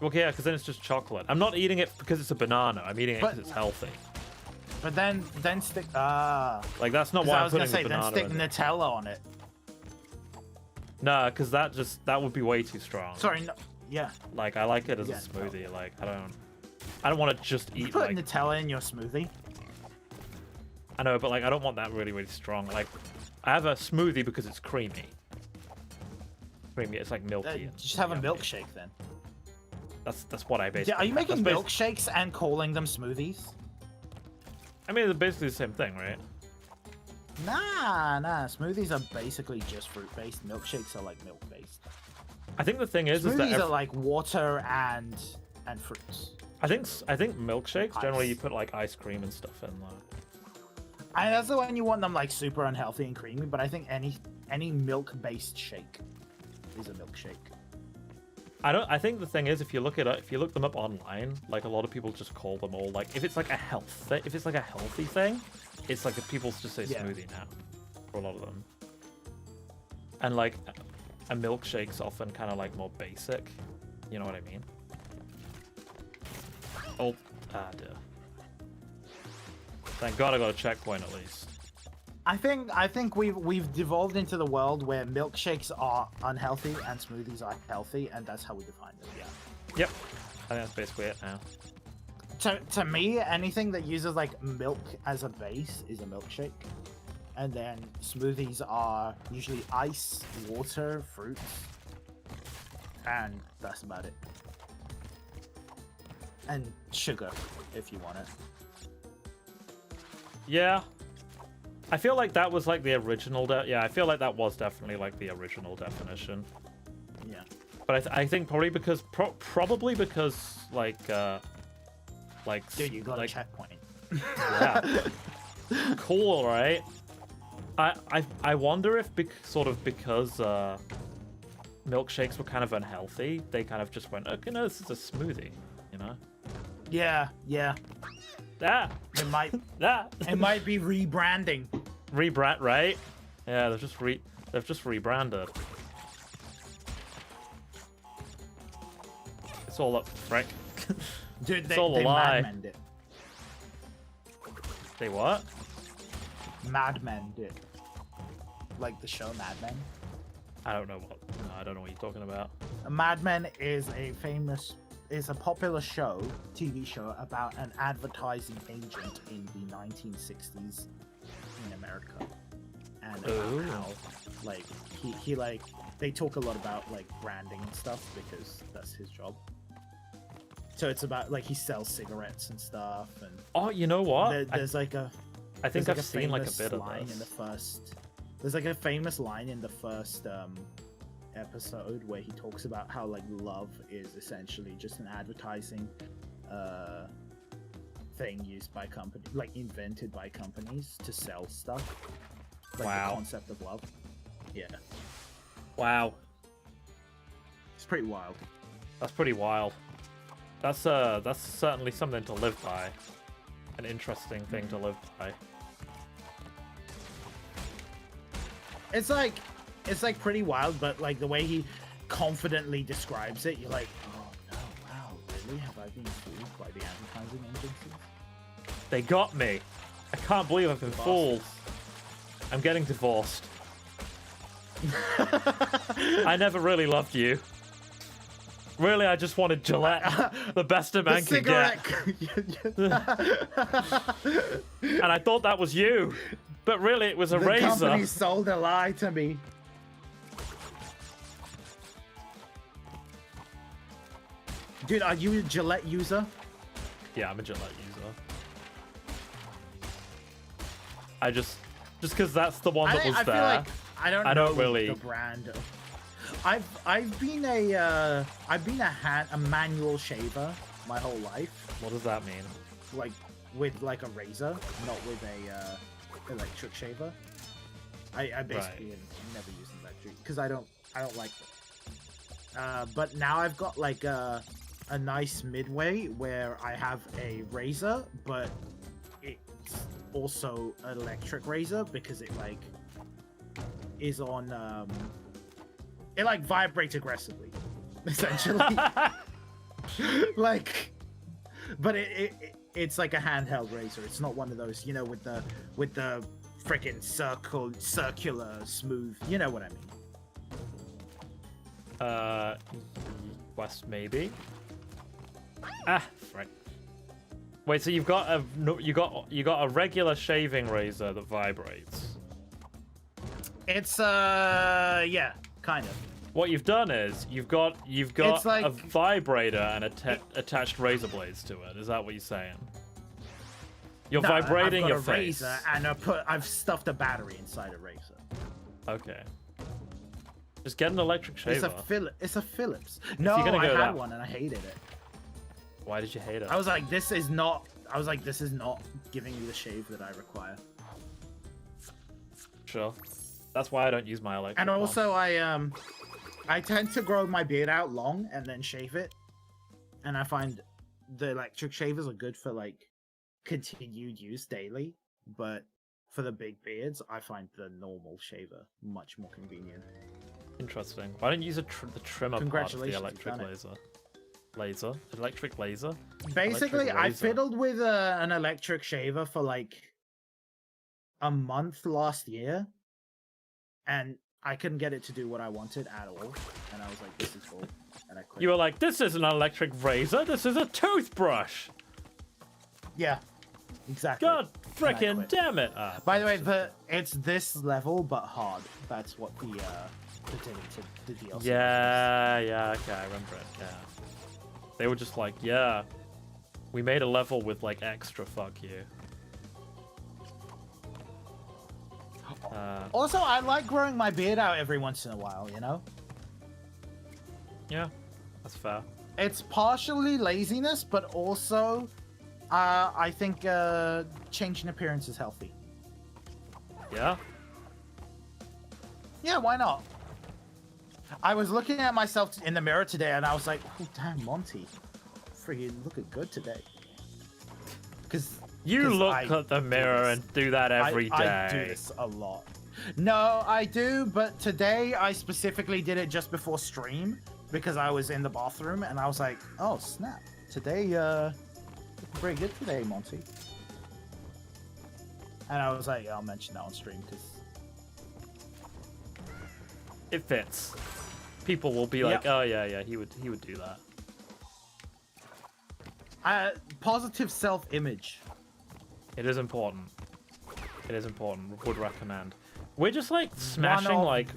Okay, yeah, because then it's just chocolate. I'm not eating it because it's a banana. I'm eating it because it's healthy. But then stick... Like, that's not why I'm putting the banana then stick in it. Nutella on it. Nah, because that would be way too strong. Sorry, no... Yeah. Like, I like it as a smoothie. No. Like, I don't want to just eat, you put like... Nutella in your smoothie? I know, but, like, I don't want that really, really strong. Like, I have a smoothie because it's creamy. Creamy, it's like milky. Just have a milkshake then. That's what I basically... Are you making milkshakes and calling them smoothies? I mean, they're basically the same thing, right? Nah. Smoothies are basically just fruit-based. Milkshakes are like milk-based. I think the thing is that... Smoothies are like water and fruits. I think milkshakes, generally you put like ice cream and stuff in there. And that's when you want them like super unhealthy and creamy, but I think any milk-based shake is a milkshake. I think the thing is, if you look them up online, like a lot of people just call them all like if it's like a healthy thing, it's like people just say smoothie now for a lot of them. And like a milkshake's often kind of like more basic, you know what I mean? Oh, dear. Thank God I got a checkpoint at least. I think we've devolved into the world where milkshakes are unhealthy and smoothies are healthy, and that's how we define them. Yeah. Yep. I think that's basically it now. To me, anything that uses like milk as a base is a milkshake, and then smoothies are usually ice, water, fruits, and that's about it. And sugar, if you want it. Yeah. I feel like that was like the original. I feel like that was definitely like the original definition. Yeah. But I think probably because like dude, you got like, a checkpoint. Yeah. Cool, right? I wonder if because milkshakes were kind of unhealthy, they kind of just went, okay, no, this is a smoothie, you know? Yeah. It might be rebranding. Rebrand, right? Yeah, they've just rebranded. It's all up, Frank. Dude, they lie. Mad Men it. They what? Mad Men did. Like the show Mad Men. I don't know what you're talking about. Mad Men is a popular show, TV show, about an advertising agent in the 1960s in America, and about how like he like they talk a lot about like branding and stuff because that's his job. So it's about like he sells cigarettes and stuff, and you know what? I think I've seen like a bit of this. There's like a famous line in the first episode where he talks about how like love is essentially just an advertising thing used by companies, like invented by companies to sell stuff. Like the concept of love. Yeah. Wow. It's pretty wild. That's pretty wild. That's certainly something to live by. an interesting thing to live by. It's like pretty wild, but like the way he confidently describes it, you're like, oh no, wow, really? Have I been fooled by the advertising agencies? They got me. I can't believe I've been fooled. I'm getting divorced. I never really loved you. Really, I just wanted Gillette, the best a man can get. And I thought that was you, but really it was a razor. The company sold a lie to me. Dude, are you a Gillette user? Yeah, I'm a Gillette user. I just because that's the one that was I there. feel like I don't know really the brand. I've been a manual shaver my whole life. What does that mean? Like with like a razor, not with a electric shaver. I basically never use electric because I don't like them. But now I've got like a nice midway where I have a razor, but it's also an electric razor because it like is on it like vibrates aggressively, essentially. Like, but it's like a handheld razor. It's not one of those, you know, with the freaking circular smooth. You know what I mean? West maybe. Ah, right. Wait, so you've got a regular shaving razor that vibrates. It's yeah, kind of. What you've done is you've got like a vibrator and attached razor blades to it. Is that what you're saying? You're vibrating your face. Razor and I've stuffed a battery inside a razor. Okay. Just get an electric shaver. It's a Philips. No, I had one and I hated it. Why did you hate it? I was like, this is not giving me the shave that I require. Sure. That's why I don't use my electric. And also, I tend to grow my beard out long and then shave it. And I find the electric shavers are good for like continued use daily, but for the big beards, I find the normal shaver much more convenient. Interesting. Why don't you use the trimmer part of the electric laser? Electric laser? Basically, electric I fiddled with an electric shaver for like a month last year, and I couldn't get it to do what I wanted at all. And I was like, this is cool. And I quit. You were like, this isn't an electric razor, this is a toothbrush! Yeah, exactly. God frickin' damn it! By the way, it's this level, but hard. That's what the DLC Yeah, okay, I remember it, yeah. They were just like, yeah, we made a level with like extra fuck you. Also, I like growing my beard out every once in a while, you know? Yeah, that's fair. It's partially laziness, but also I think changing appearance is healthy. Yeah? Yeah, why not? I was looking at myself in the mirror today, and I was like, oh, damn, Monty. Freaking looking good today. Because you look at the mirror and do that every day. I do this a lot. No, I do, but today I specifically did it just before stream because I was in the bathroom, and I was like, oh, snap. Today, looking pretty good today, Monty. And I was like, I'll mention that on stream because it fits. People will be like, oh yeah, he would do that. Positive self-image. It is important. It is important. Would recommend. We're just like smashing like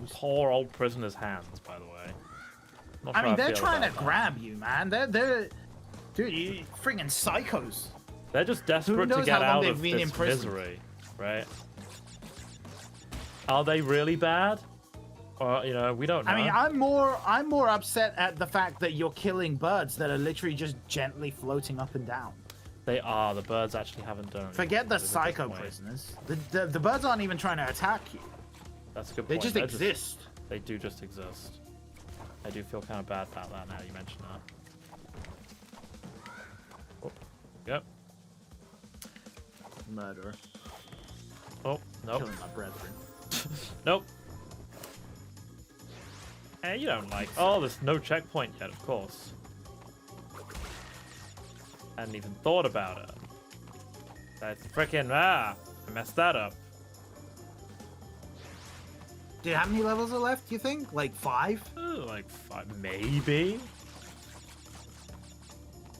poor old prisoners' hands, by the way. I mean, they're trying to grab you, man. They're dude, you freaking psychos. They're just desperate to get out of this misery, right? Are they really bad? Or, you know, we don't know. I mean, I'm more upset at the fact that you're killing birds that are literally just gently floating up and down. They are. The birds actually haven't done anything. Forget the psycho prisoners. The birds aren't even trying to attack you. That's a good point. They just exist. They do just exist. I do feel kind of bad about that now you mention that. Oh. Yep. murderer. Oh, nope. Killing my brethren. Nope. Hey, you don't like... Oh, there's no checkpoint yet, of course. Hadn't even thought about it. That's freaking... I messed that up. Dude, how many levels are left, you think? Like 5? Like 5, maybe?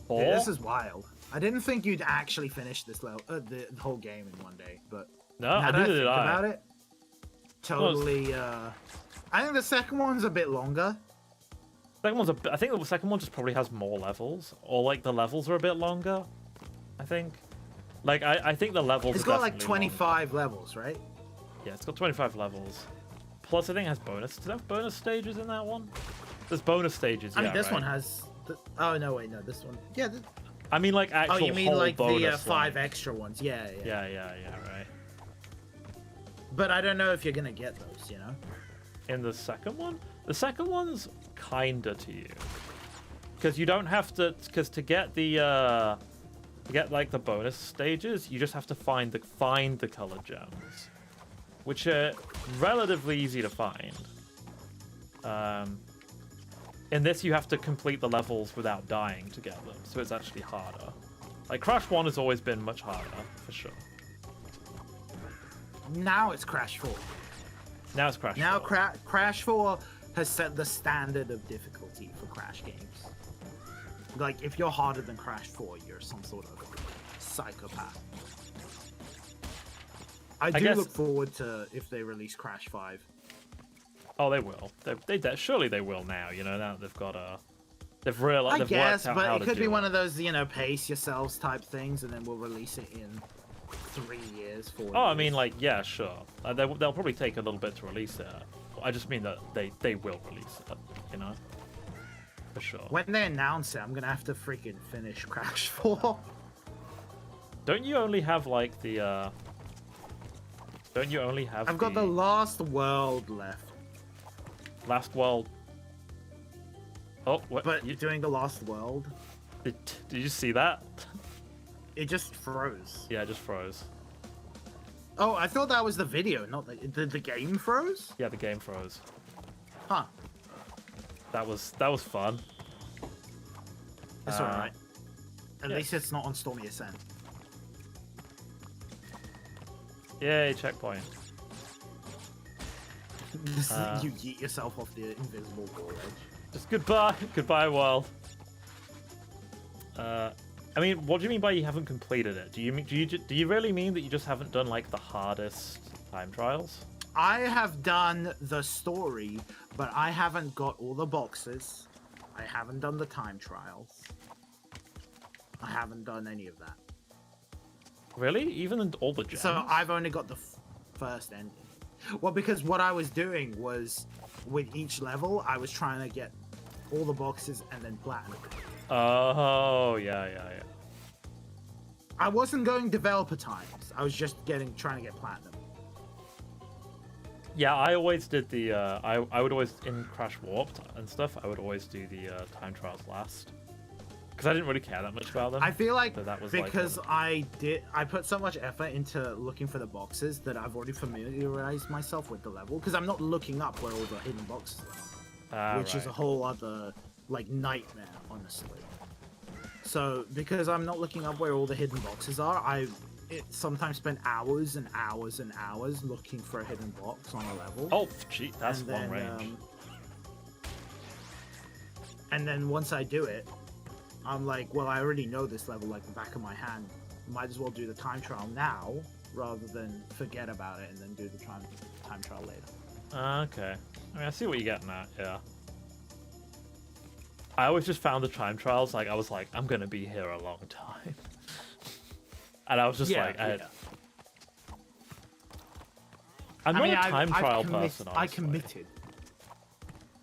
4? Dude, this is wild. I didn't think you'd actually finish this level, the whole game in one day, but No, now that neither I did think I. about it, totally, I think the second one's a bit longer. Second one's I think the second one just probably has more levels, or like the levels are a bit longer. I think, like I think the levels. It's got like 25 levels, right? Yeah, it's got 25 levels. Plus, I think it has bonus. Does it have bonus stages in that one? There's bonus stages. I mean, yeah, this right? one has. Oh no, wait, no, this one. Yeah. I mean, like actual. Oh, you mean whole like the bonus, 5 like... extra ones? Yeah, yeah. Yeah, right. But I don't know if you're gonna get those, you know. In the second one, the second one's kinda to you, because you don't have to. Because to get the like the bonus stages, you just have to find the color gems, which are relatively easy to find. In this, you have to complete the levels without dying to get them, so it's actually harder. Like Crash 1 has always been much harder, for sure. Now it's Crash 4. Now it's Crash 4. Now Crash 4 has set the standard of difficulty for Crash games. Like, if you're harder than Crash 4, you're some sort of psychopath. I guess... look forward to if they release Crash 5. Oh, they will. Surely they will now. You know, now they've got they've realized. I guess, worked out but how it to could do be one of those, you know, pace yourselves type things, and then we'll release it in 3 years, 4 years. Oh, I mean, like, yeah, sure. They'll probably take a little bit to release it. I just mean that they will release it. You know, for sure. When they announce it, I'm gonna have to freaking finish Crash 4. Don't you only have like the? Don't you only have? I've got the last world left. Last world. Oh, what? But you're doing the last world. Did you see that? It just froze. Yeah, it just froze. Oh, I thought that was the video, not the game froze. Yeah, the game froze. Huh. That was fun. That's alright. At yeah. least it's not on Stormy Ascent. Yay, checkpoint. You yeet yourself off the invisible wall edge. Just goodbye world. I mean, what do you mean by you haven't completed it? Do you really mean that you just haven't done like the hardest time trials? I have done the story, but I haven't got all the boxes. I haven't done the time trials. I haven't done any of that. Really? Even all the gems? So I've only got the first ending. Well, because what I was doing was, with each level, I was trying to get all the boxes and then platinum. Oh, yeah. I wasn't going developer times. I was just trying to get platinum. Yeah, I always did the, I would always, in Crash Warped and stuff, I would always do the time trials last. Because I didn't really care that much about them. I feel like that was because I put so much effort into looking for the boxes that I've already familiarized myself with the level. Because I'm not looking up where all the hidden boxes are, which is a whole other like nightmare, honestly. So because I'm not looking up where all the hidden boxes are, I sometimes spend hours and hours and hours looking for a hidden box on a level. Oh, gee, that's long range. And then once I do it, I'm like, well, I already know this level like the back of my hand. Might as well do the time trial now, rather than forget about it and then do the time trial later. Okay. I mean, I see what you're getting at, yeah. I always just found the time trials, like, I was like, I'm gonna be here a long time. And I was just I'm not a time trial person, honestly. I committed.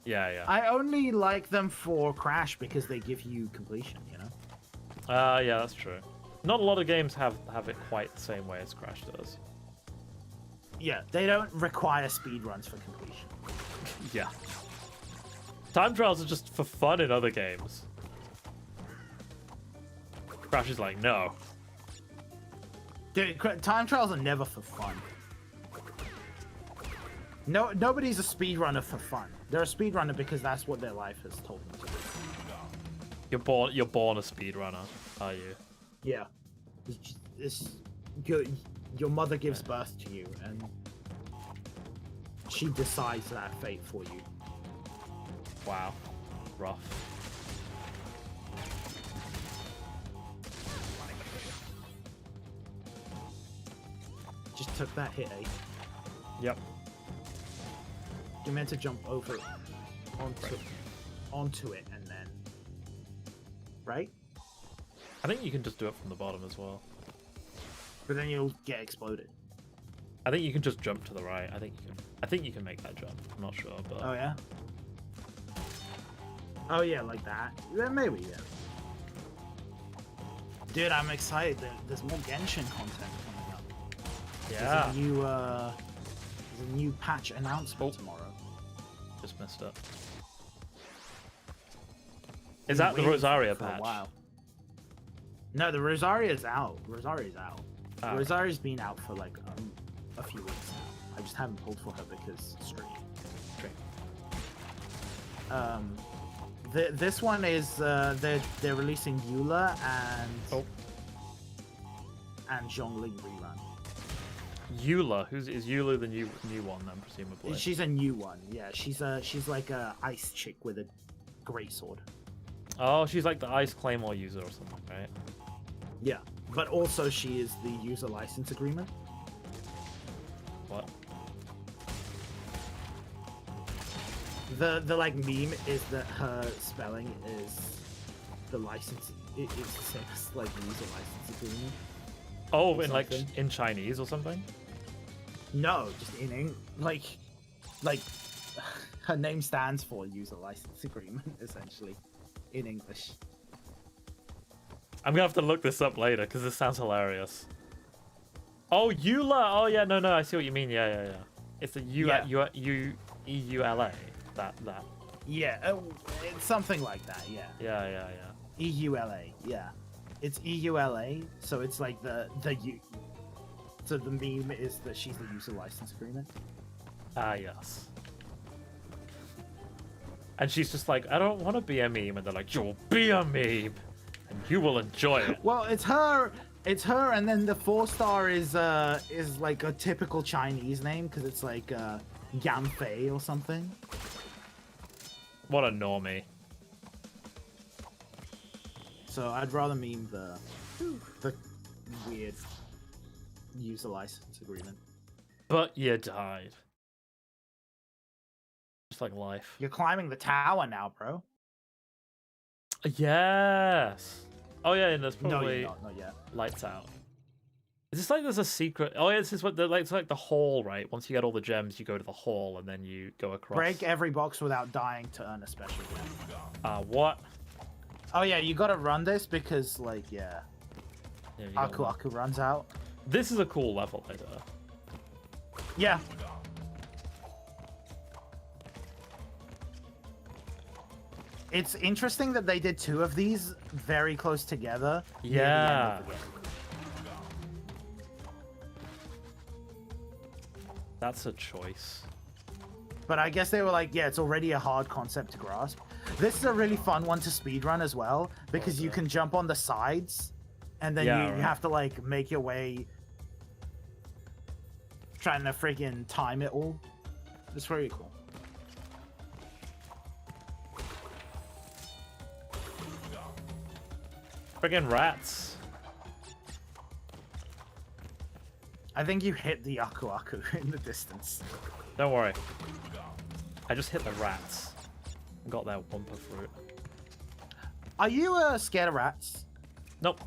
Yeah. I only like them for Crash because they give you completion, you know? Yeah, that's true. Not a lot of games have it quite the same way as Crash does. Yeah, they don't require speedruns for completion. Yeah. Time trials are just for fun in other games. Crash is like, no. Dude, time trials are never for fun. No, nobody's a speedrunner for fun. They're a speedrunner because that's what their life has told them to do. You're born a speedrunner, are you? Yeah. Your mother gives birth to you, and she decides that fate for you. Wow. Rough. Just took that hit, eh? Yep. You're meant to jump over it, onto it, and then... Right? I think you can just do it from the bottom as well. But then you'll get exploded. I think you can just jump to the right. I think you can make that jump. I'm not sure, but Oh, yeah? Oh, yeah, like that? Yeah, maybe, yeah. Dude, I'm excited. There's more Genshin content coming up. yeah. There's a new patch announcement tomorrow. Just missed it. Is that the Rosaria for a patch? while. No, the Rosaria's out. Rosaria's out. Oh. Rosaria's been out for like a few weeks now. I just haven't pulled for her because stream. This one is they're releasing Eula and Zhongli rerun. Eula, is Eula the new one then, presumably? She's a new one. Yeah, she's like a ice chick with a great sword. Oh, she's like the Ice Claymore user or something, right? Yeah, but also she is the user license agreement. What? The like meme is that her spelling is the license. It's the same as like the user license agreement. Oh, in something. like in Chinese or something? No, just in like her name stands for user license agreement essentially in English. I'm gonna have to look this up later because this sounds hilarious. Oh, Eula! Oh yeah, no, I see what you mean. Yeah. It's the EULA. That. Yeah, it's something like that. Yeah. Yeah. EULA. Yeah, it's EULA. So it's like the U. So the meme is that she's the user license agreement. Ah, yes. And she's just like, I don't want to be a meme, and they're like, you'll be a meme, and you will enjoy it. Well, it's her, and then the 4-star is like a typical Chinese name because it's like Yan Fei or something. What a normie. So I'd rather meme the weird user license agreement. But you died. Just like life. You're climbing the tower now, bro. Yes. Oh yeah, and there's No, probably you're not yet. lights out. Is this like there's a secret? Oh yeah, this is what it's like the hall, right? Once you get all the gems, you go to the hall and then you go across. Break every box without dying to earn a special gem. What? Oh yeah, you gotta run this because like Yeah, you got one. Aku runs out. This is a cool level later. Yeah. It's interesting that they did 2 of these very close together. near the end Yeah. of the game. That's a choice. But I guess they were like, yeah, it's already a hard concept to grasp. This is a really fun one to speedrun as well, because you can jump on the sides, and then Yeah, you right. have to like make your way, trying to freaking time it all. It's very cool. Friggin' rats. I think you hit the Aku in the distance. Don't worry. I just hit the rats. Got that Wumpa fruit. Are you scared of rats? Nope.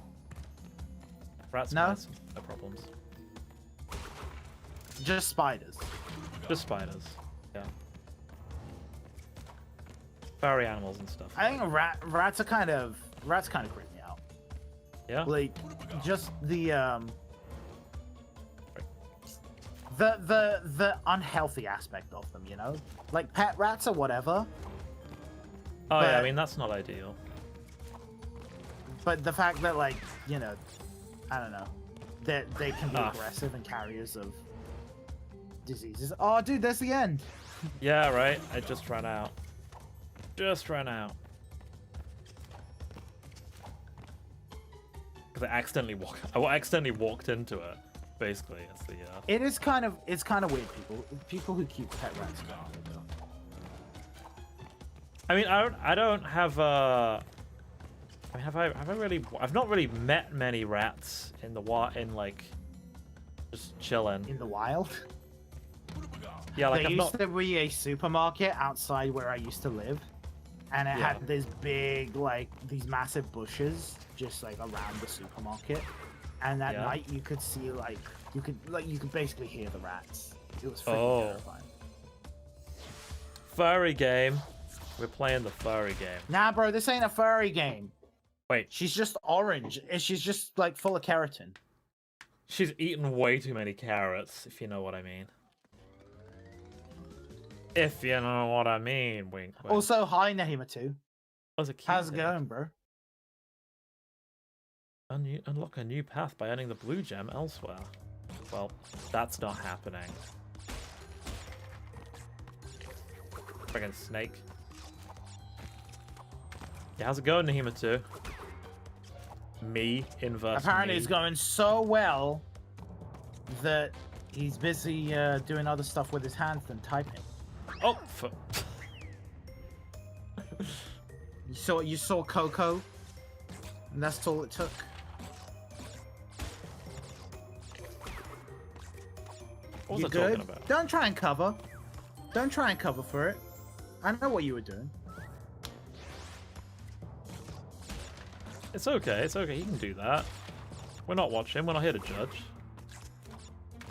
Rats, No? mice, no problems. Just spiders. Just spiders. Yeah. Furry animals and stuff. I think rats kind of creep me out. Yeah? Like just the unhealthy aspect of them, you know? Like pet rats or whatever. Oh yeah, I but- mean that's not ideal. But the fact that like, you know, I don't know. that they can be Ah. aggressive and carriers of diseases. Oh, dude, that's the end. Yeah, right. I just ran out. Just ran out. Because I accidentally walked into it. Basically, it's the. It's kind of weird. People who keep pet rats are though. I mean, I don't have I mean, have I really? I've not really met many rats in the like, just chilling. In the wild. Yeah, like There I've used not. to be a supermarket outside where I used to live, and it Yeah. had this big, like, these massive bushes just like around the supermarket. And at Yeah. night you could see you could basically hear the rats. It was freaking Oh. terrifying. Furry game. We're playing the furry game. Nah, bro, this ain't a furry game. Wait, She's just orange, and she's just like full of keratin. she's eaten way too many carrots, if you know what I mean. If you know what I mean, wink, wink. Also, hi Nehima too. That was a cute How's it thing. going, bro? Unlock a new path by earning the blue gem elsewhere. Well, that's not happening. Friggin' snake. Yeah, how's it going, Nahima 2? Me inverse Apparently, me. it's going so well that he's busy doing other stuff with his hands than typing. Oh, You saw Coco, and that's all it took. what was You I good? talking about? Don't try and cover. Don't try and cover for it. I know what you were doing. It's okay, it's okay. You can do that. We're not watching. We're not here to judge.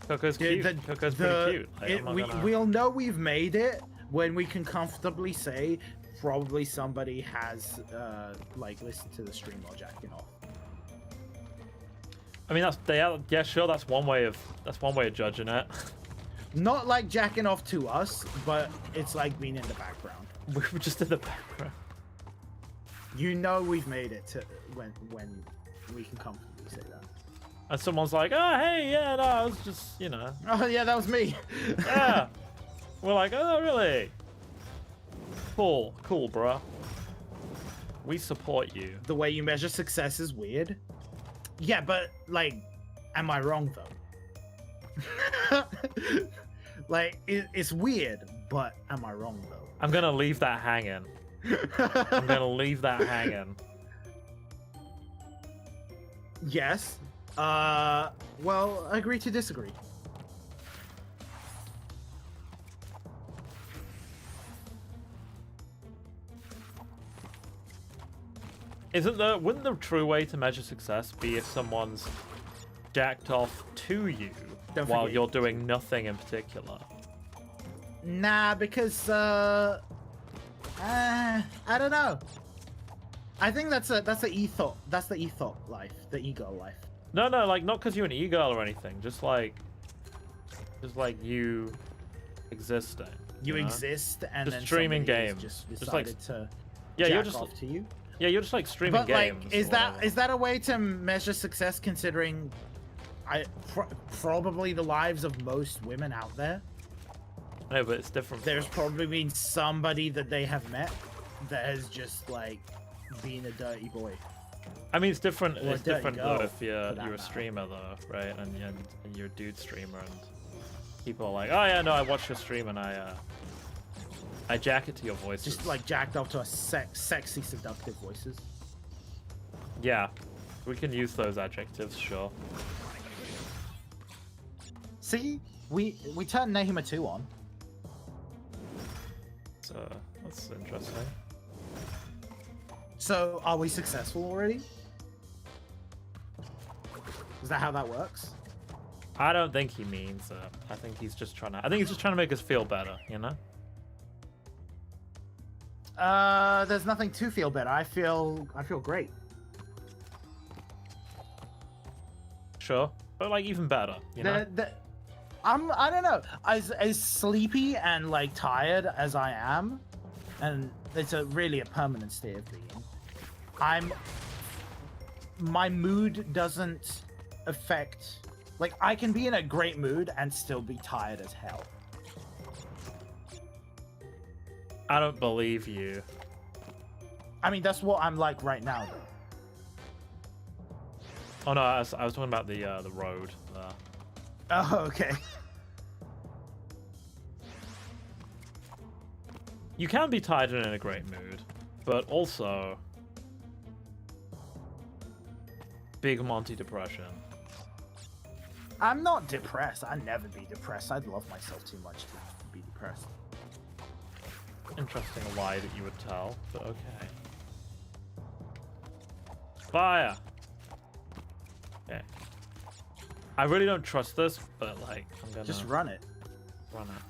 Coco's cute. Coco's pretty cute. Like, I'm not gonna- We'll know we've made it when we can comfortably say probably somebody has like listened to the stream while jacking off. I mean, yeah, sure. That's one way of judging it. Not like jacking off to us, but it's like being in the background. We were just in the background. You know we've made it to when we can comfortably say that. And someone's like, "Oh, hey, yeah, no, I was just, you know, Oh yeah, that was me. yeah." We're like, "Oh, really? Cool, bro. We support you." The way you measure success is weird. Yeah, but like, am I wrong though? Like, it's weird, but am I wrong though? I'm gonna leave that hanging. I'm gonna leave that hanging. Yes. Well, agree to disagree. Wouldn't the true way to measure success be if someone's jacked off to you Don't while forget- you're doing nothing in particular? Nah, because I don't know. I think that's the ethos. That's the ethos life, the ego life. No, like not because you're an e-girl or anything. Just like you existing. You know? exist, and Just then streaming somebody has games. just Just like- decided to Yeah, jack you're just off to you. yeah, you're just like streaming But games. like, is or that whatever. a way to measure success? Considering, probably the lives of most women out there. No, but it's different. There's probably been somebody that they have met that has just like been a dirty boy. I mean, it's different. Or a It's dirty different girl, though if you're for that a matter. streamer though, right? And you're a dude streamer, and people are like, "Oh yeah, no, I watched your stream and I jack it to your voices." Just like jacked up to a sexy, seductive voices. yeah, we can use those adjectives, sure. See, we turned Nehima 2 on. So that's interesting. So are we successful already? Is that how that works? I don't think he means it. I think he's just trying to make us feel better, you know? There's nothing to feel better. I feel great. Sure, but like even better, you know? I don't know. As sleepy and like tired as I am, and it's really a permanent state of being. My mood doesn't affect. Like, I can be in a great mood and still be tired as hell. I don't believe you. I mean, that's what I'm like right now, though. Oh no, I was talking about the road. Oh, okay. You can be tired and in a great mood, but also big Monty depression. I'm not depressed. I'd never be depressed. I'd love myself too much to be depressed. Interesting lie that you would tell, but okay. Fire! Okay. I really don't trust this, but like, I'm gonna Just run it. run it.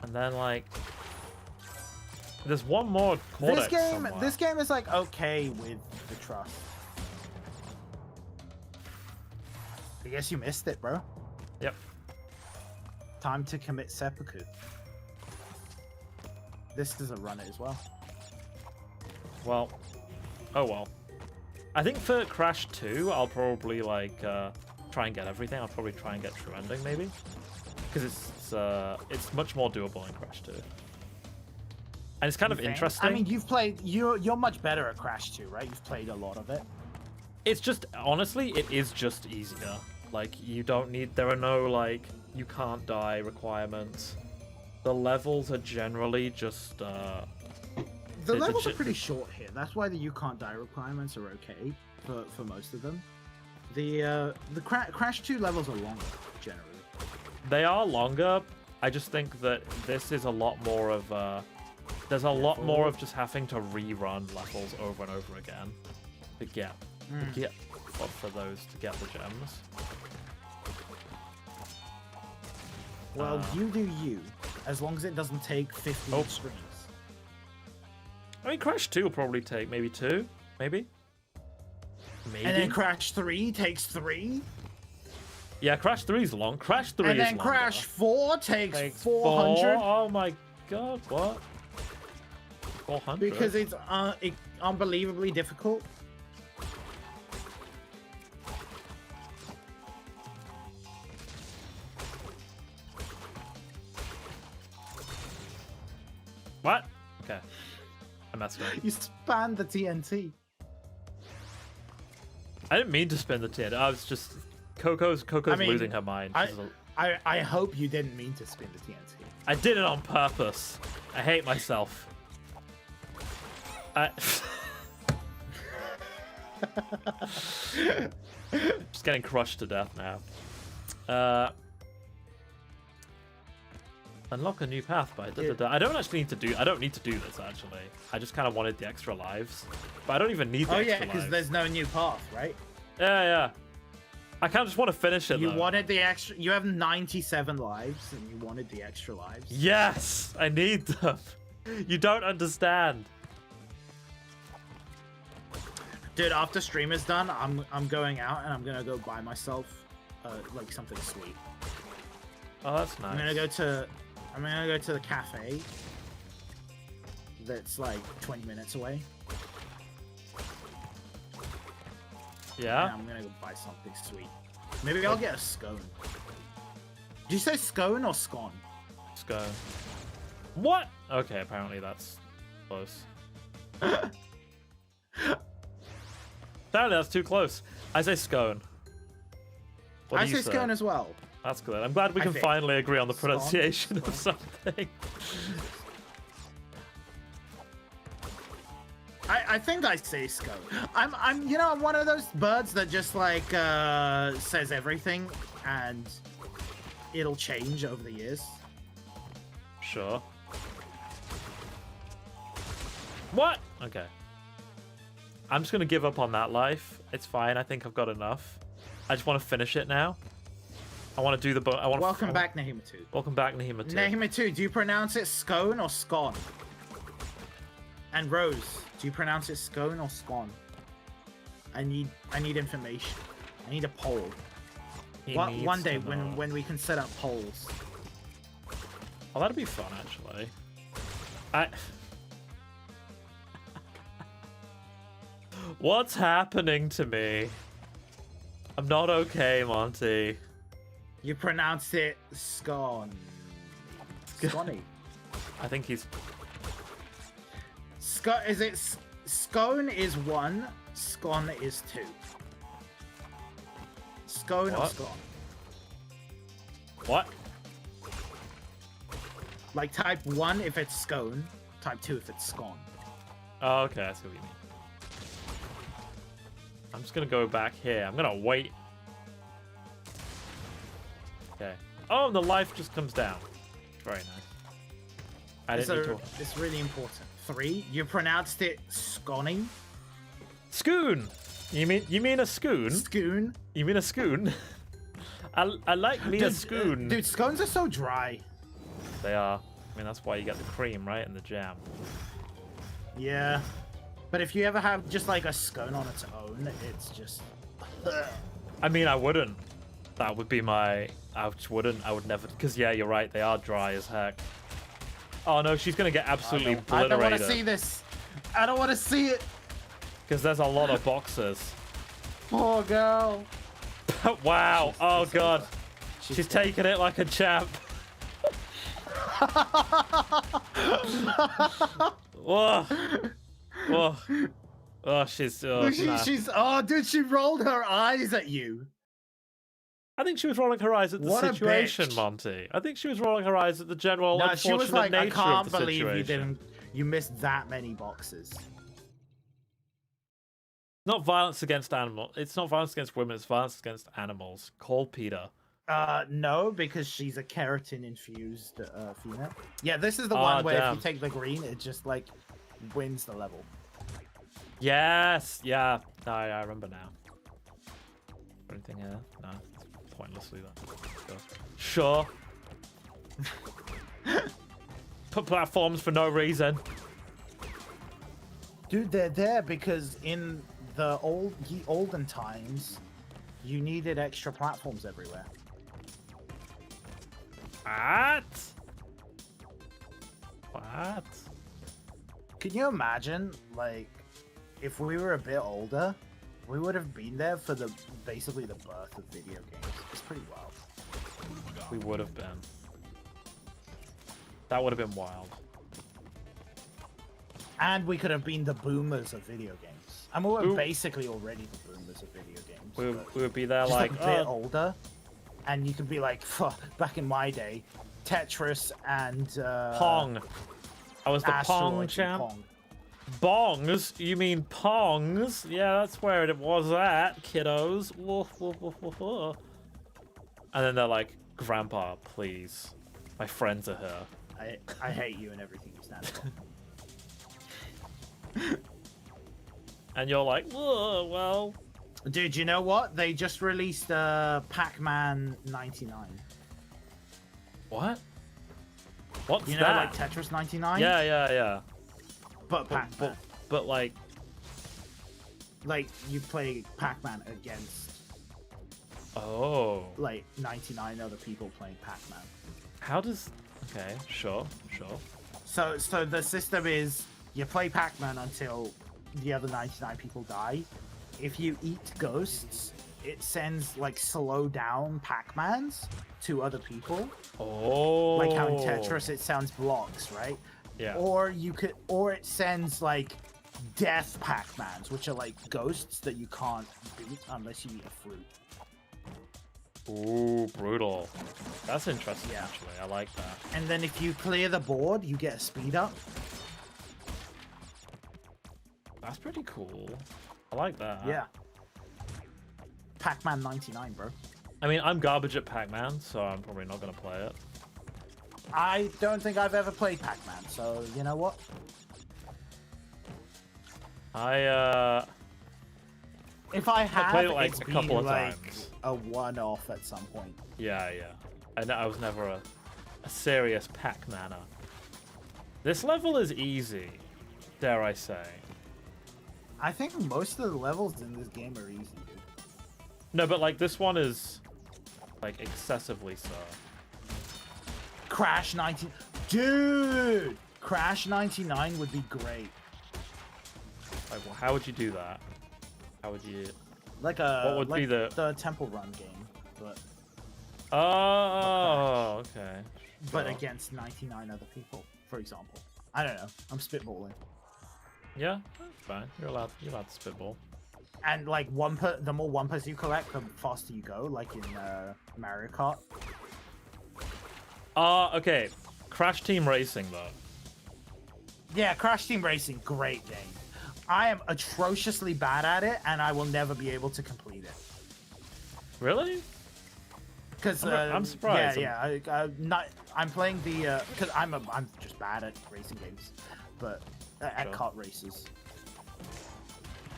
And then like, there's one more codex somewhere. This game is like okay with the trust. I guess you missed it, bro. Yep. Time to commit seppuku. This doesn't run it as well. Well, oh well. I think for Crash 2, I'll probably like try and get everything. I'll probably try and get true ending maybe, because it's much more doable in Crash 2, and it's kind of interesting. I mean, you're much better at Crash 2, right? You've played a lot of it. It's just honestly, it is just easier. Like you don't need. There are no like you can't die requirements. The levels are generally just. The levels are pretty short here. That's why the you can't die requirements are okay for most of them. The Crash 2 levels are longer generally. They are longer. I just think that this is a lot more of there's a lot more of just having to rerun levels over and over again to get for those to get the gems. Well, you do you, as long as it doesn't take 15 screens. I mean, Crash 2 will probably take maybe 2, maybe. And then Crash 3 takes 3. Yeah, Crash 3 is long. Crash 3 and is then longer. Crash 4 takes 400. Oh my god, what? 400? Because it's unbelievably difficult. What? Okay. I messed up. You spanned the TNT. I didn't mean to spin the TNT. I was just... Coco's losing her mind. I hope you didn't mean to spin the TNT. I did it on purpose. I hate myself. Just getting crushed to death now. Unlock a new path by I don't actually need to do. I don't need to do this actually. I just kind of wanted the extra lives, but I don't even need the extra lives. because there's no new path, right? Yeah. I kind of just want to finish it. You though. wanted the extra. You have 97 lives, and you wanted the extra lives. Yes, I need them. You don't understand. Dude, after stream is done, I'm going out and I'm gonna go buy myself like something sweet. Oh, that's nice. I'm gonna go to the cafe that's like 20 minutes away. Yeah? And I'm gonna go buy something sweet. Maybe I'll get a scone. Did you say scone or scone? Scone. What? Okay, apparently that's close. Apparently that's too close. I say scone. What I do you say scone as well. That's good. I'm glad we can finally agree on the pronunciation of something. I think I say scone. I'm one of those birds that just like says everything and it'll change over the years. Sure. What? Okay. I'm just gonna give up on that life. It's fine. I think I've got enough. I just want to finish it now. I want to do the. Welcome back, Nahima 2. Welcome back, Nahima 2. Nahima 2, do you pronounce it scone or scone? And Rose, do you pronounce it scone or scone? I need information. I need a poll. One day when we can set up polls. Oh, that'd be fun actually. What's happening to me? I'm not okay, Monty. You pronounce it scone. Scone. I think he's... Scone is 1, scone is 2. Scone or What? scone? What? Like type 1 if it's scone, type 2 if it's scone. Oh, okay, I see what you mean. I'm just gonna go back here. I'm gonna wait. Okay. Oh, and the life just comes down. Very nice. I didn't need to... It's really important. 3, you pronounced it sconing. Scoon! You mean a scoon? Scoon. You mean a scoon? I like me a scoon. Dude, scones are so dry. They are. I mean, that's why you get the cream, right? And the jam. Yeah. But if you ever have just like a scone on its own, it's just... I mean, I wouldn't. That would be my... I just wouldn't. I would never... Because, yeah, you're right. They are dry as heck. Oh, no, she's going to get absolutely obliterated. I don't want to see this. I don't want to see it. Because there's a lot of boxes. Poor girl. Wow. Oh, God. She's taking it like a champ. Whoa. Whoa. Oh, she's... Oh, Oh, dude, she rolled her eyes at you. I think she was rolling her eyes at the What a situation, bitch. Monty. I think she was rolling her eyes at the general No, unfortunate she was like, I nature can't of the believe situation. you missed that many boxes. Not violence against animals. It's not violence against women. It's violence against animals. Call Peter. No, because she's a keratin-infused female. Yeah, this is the one where if you take the green, it just, like, wins the level. Yes! Yeah. No, I remember now. Anything here? No. It's pointlessly that. Sure. Put platforms for no reason. Dude, they're there because in the olden times, you needed extra platforms everywhere. What? What? Can you imagine, like, if we were a bit older, we would have been there for basically the birth of video games. It's pretty wild. We would have been. That would have been wild. And we could have been the boomers of video games. And we were basically already the boomers of video games. We would be there just like, a bit older. And you could be like, back in my day, Tetris and... Pong. I was the Pong Asteroids and champ. Pong. Bongs? You mean Pongs? Yeah, that's where it was at, kiddos. Woof, woof, woof, woof, woof. And then they're like, Grandpa, please. My friends are here. I hate you and everything you stand for. And you're like, whoa, well... Dude, you know what? They just released Pac-Man 99. What? What's You know, that? like Tetris 99? Yeah. But Pac-Man. But like... Like, you play Pac-Man against, Oh. like, 99 other people playing Pac-Man. How does... Okay, sure. So the system is, you play Pac-Man until the other 99 people die. If you eat ghosts, it sends, like, slow down Pac-Mans to other people. Oh. Like how in Tetris it sounds blocks, right? Yeah. Or it sends like death Pac-Mans, which are like ghosts that you can't beat unless you eat a fruit. Ooh, brutal. That's interesting, Yeah. actually. I like that. And then if you clear the board, you get a speed up. That's pretty cool. I like that. Yeah. Pac-Man 99, bro. I mean, I'm garbage at Pac-Man, so I'm probably not going to play it. I don't think I've ever played Pac-Man, so you know what? If I have, played it, like, it's a couple been of like times. a one-off at some point. Yeah. I was never a serious Pac-Maner. This level is easy, dare I say. I think most of the levels in this game are easy, dude. No, but like this one is like excessively so. Crash 19, dude. Crash 99 would be great. Like, well, how would you do that? How would you? Like a What would be the Temple Run game, but Oh, okay. but Sure. against 99 other people, for example. I don't know. I'm spitballing. Yeah, that's fine. You're allowed to spitball. And like the more Wumpas you collect, the faster you go. Like in Mario Kart. Okay. Crash Team Racing though. Yeah, Crash Team Racing, great game. I am atrociously bad at it, and I will never be able to complete it. Really? Because I'm surprised. I'm playing the because I'm just bad at racing games, but at Sure. kart races.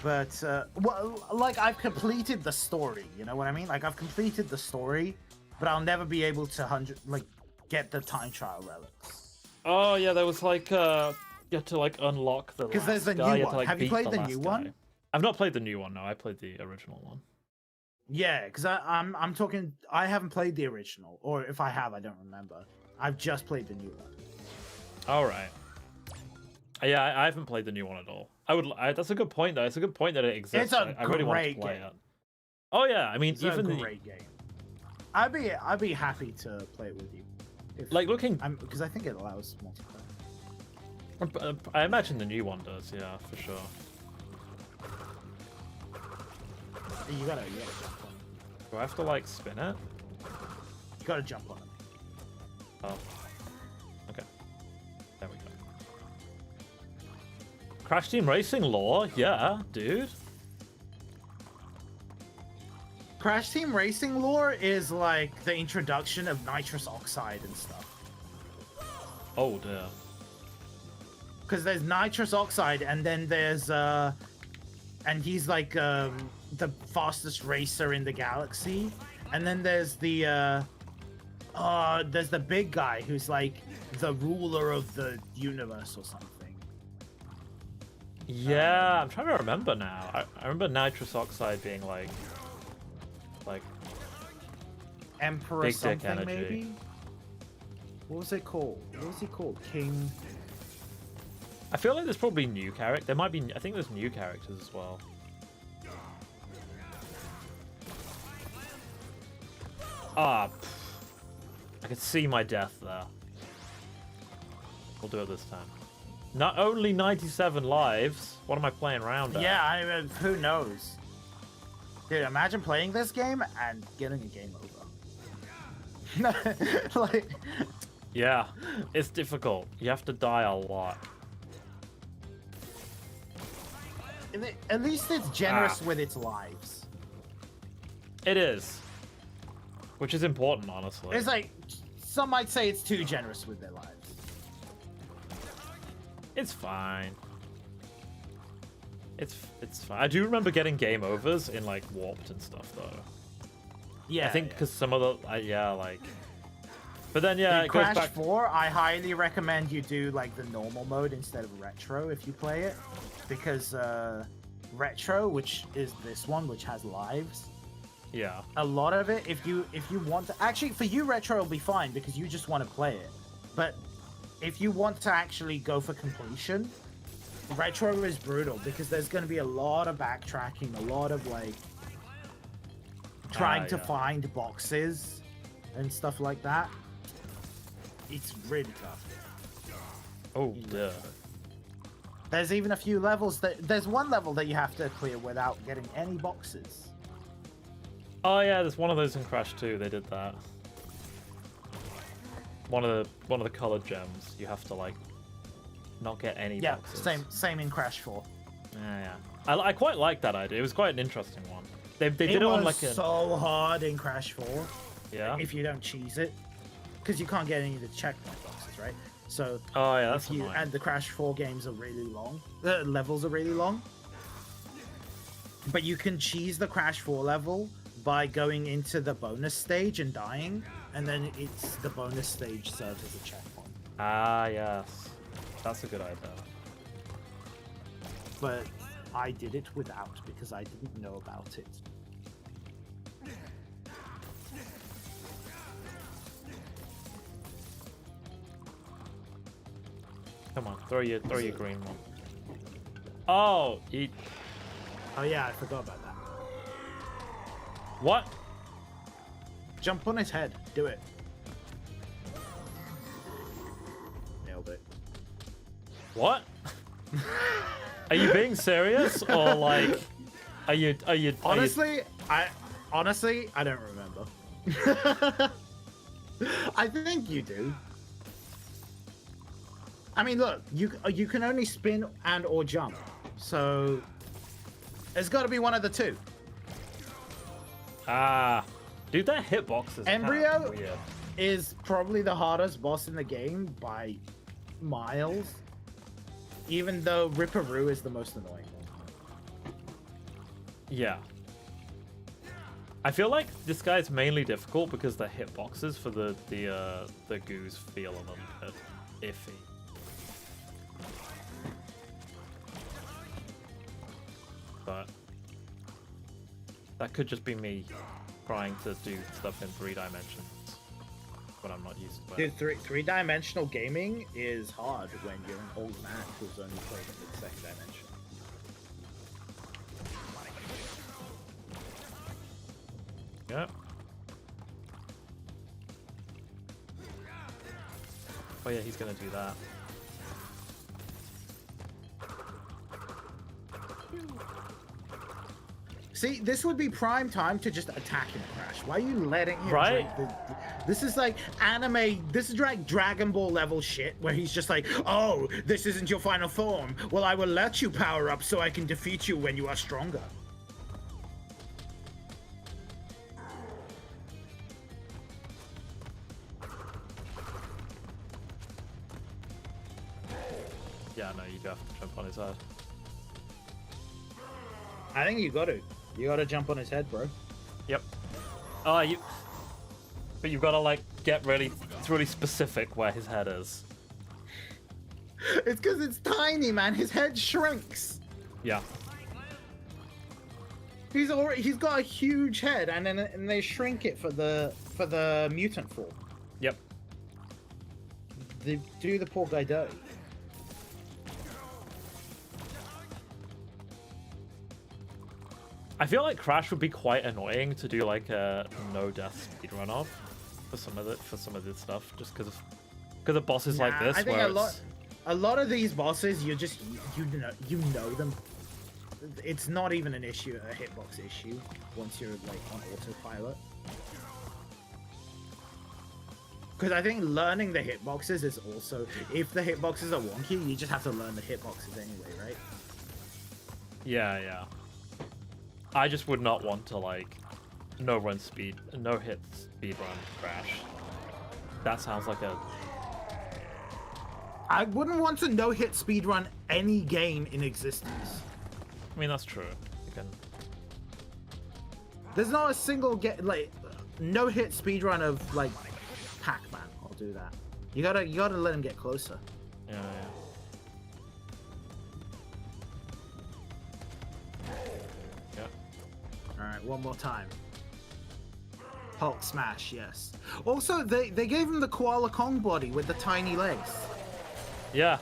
But well, like I've completed the story. You know what I mean? Like I've completed the story, but I'll never be able to get the time trial relics. Oh yeah, there was like you had to like unlock the. Because there's the guy. new You had one. to, like, Have you beat played the the last new guy. one? I've not played the new one. No, I played the original one. Yeah, because I'm talking. I haven't played the original, or if I have, I don't remember. I've just played the new one. All right. Yeah, I haven't played the new one at all. That's a good point though. It's a good point that it exists. It's a I really want to great play game. it. Oh yeah, I mean It's even a great game. I'd be happy to play it with you. If, like looking. because I think it allows multiplayer. I imagine the new one does. Yeah, for sure. You gotta jump on him. Do I have to like spin it? You gotta jump on him. Oh. Okay. There we go. Crash Team Racing lore? Yeah, dude. Crash Team Racing lore is like the introduction of nitrous oxide and stuff. Oh dear. Because there's nitrous oxide, and then there's and he's like the fastest racer in the galaxy, and then there's the big guy who's like the ruler of the universe or something. Yeah, I'm trying to remember now. I remember nitrous oxide being like Emperor Big dick something energy. maybe. What was it called? What was he called? King. I feel like there's probably new characters. There might be. I think there's new characters as well. Ah, I could see my death there. We'll do it this time. Not only 97 lives. What am I playing around at? Yeah, I mean, who knows? Dude, imagine playing this game and getting a game over. Like, Yeah, it's difficult. You have to die a lot. at least it's generous with its lives. It is. Which is important, honestly. It's like, some might say it's too generous with their lives. It's fine. It's fine. I do remember getting game overs in like Warped and stuff though. Yeah, I think because some of the yeah like. But then yeah, it goes Crash back. 4, I highly recommend you do like the normal mode instead of retro if you play it, because retro, which is this one, which has lives, Yeah. a lot of it, if you want to, actually for you retro will be fine because you just want to play it, but if you want to actually go for completion, retro is brutal because there's going to be a lot of backtracking, a lot of like trying to yeah. find boxes and stuff like that. It's really tough. Oh dear. There's even a few levels there's one level that you have to clear without getting any boxes. Oh yeah, there's one of those in Crash 2. They did that. One of the colored gems. You have to like not get any Yeah, boxes. same in Crash 4. Yeah. I quite like that idea. It was quite an interesting one. They did it on like a so hard in Crash 4 yeah. if you don't cheese it, because you can't get any of the checkpoint boxes, right? So Oh yeah, that's if you annoying. and the Crash 4 games are really long, the levels are really long, but you can cheese the Crash 4 level by going into the bonus stage and dying, and then it's the bonus stage serves as a checkpoint. Ah yes, that's a good idea. But I did it without because I didn't know about it. Come on, throw your green one. Oh, he. Oh yeah, I forgot about that. What? Jump on his head. Do it. Nailed it. What? Are you being serious or like? Are you? Honestly, I don't remember. I think you do. I mean, look, you can only spin and or jump, so it's got to be one of the two. Dude, that hitbox is Embryo weird. is probably the hardest boss in the game by miles, even though Ripperoo is the most annoying one. Yeah. I feel like this guy's mainly difficult because the hitboxes for the goos feel a little bit iffy. But that could just be me trying to do stuff in 3 dimensions when I'm not used to it. Dude, three-dimensional gaming is hard when you're an old man who's only played in the second dimension. Yeah. Oh yeah, he's gonna do that. See, this would be prime time to just attack him, Crash. Why are you letting him Right? drink this is like anime, this is like Dragon Ball level shit, where he's just like, oh, this isn't your final form. Well, I will let you power up so I can defeat you when you are stronger. Yeah, no, you do have to jump on his head. I think you got to. You got to jump on his head, bro. Yep. But you've got to like it's really specific where his head is. It's because it's tiny, man. His head shrinks. Yeah. He's got a huge head, and they shrink it for the mutant form. Yep. They do the poor guy dirty. I feel like Crash would be quite annoying to do like a no death speedrun of for some of this stuff, just because of bosses like this. I think where a lot of these bosses, you know them. It's not even an issue, a hitbox issue, once you're like on autopilot. Because I think learning the hitboxes is also, if the hitboxes are wonky, you just have to learn the hitboxes anyway, right? Yeah. I just would not want to like no hit speedrun Crash. That sounds like a. I wouldn't want to no-hit speedrun any game in existence. I mean, that's true. You can. There's not a single no-hit speedrun of like Pac-Man. I'll do that. You gotta let him get closer. Yeah. All right, one more time. Hulk smash, yes. Also, they gave him the Koala Kong body with the tiny legs. Yeah.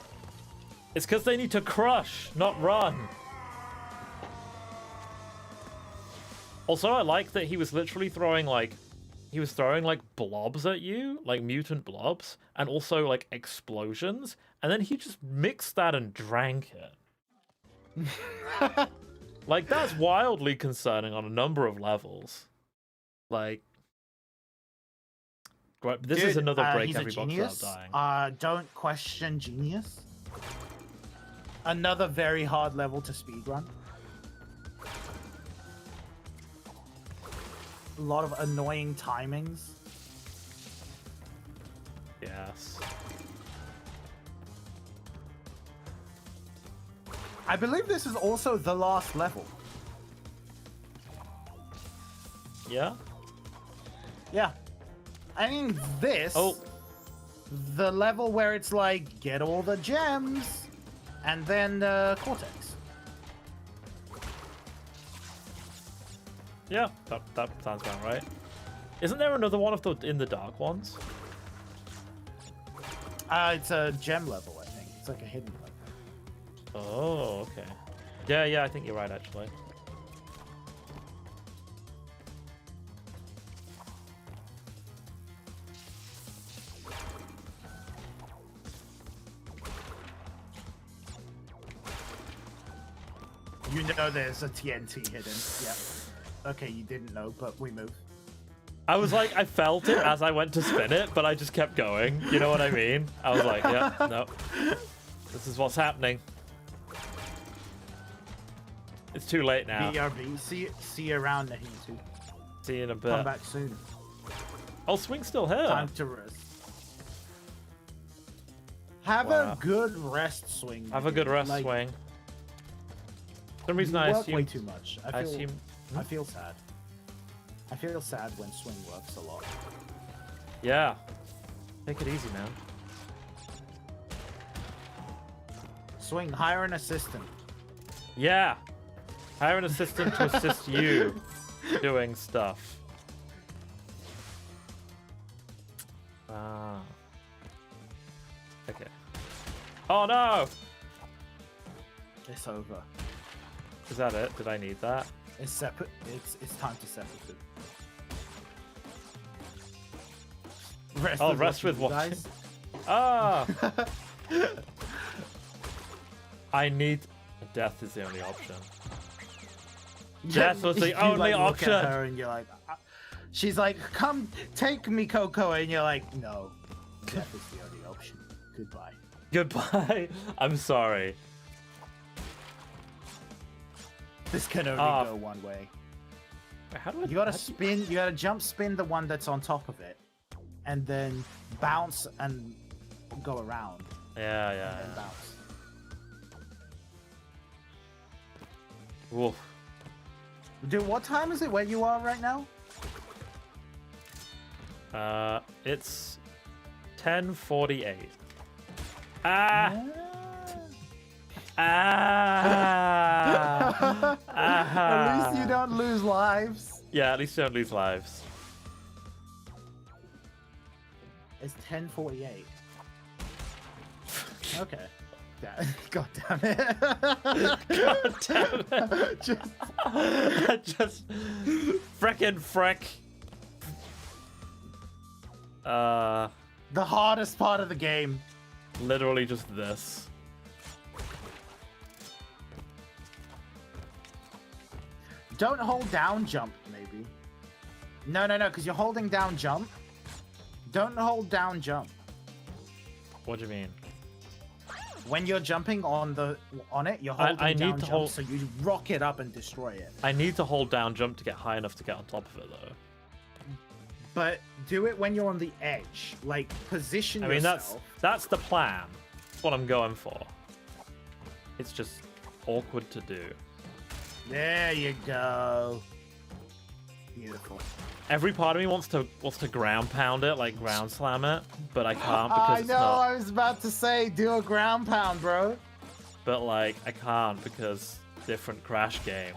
It's because they need to crush, not run. Also, I like that he was literally throwing blobs at you, like mutant blobs, and also like explosions, and then he just mixed that and drank it. Like, that's wildly concerning on a number of levels. Like, this is another break he's every a box genius. without dying. Don't question genius. Another very hard level to speedrun. A lot of annoying timings. Yes. I believe this is also the last level. Yeah? Yeah. I mean, Oh. the level where it's like, get all the gems, and then Cortex. Yeah, that sounds about right. Isn't there another one of in the dark ones? It's a gem level, I think. It's like a hidden level. Oh, okay. Yeah, I think you're right, actually. You know there's a TNT hidden. Yeah. Okay, you didn't know, but we move. I was like, I felt it as I went to spin it, but I just kept going. You know what I mean? I was like, yeah, no. This is what's happening. It's too late now. BRB. See you around, Nahitu. See you in a bit. Come back soon. Oh, Swing's still here. Time to rest. Have Wow. a good rest, Swing. Have a good rest, Like, Swing. For some reason, you I work assume. way too much. I assume. I feel sad. I feel sad when Swing works a lot. Yeah. Take it easy, man. Swing, hire an assistant. Yeah. Hire an assistant to assist you doing stuff. Ah. Okay. Oh no! It's over. Is that it? Did I need that? It's separate. It's time to separate it. Rest Oh, with rest with you what? guys. Ah! I need. Death is the only option. Death was the You, only like, look at option. her and you're like, she's like, come take me, Coco, and you're like, no, death is the only option. Goodbye. Goodbye. I'm sorry. This can only Ah. go one way. Wait, how do I? You gotta how do spin. You gotta jump spin the one that's on top of it, and then bounce and go around. Yeah, And yeah. then bounce. Woof. Dude, what time is it where you are right now? It's 10:48. Ah! Ah! At least you don't lose lives. Yeah, at least you don't lose lives. It's 10:48. Okay. God damn it. God damn it. Just frickin' frick. The hardest part of the game. Literally just this. Don't hold down jump, maybe. No, because you're holding down jump. Don't hold down jump. What do you mean? When you're jumping on it, you're holding I need down to jump, hold- so you rock it up and destroy it. I need to hold down jump to get high enough to get on top of it, though. But do it when you're on the edge. Like, position I mean, yourself. that's the plan. That's what I'm going for. It's just awkward to do. There you go. Beautiful. Every part of me wants to ground pound it, like ground slam it, but I can't I because it's know, not. I was about to say, do a ground pound, bro. But like I can't because different Crash game.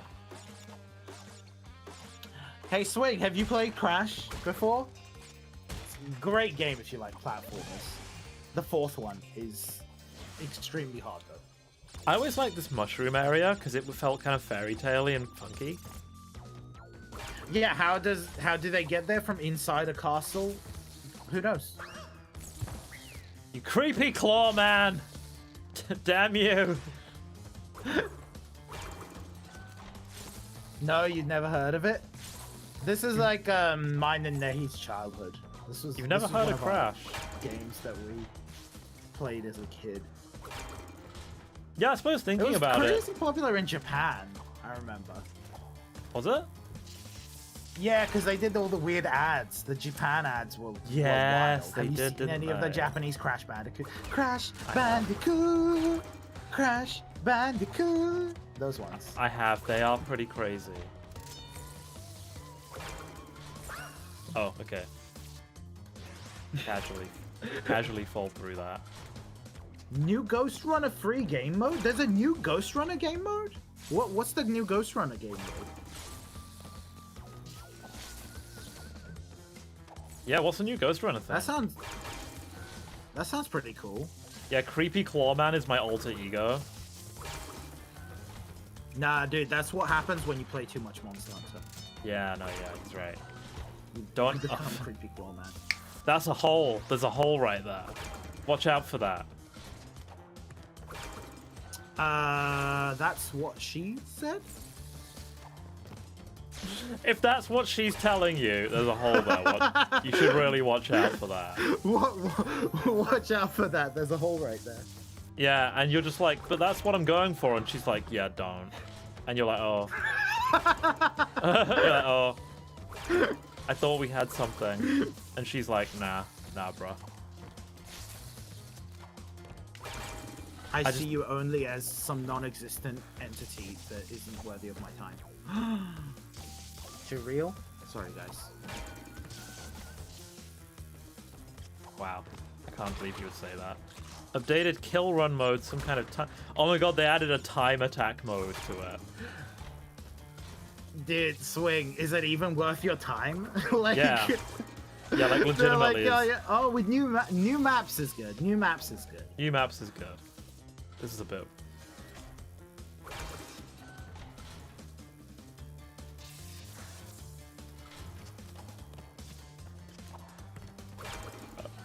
Hey, Swing, have you played Crash before? It's a great game if you like platformers. The fourth one is extremely hard, though. I always liked this mushroom area because it felt kind of fairy tale-y and funky. Yeah, how do they get there from inside a castle? Who knows? You creepy claw man! Damn you! No, you'd never heard of it? This is like mine and Nehi's childhood. You've never heard of Crash? Games that we played as a kid. Yeah, I suppose It thinking was about crazy it. popular in Japan, I remember. Was it? Yeah, because they did all the weird ads. The Japan ads were Yes, wild. they Have you did, seen didn't any of the they? Japanese Crash Bandicoot? Crash Bandicoot! Crash Bandicoot! Those ones. I have. They are pretty crazy. Oh, okay. Casually fall through that. New Ghost Runner free game mode? There's a new Ghost Runner game mode? What's the new Ghost Runner game mode? Yeah, what's the new Ghost Runner thing? That sounds pretty cool. Yeah, Creepy Clawman is my alter ego. Nah, dude, that's what happens when you play too much Monster Hunter. Yeah, no, yeah, that's right. You Don't- become creepy claw man. That's a hole. There's a hole right there. Watch out for that. That's what she said. If that's what she's telling you, there's a hole there. You should really watch out for that. Watch out for that. There's a hole right there. Yeah, and you're just like, but that's what I'm going for. And she's like, yeah, don't. And you're like, oh. You're like, oh. I thought we had something. And she's like, nah, bruh. I see you only as some non-existent entity that isn't worthy of my time. Too real? Sorry, guys. Wow. I can't believe you would say that. Updated kill run mode, some kind of time. Oh my god, they added a time attack mode to it. Dude, Swing, is it even worth your time? Like, Yeah. Yeah, like legitimately. Oh, with new maps is good. New maps is good. New maps is good. This is a bit.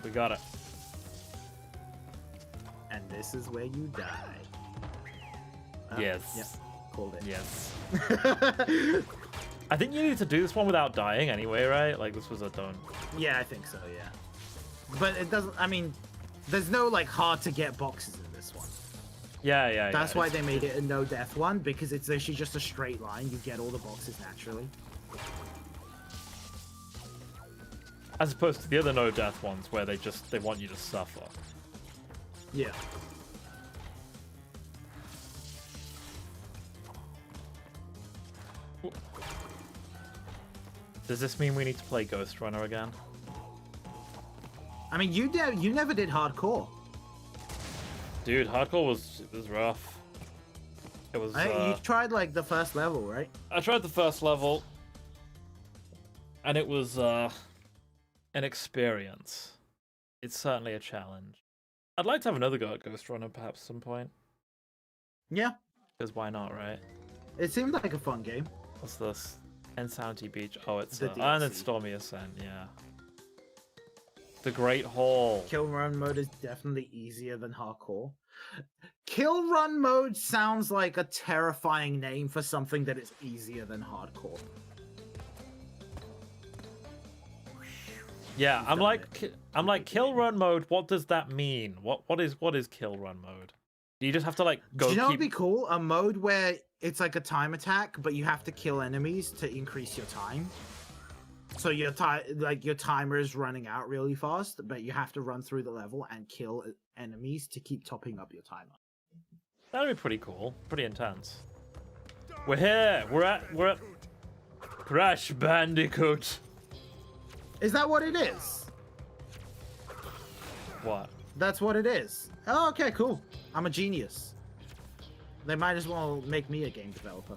We got it. And this is where you die. Yes. Yep. Called it. Yes. I think you need to do this one without dying anyway, right? Like this was a done. Yeah, I think so, yeah. But it doesn't, I mean, there's no like hard to get boxes in this one. Yeah. That's why they made it a no death one, because it's actually just a straight line. You get all the boxes naturally. As opposed to the other no death ones where they want you to suffer. Yeah. Does this mean we need to play Ghost Runner again? I mean, you never did hardcore. Dude, hardcore was rough. It was. You tried like the first level, right? I tried the first level, and it was an experience. It's certainly a challenge. I'd like to have another go at Ghost Runner perhaps some point. Yeah. Because why not, right? It seemed like a fun game. What's this? Insanity Beach. Oh, it's The and then DLC. Stormy Ascent. Yeah. The Great Hall. Kill run mode is definitely easier than hardcore. Kill run mode sounds like a terrifying name for something that is easier than hardcore. Yeah, I'm like kill run mode. What does that mean? What is kill run mode? Do you just have to like go? Do you know what'd be cool? A mode where it's like a time attack, but you have to kill enemies to increase your time. So your timer is running out really fast, but you have to run through the level and kill enemies to keep topping up your timer. That'd be pretty cool. Pretty intense. We're here. We're at Crash Bandicoot. Is that what it is? What? That's what it is. Oh, okay, cool. I'm a genius. They might as well make me a game developer.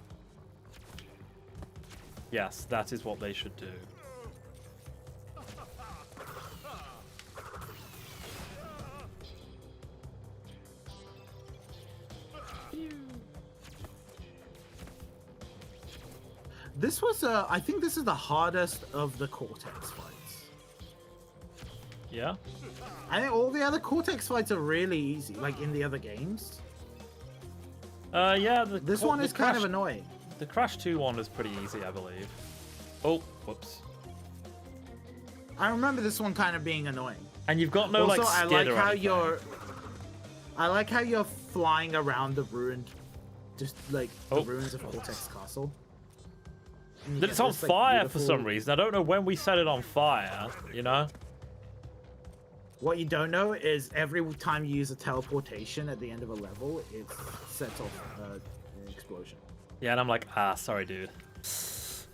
Yes, that is what they should do. This was, I think this is the hardest of the Cortex fights. Yeah? I think all the other Cortex fights are really easy, like in the other games. Yeah. This one is kind of annoying. The Crash 2 one is pretty easy, I believe. Oh, whoops. I remember this one kind of being annoying. And you've got no Also, like skid I like or how anything. I like how you're flying around the ruined, just like the Oh. ruins of Cortex Castle. And you That get it's on this, like, fire for beautiful- some reason. I don't know when we set it on fire, you know? What you don't know is every time you use a teleportation at the end of a level, it sets off an explosion. Yeah, and I'm like, sorry, dude.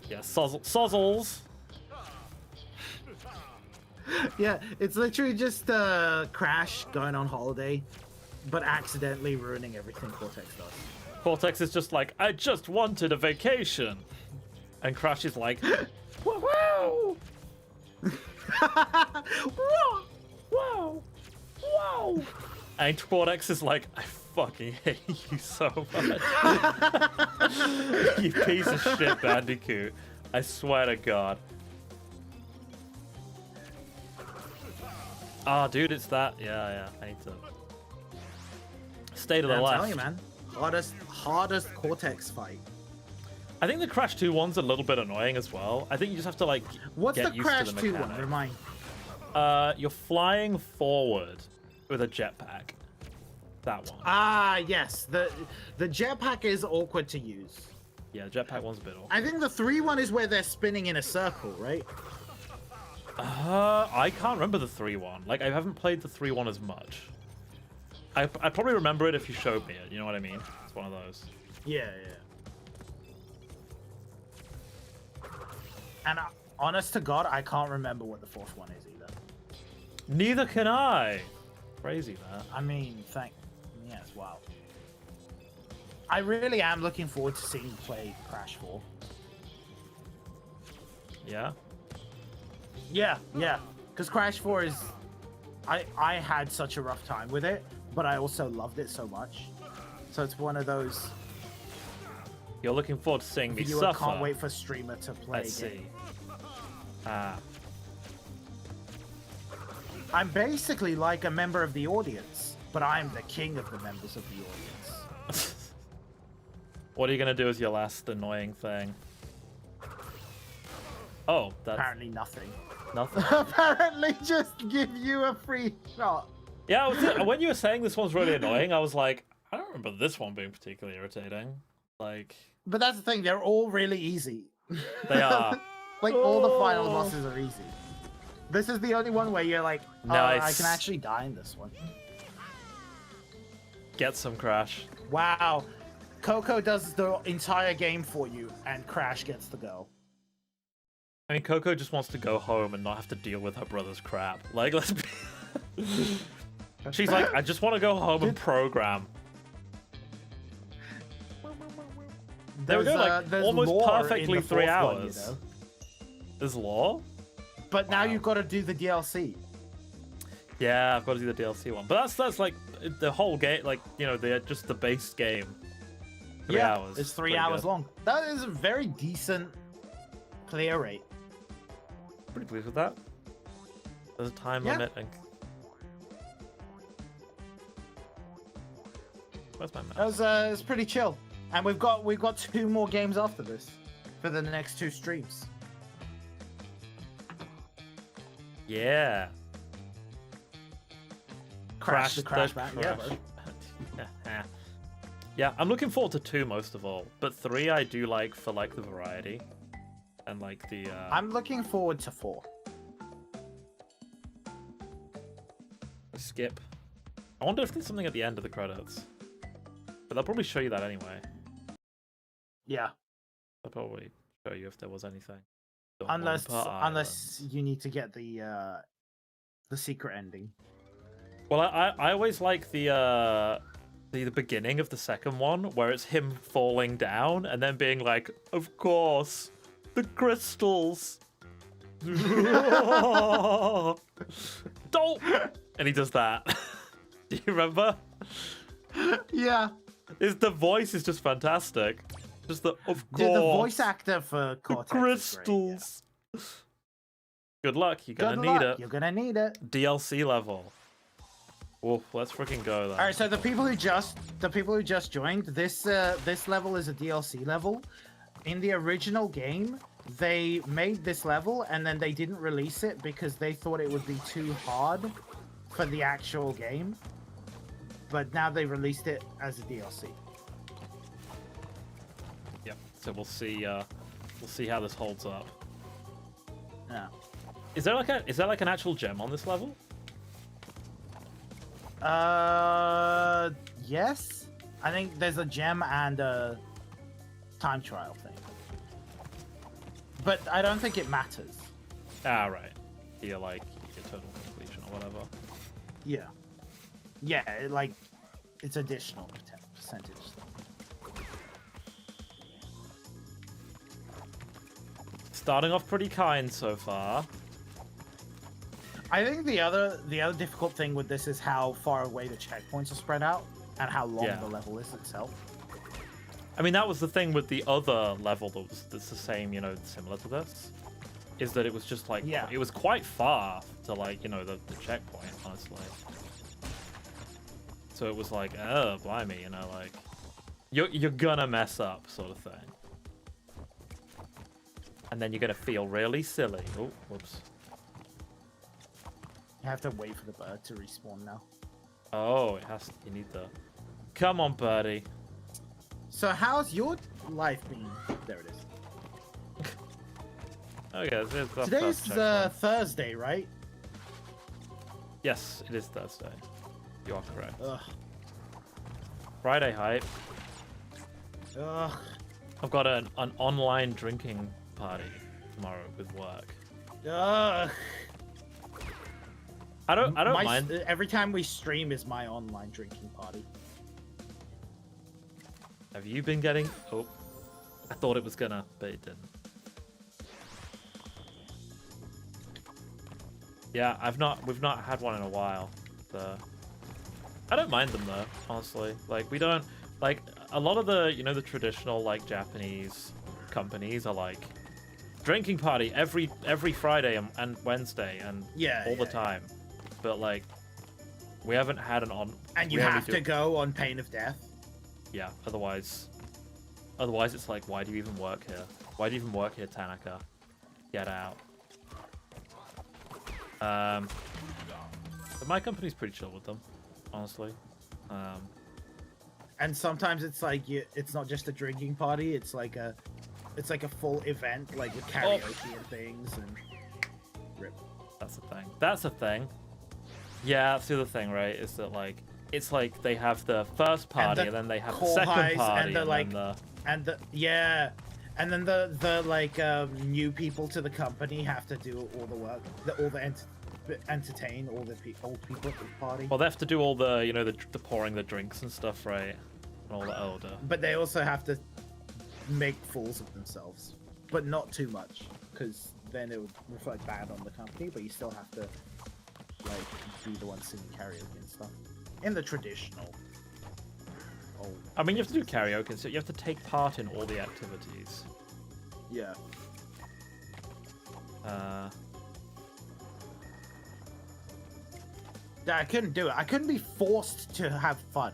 Yeah, sozzles. Yeah, it's literally just Crash going on holiday, but accidentally ruining everything Cortex does. Cortex is just like, I just wanted a vacation. And Crash is like, wow! Whoa! Wow! Wow! And Cortex is like, I fucking hate you so much. You piece of shit, Bandicoot. I swear to God. Dude, it's that. Yeah. I need to. Stay to the I'm left. telling you, man. hardest Cortex fight. I think the Crash 2 one's a little bit annoying as well. I think you just have to like What's get the used Crash to the 2 mechanic. one? Remind. You're flying forward with a jetpack. That one. Ah, yes. The jetpack is awkward to use. Yeah, the jetpack one's a bit awkward. I think the 3 one is where they're spinning in a circle, right? I can't remember the 3 one. Like, I haven't played the 3 one as much. I probably remember it if you showed me it. You know what I mean? It's one of those. Yeah. And honest to God, I can't remember what the 4th one is either. Neither can I. Crazy that. I mean, yes, wow. I really am looking forward to seeing you play Crash 4. Yeah. Yeah. Because Crash 4 is... I had such a rough time with it, but I also loved it so much. So it's one of those... You're looking forward to seeing me viewer suffer. can't wait for streamer to play Let's again. see. I'm basically like a member of the audience, but I'm the king of the members of the audience. What are you gonna do as your last annoying thing? Oh, that's Apparently nothing. nothing. Apparently just give you a free shot. Yeah, when you were saying this one's really annoying, I was like, I don't remember this one being particularly irritating. Like, But that's the thing, they're all really easy. they are. Like, all the final bosses are easy. This is the only one where you're like, oh, I Nice. can actually die in this one. Get some Crash. Wow. Coco does the entire game for you, and Crash gets the go. I mean, Coco just wants to go home and not have to deal with her brother's crap. Like, let's be... She's like, I just want to go home and program. There we go, like, there's almost lore in perfectly the 3 fourth one, hours. you know? There's lore? But now Wow. you've got to do the DLC. Yeah, I've got to do the DLC one. But that's like the whole game, like, you know, just the base game. 3 hours. It's 3 Pretty hours good. long. That is a very decent clear rate. Pretty pleased with that. There's a time Yeah. limit. And... Where's my mouse? It's pretty chill. And we've got 2 more games after this for the next 2 streams. Yeah. Crash the Crash Crash. Back. Yeah, bro. Yeah, I'm looking forward to 2 most of all, but 3 I do like for like the variety and like the. I'm looking forward to 4. Skip. I wonder if there's something at the end of the credits, but they'll probably show you that anyway. Yeah. They'll probably show you if there was anything. The Unless Wampa Island. you need to get the secret ending. Well, I always like the beginning of the second one where it's him falling down and then being like, of course, the crystals. Don't. And he does that. Do you remember? Yeah. The voice is just fantastic. Just the of course. Dude, the voice actor for The Cortex is great, yeah. crystals. Good luck. You're gonna Good need luck. it. You're gonna need it. DLC level. Wolf, let's freaking go then. All right, so the people who just joined, this level is a DLC level. In the original game, they made this level and then they didn't release it because they thought it would be too hard for the actual game. But now they released it as a DLC. Yep. So we'll see how this holds up. Yeah. Is there like an actual gem on this level? Yes. I think there's a gem and a time trial thing. But I don't think it matters. Ah, right. Yeah, like eternal completion or whatever. Yeah. Yeah, it's additional percentage. Starting off pretty kind so far. I think the other difficult thing with this is how far away the checkpoints are spread out and how long Yeah. the level is itself. I mean, that was the thing with the other level that's the same, you know, similar to this, is that it was just like, Yeah. it was quite far to like, you know, the checkpoint, honestly. So it was like, oh, blimey, you know, like, you're gonna mess up, sort of thing. And then you're gonna feel really silly. Oh, whoops. You have to wait for the bird to respawn now. Oh, you need the... Come on, birdie. So how's your life been? There it is. Okay, there's that Today's first checkpoint. Thursday, right? Yes, it is Thursday. You are correct. Ugh. Friday hype. Ugh. I've got an online drinking party tomorrow with work. Ugh. I don't mind. Every time we stream is my online drinking party. Have you been getting? Oh, I thought it was gonna, but it didn't. Yeah, we've not had one in a while. So I don't mind them though, honestly. Like we don't like a lot of the the traditional like Japanese companies are like drinking party every Friday and Wednesday and all the time. But like we haven't had an on. And you have to go on pain of death. Yeah, otherwise it's like, why do you even work here? Why do you even work here, Tanaka? Get out. But my company's pretty chill with them, honestly. And sometimes it's like it's not just a drinking party. It's like a full event, like with karaoke and things. And rip. That's the thing. That's the thing. Yeah, that's the other thing, right? Is that like it's like they have the first party and then they have the second party and then the like new people to the company have to do all the work, entertain all the old people at the party. Well, they have to do all the the pouring the drinks and stuff, right? And all the older. But they also have to make fools of themselves, but not too much, because then it would reflect bad on the company. But you still have to like be the one singing karaoke and stuff in the traditional. I mean, you have to do karaoke, so you have to take part in all the activities. Yeah. I couldn't do it. I couldn't be forced to have fun.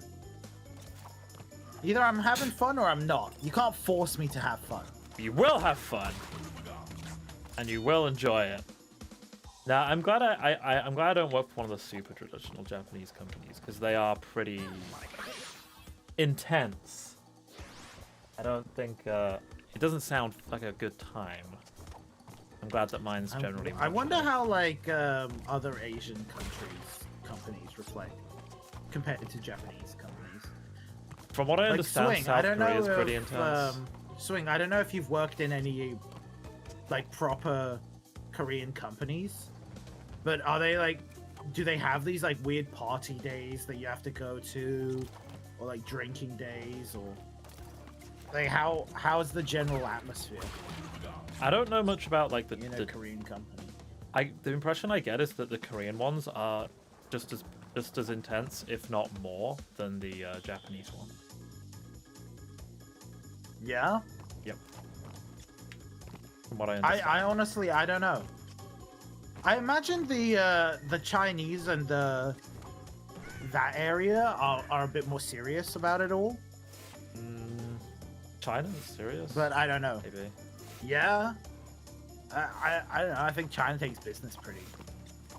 Either I'm having fun or I'm not. You can't force me to have fun. You will have fun, and you will enjoy it. Now, I'm glad I'm glad I don't work for one of the super traditional Japanese companies because they are pretty intense. I don't think it doesn't sound like a good time. I'm glad that mine's generally. I wonder how like other Asian companies reflect compared to Japanese companies. From what I understand, Swing, South Korea is pretty intense. Swing, I don't know if you've worked in any like proper Korean companies, but are they like, do they have these like weird party days that you have to go to, or like drinking days, or like how's the general atmosphere? I don't know much about like the Korean company. The impression I get is that the Korean ones are just as intense, if not more, than the Japanese one. Yeah. Yep. From what I understand. I honestly I don't know. I imagine the Chinese and that area are a bit more serious about it all. China's serious, but I don't know. Maybe. Yeah. I don't know. I think China takes business pretty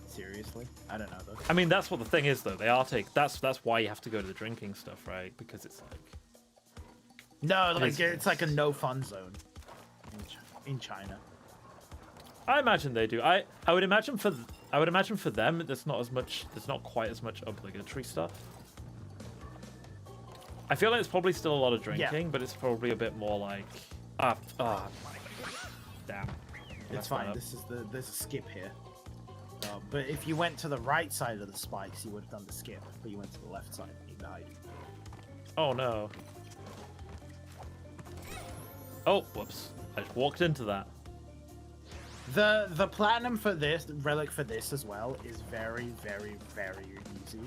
seriously. I don't know though. I mean, that's what the thing is though. They are that's why you have to go to the drinking stuff, right? Because it's like it's like a no fun zone in China. I imagine they do. I would imagine for them there's not quite as much obligatory stuff. I feel like it's probably still a lot of drinking, but it's probably a bit more like damn. It's fine. There's a skip here. But if you went to the right side of the spikes, you would have done the skip. But you went to the left side and you died. Oh no. Oh, whoops. I just walked into that. The platinum for this, relic for this as well, is very, very, very easy.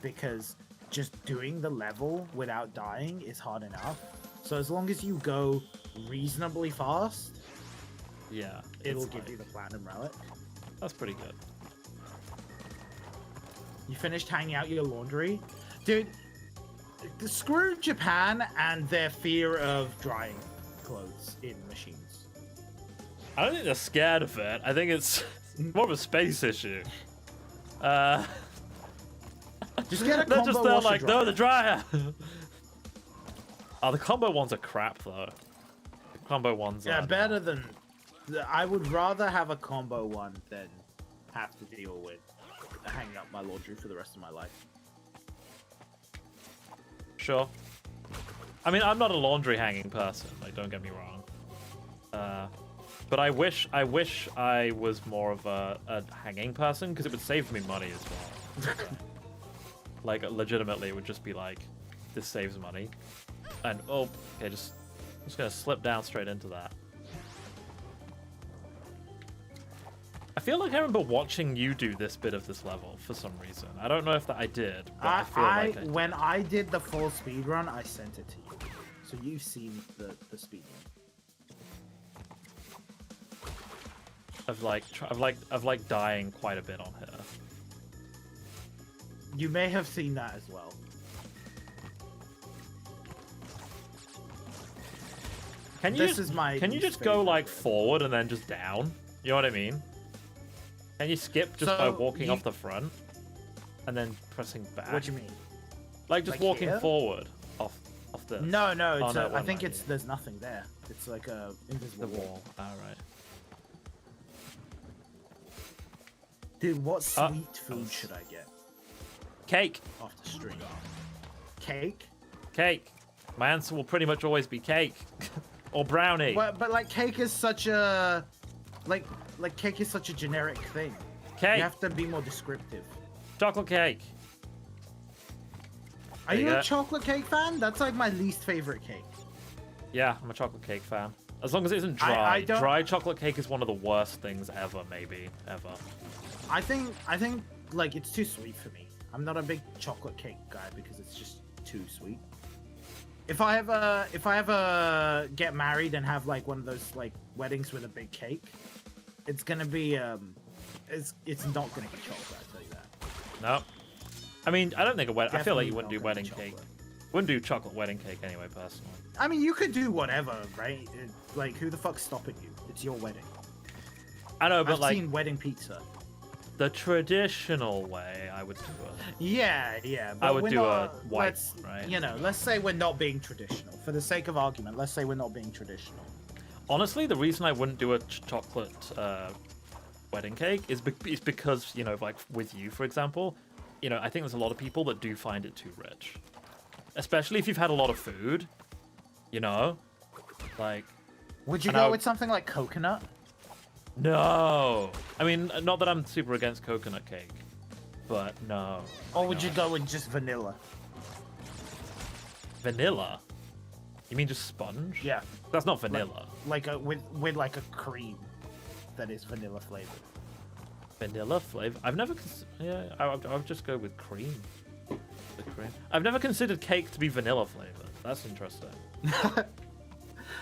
Because just doing the level without dying is hard enough. So as long as you go reasonably fast, yeah, it'll give you the platinum relic. That's pretty good. You finished hanging out your laundry? Dude, screw Japan and their fear of drying clothes in machines. I don't think they're scared of it. I think it's more of a space issue. Just get a They're combo just there washer like, dryer. no, the dryer. Oh, the combo ones are crap though. The combo ones Yeah, are better than. I would rather have a combo one than have to deal with hanging up my laundry for the rest of my life. Sure. I mean, I'm not a laundry hanging person. Like, don't get me wrong. But I wish I was more of a hanging person because it would save me money as well. Like, legitimately, it would just be like, this saves money. And, oh, okay, I'm just gonna slip down straight into that. I feel like I remember watching you do this bit of this level for some reason. I don't know if that I did, but I feel like I did. When I did the full speed run, I sent it to you, so you've seen the speed run. Of like dying quite a bit on here. You may have seen that as well. Can you This is my can you least just go favorite like bit. forward and then just down? You know what I mean? Can you skip just by So, walking you- off the front and then pressing back? What do you mean? Like just like walking here? forward off this. No, Oh, it's no, I what think am I it's doing? there's nothing there. It's like a invisible The wall. wall. All right. Dude, what sweet food was- should I get Cake. after stream? Cake? Cake. My answer will pretty much always be cake or brownie. But like cake is such a like cake is such a generic thing. Cake. You have to be more descriptive. Chocolate cake. Are There you you go. a chocolate cake fan? That's like my least favorite cake. Yeah, I'm a chocolate cake fan. As long as it isn't I dry. don't- Dry chocolate cake is one of the worst things ever, maybe. Ever. I think like it's too sweet for me. I'm not a big chocolate cake guy because it's just too sweet. If I ever get married and have like one of those like weddings with a big cake, it's gonna be it's not gonna be chocolate. I tell you that. No. I mean, I don't think I feel like you Definitely wouldn't do not wedding gonna be cake. chocolate. Wouldn't do chocolate wedding cake anyway, personally. I mean, you could do whatever, right? Like, who the fuck's stopping you? It's your wedding. I know, but I've like seen wedding pizza. the traditional way, I would do it. Yeah. But I would we're do a not, white, let's, right? You know, let's say we're not being traditional. For the sake of argument, let's say we're not being traditional. Honestly, the reason I wouldn't do a chocolate wedding cake is because, you know, like with you, for example, you know, I think there's a lot of people that do find it too rich. Especially if you've had a lot of food, you know? Like, Would you And go I- with something like coconut? no. I mean, not that I'm super against coconut cake, but no. Or would No. you go with just vanilla? Vanilla? You mean just sponge? Yeah. That's not vanilla. Like a with like a cream that is vanilla flavored. Vanilla flavor? I've never. Yeah, I would just go with cream. The cream. I've never considered cake to be vanilla flavored. That's interesting.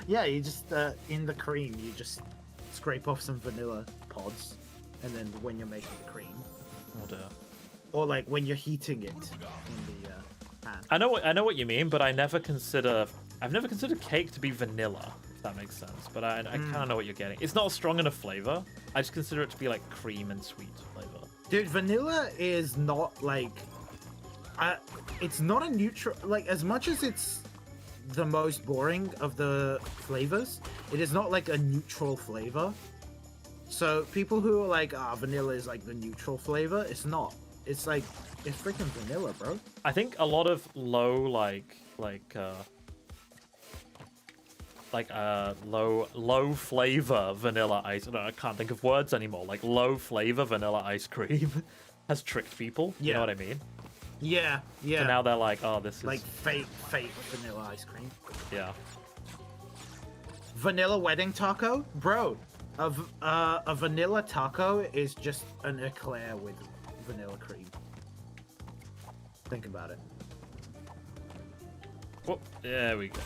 Yeah, you just in the cream, you just scrape off some vanilla pods, and then when you're making the cream, Oh dear. or like when you're heating it in the pan. I know what you mean, but I've never considered cake to be vanilla. If that makes sense. But I kind of know what you're getting. It's not a strong enough flavor. I just consider it to be like cream and sweet flavor. Dude, vanilla is not like, it's not a neutral. Like as much as it's the most boring of the flavors, it is not like a neutral flavor. So people who are like, vanilla is like the neutral flavor, it's not. It's like, it's freaking vanilla, bro. I think a lot of low low flavor vanilla ice. No, I can't think of words anymore. Like low flavor vanilla ice cream has tricked people. You know Yeah. what I mean? Yeah. So now they're like, oh, this is Like fake vanilla ice cream. yeah. Vanilla wedding taco, bro. A vanilla taco is just an eclair with vanilla cream. Think about it. Whoop, there we go.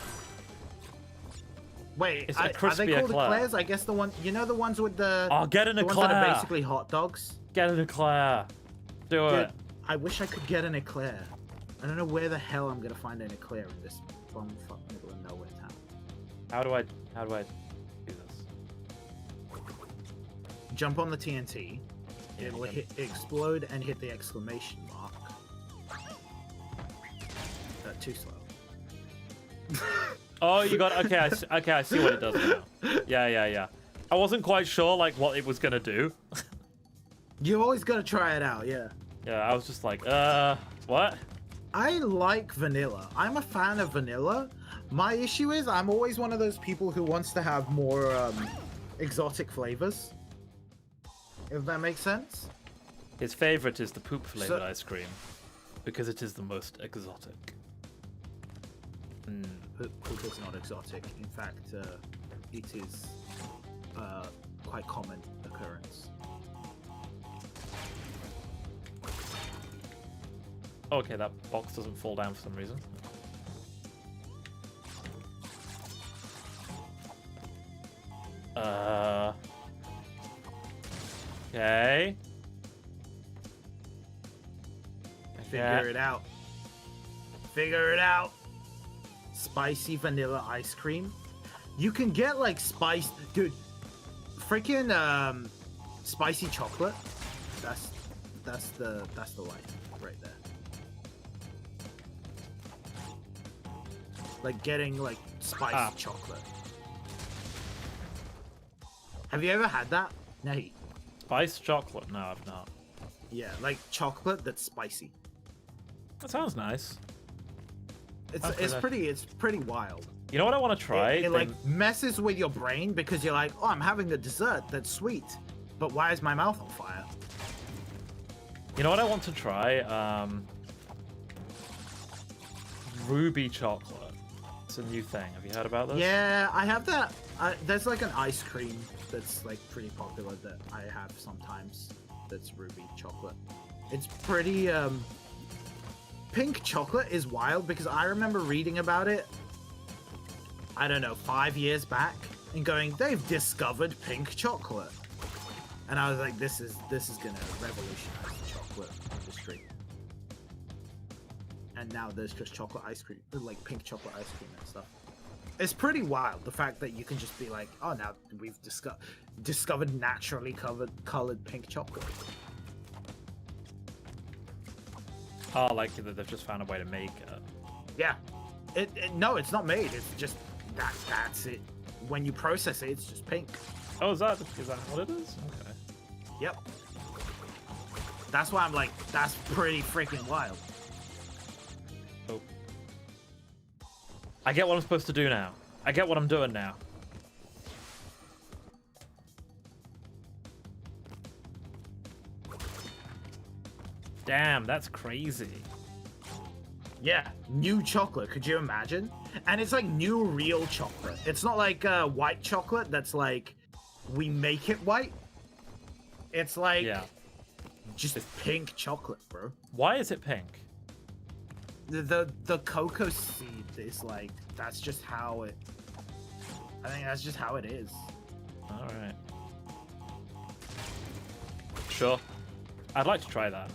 Wait, It's a are they crispy called eclair. eclairs? I guess the one, you know, the ones with the Oh, get an the ones that are eclair. basically hot dogs. Get an eclair. Do Dude, it. I wish I could get an eclair. I don't know where the hell I'm gonna find any clear in this bumfuck middle of nowhere town. How do I do this? Jump on the TNT. Yeah, It will you hit explode and hit the exclamation mark. Too slow. Oh, you got okay. Okay, I see what it does now. Yeah. I wasn't quite sure like what it was gonna do. You always gotta try it out, yeah. Yeah, I was just like, what? I like vanilla. I'm a fan of vanilla. My issue is I'm always one of those people who wants to have more exotic flavors. If that makes sense. His favorite is the poop flavored ice cream because it is the most exotic. Poop is not exotic. In fact, it is quite common occurrence. Okay, that box doesn't fall down for some reason. Okay. Figure it out. Figure it out. Spicy vanilla ice cream. You can get like spice, dude. Freaking spicy chocolate. That's the life right there. Like getting like spiced chocolate. Have you ever had that? Nate? Spiced chocolate? No, I've not. Yeah, like chocolate that's spicy. That sounds nice. It's pretty wild. You know what I want to try? It like messes with your brain because you're like, oh, I'm having a dessert that's sweet, but why is my mouth on fire? You know what I want to try? Ruby chocolate. It's a new thing. Have you heard about this? Yeah, I have that. There's like an ice cream that's like pretty popular that I have sometimes. That's ruby chocolate. It's pretty. Pink chocolate is wild because I remember reading about it. I don't know, 5 years back, and going, they've discovered pink chocolate, and I was like, this is gonna revolutionize the chocolate industry. And now there's just chocolate ice cream, like pink chocolate ice cream and stuff. It's pretty wild, the fact that you can just be like, oh, now we've discovered naturally colored pink chocolate. Oh, like that they've just found a way to make it. Yeah. No, it's not made. It's just that's it. When you process it, it's just pink. Oh, is that what it is? Okay. Yep. That's why I'm like, that's pretty freaking wild. Oh. I get what I'm supposed to do now. I get what I'm doing now. Damn, that's crazy. Yeah, new chocolate. Could you imagine? And it's like new real chocolate. It's not like white chocolate that's like we make it white. It's like just pink chocolate, bro. Why is it pink? The cocoa seed is like that's just how it. I think that's just how it is. All right. Sure. I'd like to try that.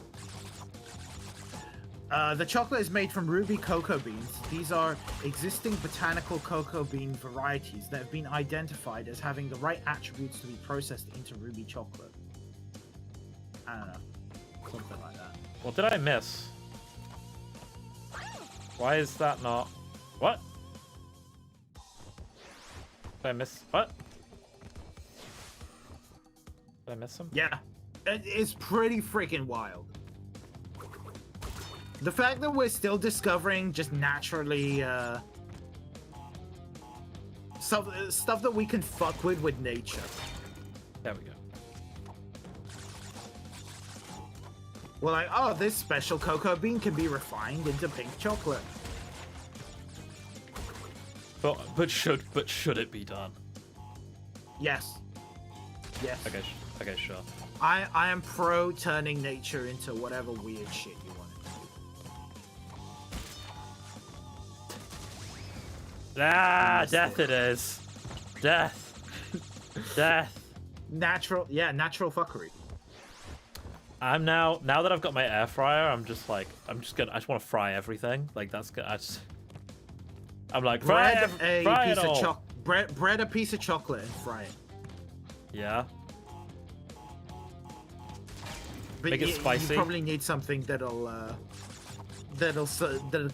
The chocolate is made from ruby cocoa beans. These are existing botanical cocoa bean varieties that have been identified as having the right attributes to be processed into ruby chocolate. I don't know. Something like that. What did I miss? Why is that not... What? Did I miss... What? Did I miss some? Yeah. It's pretty freaking wild. The fact that we're still discovering just naturally stuff that we can fuck with nature. There we go. We're like, oh, this special cocoa bean can be refined into pink chocolate. But should it be done? Yes. Yes. Okay, sure. I am pro turning nature into whatever weird shit you want it to be. Ah, death it is. Death. Death. Natural fuckery. I'm now that I've got my air fryer, I just want to fry everything. Like that's good. I'm like fry it all. Bread a piece of chocolate and fry it. Yeah. But Make it spicy. You probably need something that'll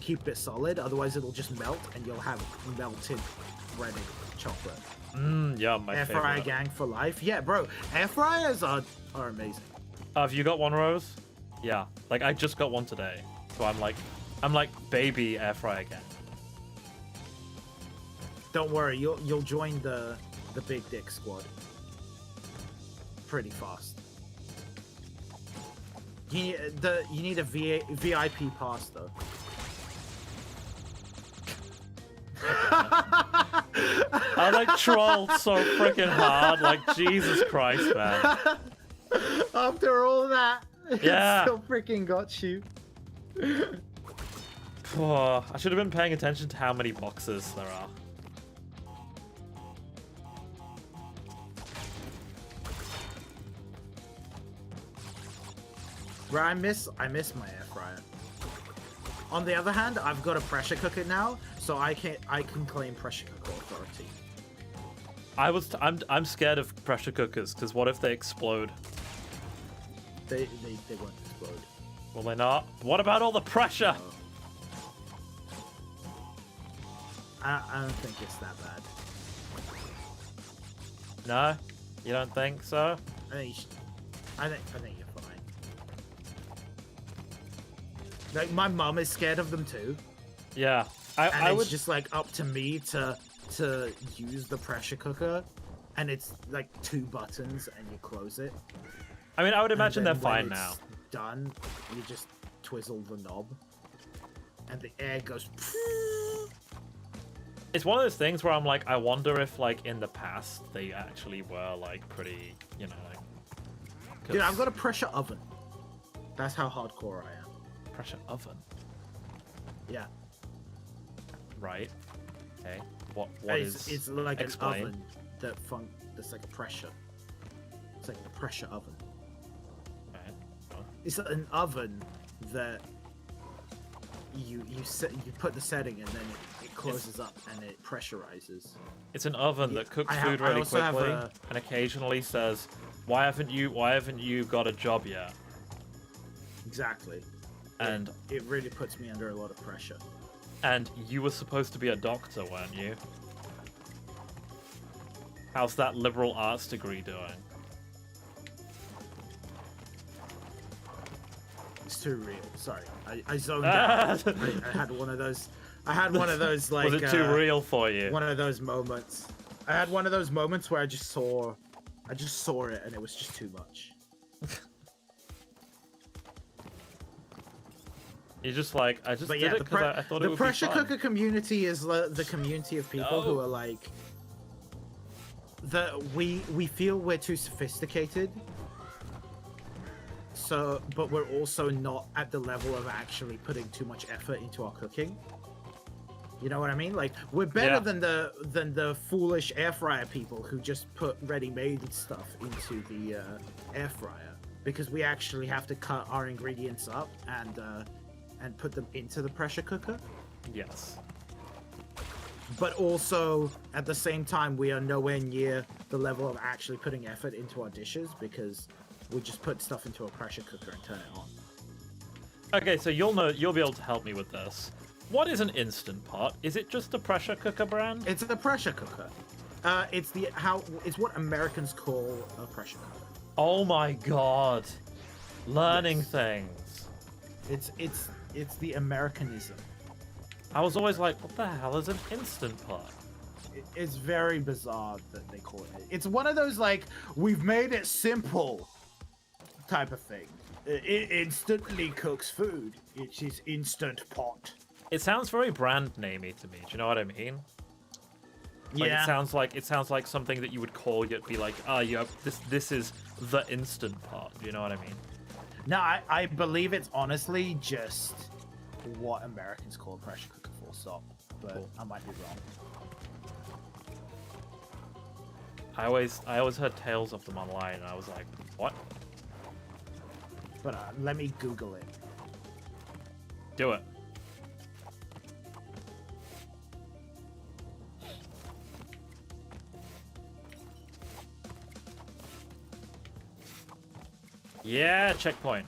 keep it solid. Otherwise, it'll just melt, and you'll have melted breaded chocolate. Yeah, my air favorite. fryer gang for life. Yeah, bro. Air fryers are amazing. Have you got one, Rose? Yeah. Like I just got one today, so I'm like baby air fryer gang. Don't worry, you'll join the big dick squad pretty fast. You need a VIP pass though. I like trolled so freaking hard. Like Jesus Christ, man. After all that, Yeah. it still freaking got you. Oh, I should have been paying attention to how many boxes there are. Bro, I miss my air fryer. On the other hand, I've got a pressure cooker now, so I can claim pressure cooker authority. I'm scared of pressure cookers because what if they explode? They won't explode. Will they not? What about all the pressure? I don't think it's that bad. No, you don't think so? I think you're fine. Like my mom is scared of them too. Yeah, And I it's would just like up to me to use the pressure cooker, and it's like 2 buttons and you close it. I mean, I would And imagine they're then when fine it's now. Done, you just twizzle the knob, and the air goes. It's one of those things where I'm like, I wonder if like in the past they actually were like pretty, you know, like. Dude, I've got a pressure oven. That's how hardcore I am. Pressure oven. Yeah. Right. Okay. What it's, is? It's like explain. an oven that's like a pressure. It's like a pressure oven. Okay. Oh. It's an oven that you put the setting and then it closes up and it pressurizes. It's an oven that cooks food really quickly and occasionally says, "Why haven't you got a job yet?" Exactly. And it really puts me under a lot of pressure. And you were supposed to be a doctor, weren't you? How's that liberal arts degree doing? It's too real. Sorry, I zoned out. I had one of those. I had one of those like. Was it too real for you? One of those moments. I had one of those moments where I just saw it and it was just too much. You're just like, I just But did yeah, it because I thought it would the pressure be fun. cooker community is the community of people who are like. We feel we're too sophisticated. So, but we're also not at the level of actually putting too much effort into our cooking. You know what I mean? Like we're better than the foolish air fryer people who just put ready-made stuff into the air fryer, because we actually have to cut our ingredients up and put them into the pressure cooker. Yes. But also at the same time, we are nowhere near the level of actually putting effort into our dishes, because we just put stuff into a pressure cooker and turn it on. Okay, so you'll be able to help me with this. What is an Instant Pot? Is it just a pressure cooker brand? It's a pressure cooker. It's what Americans call a pressure cooker. Oh my god. Learning things. It's the Americanism. I was always like, what the hell is an Instant Pot? It's very bizarre that they call it. It's one of those like, we've made it simple type of thing. It instantly cooks food. It is Instant Pot. It sounds very brand namey to me. Do you know what I mean? Like, Yeah. It sounds like something that you would call. You'd be like, oh, yeah, this is the Instant Pot. Do you know what I mean? No, I believe it's honestly just what Americans call a pressure cooker, full stop. But Cool. I might be wrong. I always heard tales of them online, and I was like, what? But let me Google it. Do it. Yeah, checkpoint.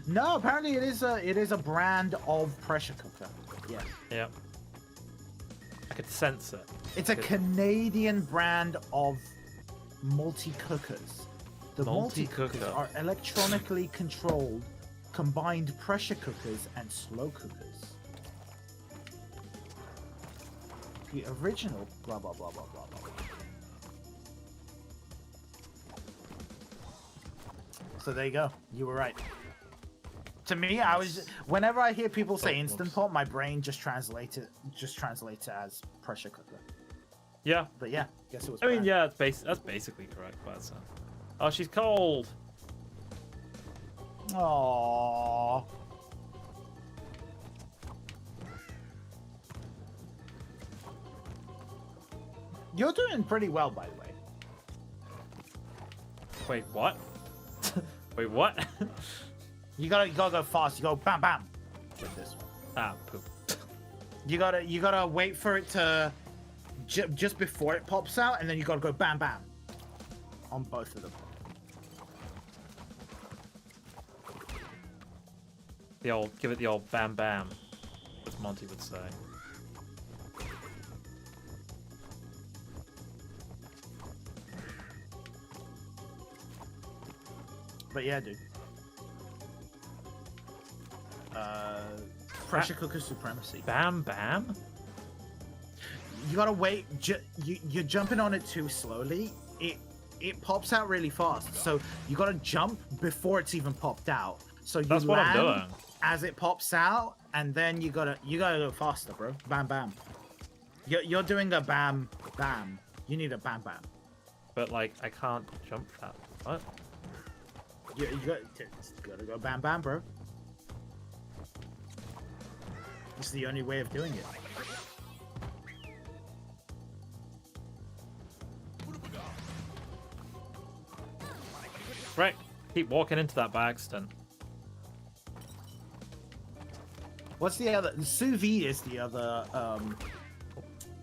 No, apparently it is a brand of pressure cooker. Yeah. Yep. I could sense it. It's a Canadian brand of multi-cookers. The multi-cookers Multi-cooker. are electronically controlled combined pressure cookers and slow cookers. The original blah blah blah blah blah blah. So there you go. You were right. To me, whenever I hear people say instant pot, my brain just translates it as pressure cooker. Yeah. But yeah, guess it was. I mean, brand. yeah, that's basically correct. But oh, she's cold. Aww. You're doing pretty well, by the way. Wait, what? Wait, what? You gotta go fast. You go bam bam with this one. Ah, poop. You gotta wait for it to just before it pops out, and then you gotta go bam bam on both of them. Give it the old bam bam, as Monty would say. But yeah, dude. Pressure cooker supremacy. Bam bam? You gotta wait. You're jumping on it too slowly. It pops out really fast, so you gotta jump before it's even popped out. So you That's what I'm land doing. as it pops out, and then you gotta go faster, bro. Bam bam. You're doing a bam bam. You need a bam bam. But like, I can't jump that. What? You gotta go bam bam, bro. It's the only way of doing it. Right. Keep walking into that by accident. What's the other? Sous vide is the other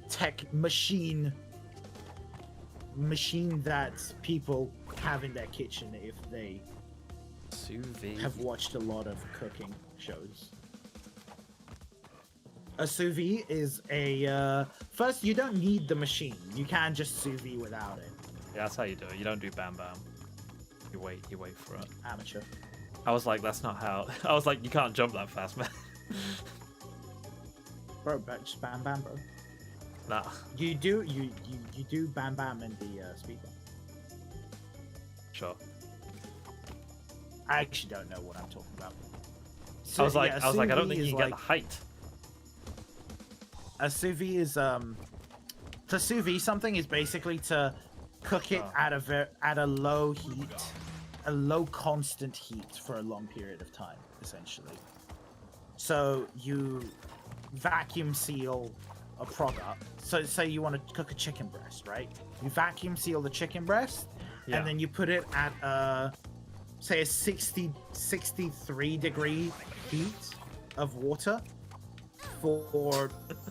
tech machine that people have in their kitchen if they Sous vide. have watched a lot of cooking shows. A sous vide is a first, you don't need the machine. You can just sous vide without it. Yeah, that's how you do it. You don't do bam bam. You wait for it. Amateur. I was like, that's not how. I was like, you can't jump that fast, man. Bro, but just bam bam, bro. Nah. You do bam bam in the speed bump. Sure. I actually don't know what I'm talking about. I was like, I sous don't vide think you is can get the height. A sous vide is to sous vide something is basically to cook it at a low heat, a low constant heat for a long period of time, essentially. So you vacuum seal a product. So say you want to cook a chicken breast, right? You vacuum seal the chicken breast, Yeah. and then you put it at say a 63 degree heat of water for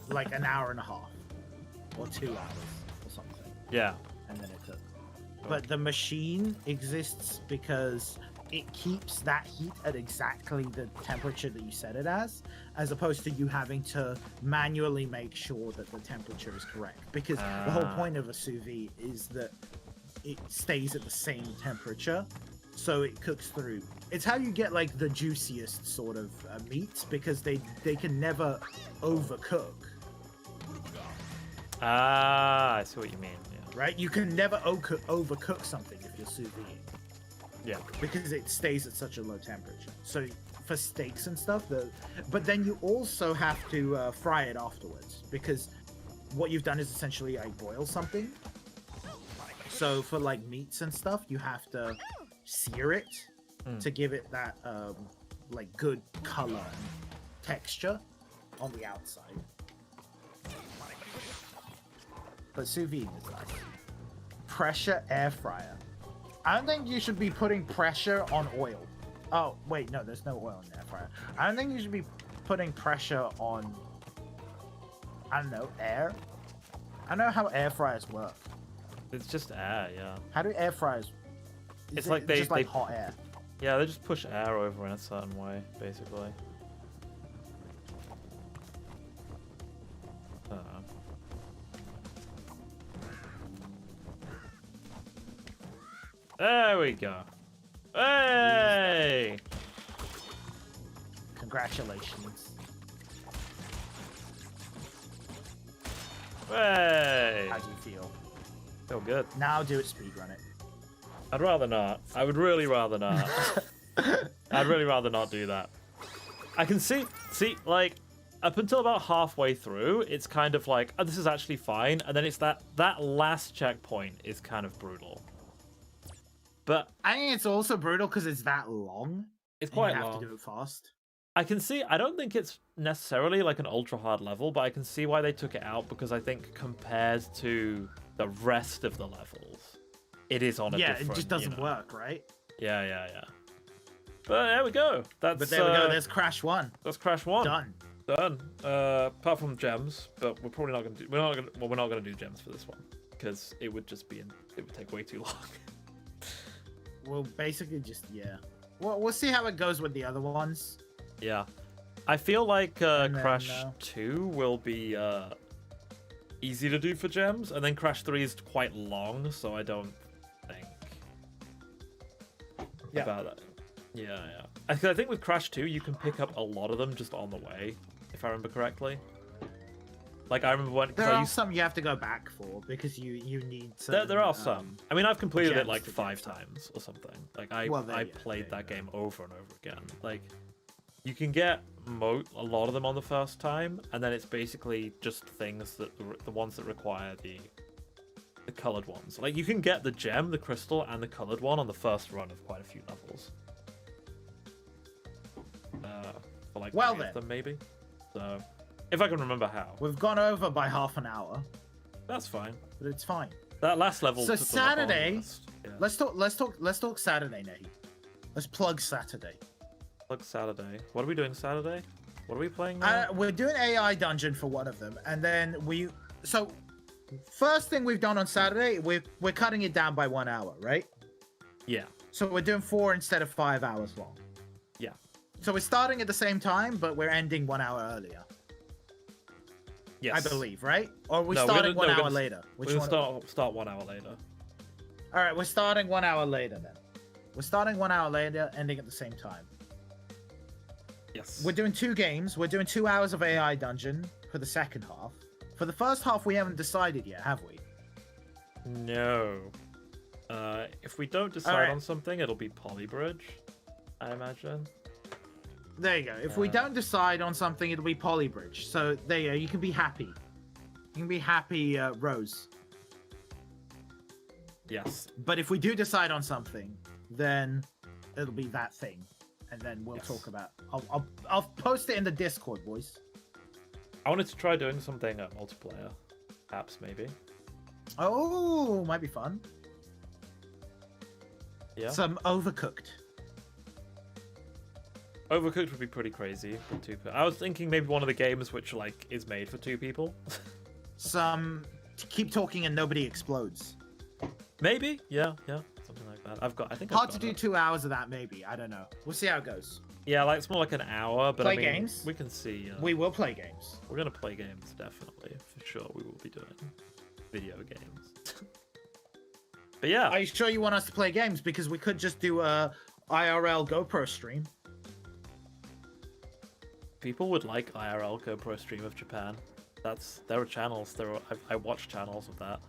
like an hour and a half or 2 hours or something, Yeah. and then it cooked. But the machine exists because it keeps that heat at exactly the temperature that you set it as opposed to you having to manually make sure that the temperature is correct. Because the whole point of a sous vide is that it stays at the same temperature, so it cooks through. It's how you get like the juiciest sort of meats, because they can never overcook. Ah, I see what you mean. Yeah. Right? You can never overcook something if you're sous vide, Yeah. because it stays at such a low temperature. So for steaks and stuff, but then you also have to fry it afterwards, because what you've done is essentially boil something. So for like meats and stuff, you have to sear it to give it that like good color and texture on the outside. But sous vide is nice. pressure air fryer. I don't think you should be putting pressure on oil. Oh, wait, no, there's no oil in the air fryer. I don't think you should be putting pressure on, I don't know, air. I don't know how air fryers work. It's just air, yeah. How do air fryers? It's like they just like hot air. Yeah, they just push air over in a certain way, basically. There we go. Hey! Congratulations. Hey! How do you feel? Feel good. Now do it, speedrun it. I'd rather not. I would really rather not. I'd really rather not do that. I can see, like, up until about halfway through, it's kind of like, oh, this is actually fine, and then it's that last checkpoint is kind of brutal. But I think it's also brutal because it's that long. it's quite and you long. have to do it fast. I can see, I don't think it's necessarily like an ultra hard level, but I can see why they took it out because I think compared to the rest of the levels, it is on a different, it just doesn't you know. work, right? Yeah. But there we go. But there we go. There's Crash 1. That's Crash 1. Done. Apart from gems, but we're probably not gonna do. We're not gonna do gems for this one because it would just be it would take way too long. We'll basically just we'll see how it goes with the other ones. Yeah, I feel like then, Crash 2 will be easy to do for gems, and then Crash 3 is quite long, so I don't think about that. Yeah. I think with Crash 2 you can pick up a lot of them just on the way, if I remember correctly. Like I remember when there are some you have to go back for because you need to. There are some. I mean, I've completed it gems like to 5 get times or something. Like I played that game over and over again. Like you can get a lot of them on the first time, and then it's basically just things that the ones that require the colored ones. Like you can get the gem, the crystal, and the colored one on the first run of quite a few levels. For like 3 of them maybe. So if I can remember how. We've gone over by half an hour. That's fine. But it's fine. That last level. So took the Saturday, longest. Yeah. let's talk Saturday, Nehi. Let's plug Saturday. Plug Saturday. What are we doing Saturday? What are we playing now? We're doing AI dungeon for one of them, and then first thing we've done on Saturday, we're cutting it down by 1 hour, right? Yeah. So we're doing 4 instead of 5 hours long. Yeah. So we're starting at the same time, but we're ending 1 hour earlier. Yes. I believe, right? Or we're starting 1 hour later. We're gonna start 1 hour later. All right, we're starting 1 hour later then. We're starting 1 hour later, ending at the same time. Yes. We're doing 2 games. We're doing 2 hours of AI dungeon for the second half. For the first half, we haven't decided yet, have we? No. If we don't decide on something, it'll be Polybridge, I imagine. There you go. If we don't decide on something, it'll be Polybridge. So there you go. You can be happy. You can be happy, Rose. Yes. But if we do decide on something, then it'll be that thing, and then we'll talk about. I'll post it in the Discord, boys. I wanted to try doing something multiplayer, perhaps maybe. Oh, might be fun. Yeah. Some Overcooked. Overcooked would be pretty crazy for 2 people. I was thinking maybe one of the games which like is made for 2 people. Some keep talking and nobody explodes. Maybe, yeah, something like that. I think hard to do 2 hours of that. Maybe, I don't know. We'll see how it goes. Yeah, like it's more like an hour, but play I mean, games. We can see. We will play games. We're gonna play games, definitely, for sure. We will be doing video games. But yeah, Are you sure you want us to play games? Because we could just do a IRL GoPro stream. people would like IRL GoPro stream of Japan. There are channels. I watch channels of that.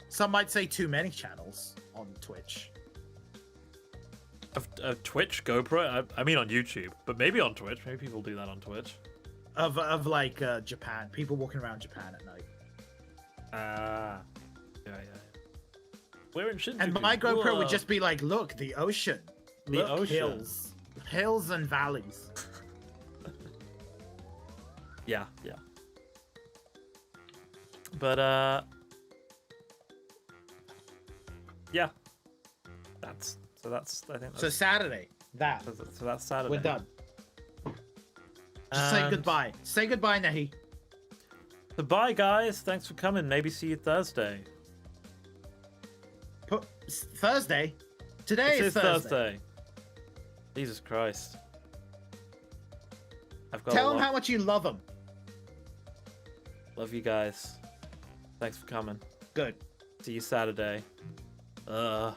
Some might say too many channels on Twitch. Of Twitch GoPro? I mean on YouTube, but maybe on Twitch. Maybe people do that on Twitch. Of like Japan, people walking around Japan at night. Yeah. We're in Shinjuku. And my GoPro Whoa. would just be like, look, the ocean. The Look, ocean. Hills and valleys. Yeah. But yeah, that's I think So that's Saturday, that so that's Saturday. we're done. Just say And goodbye. Say goodbye, Nehi. Goodbye, guys. Thanks for coming. Maybe see you Thursday. Thursday. Today It is is Thursday. Jesus Christ. I've got Tell a them lot. how much you love them. Love you guys. Thanks for coming. Good. See you Saturday. Ugh.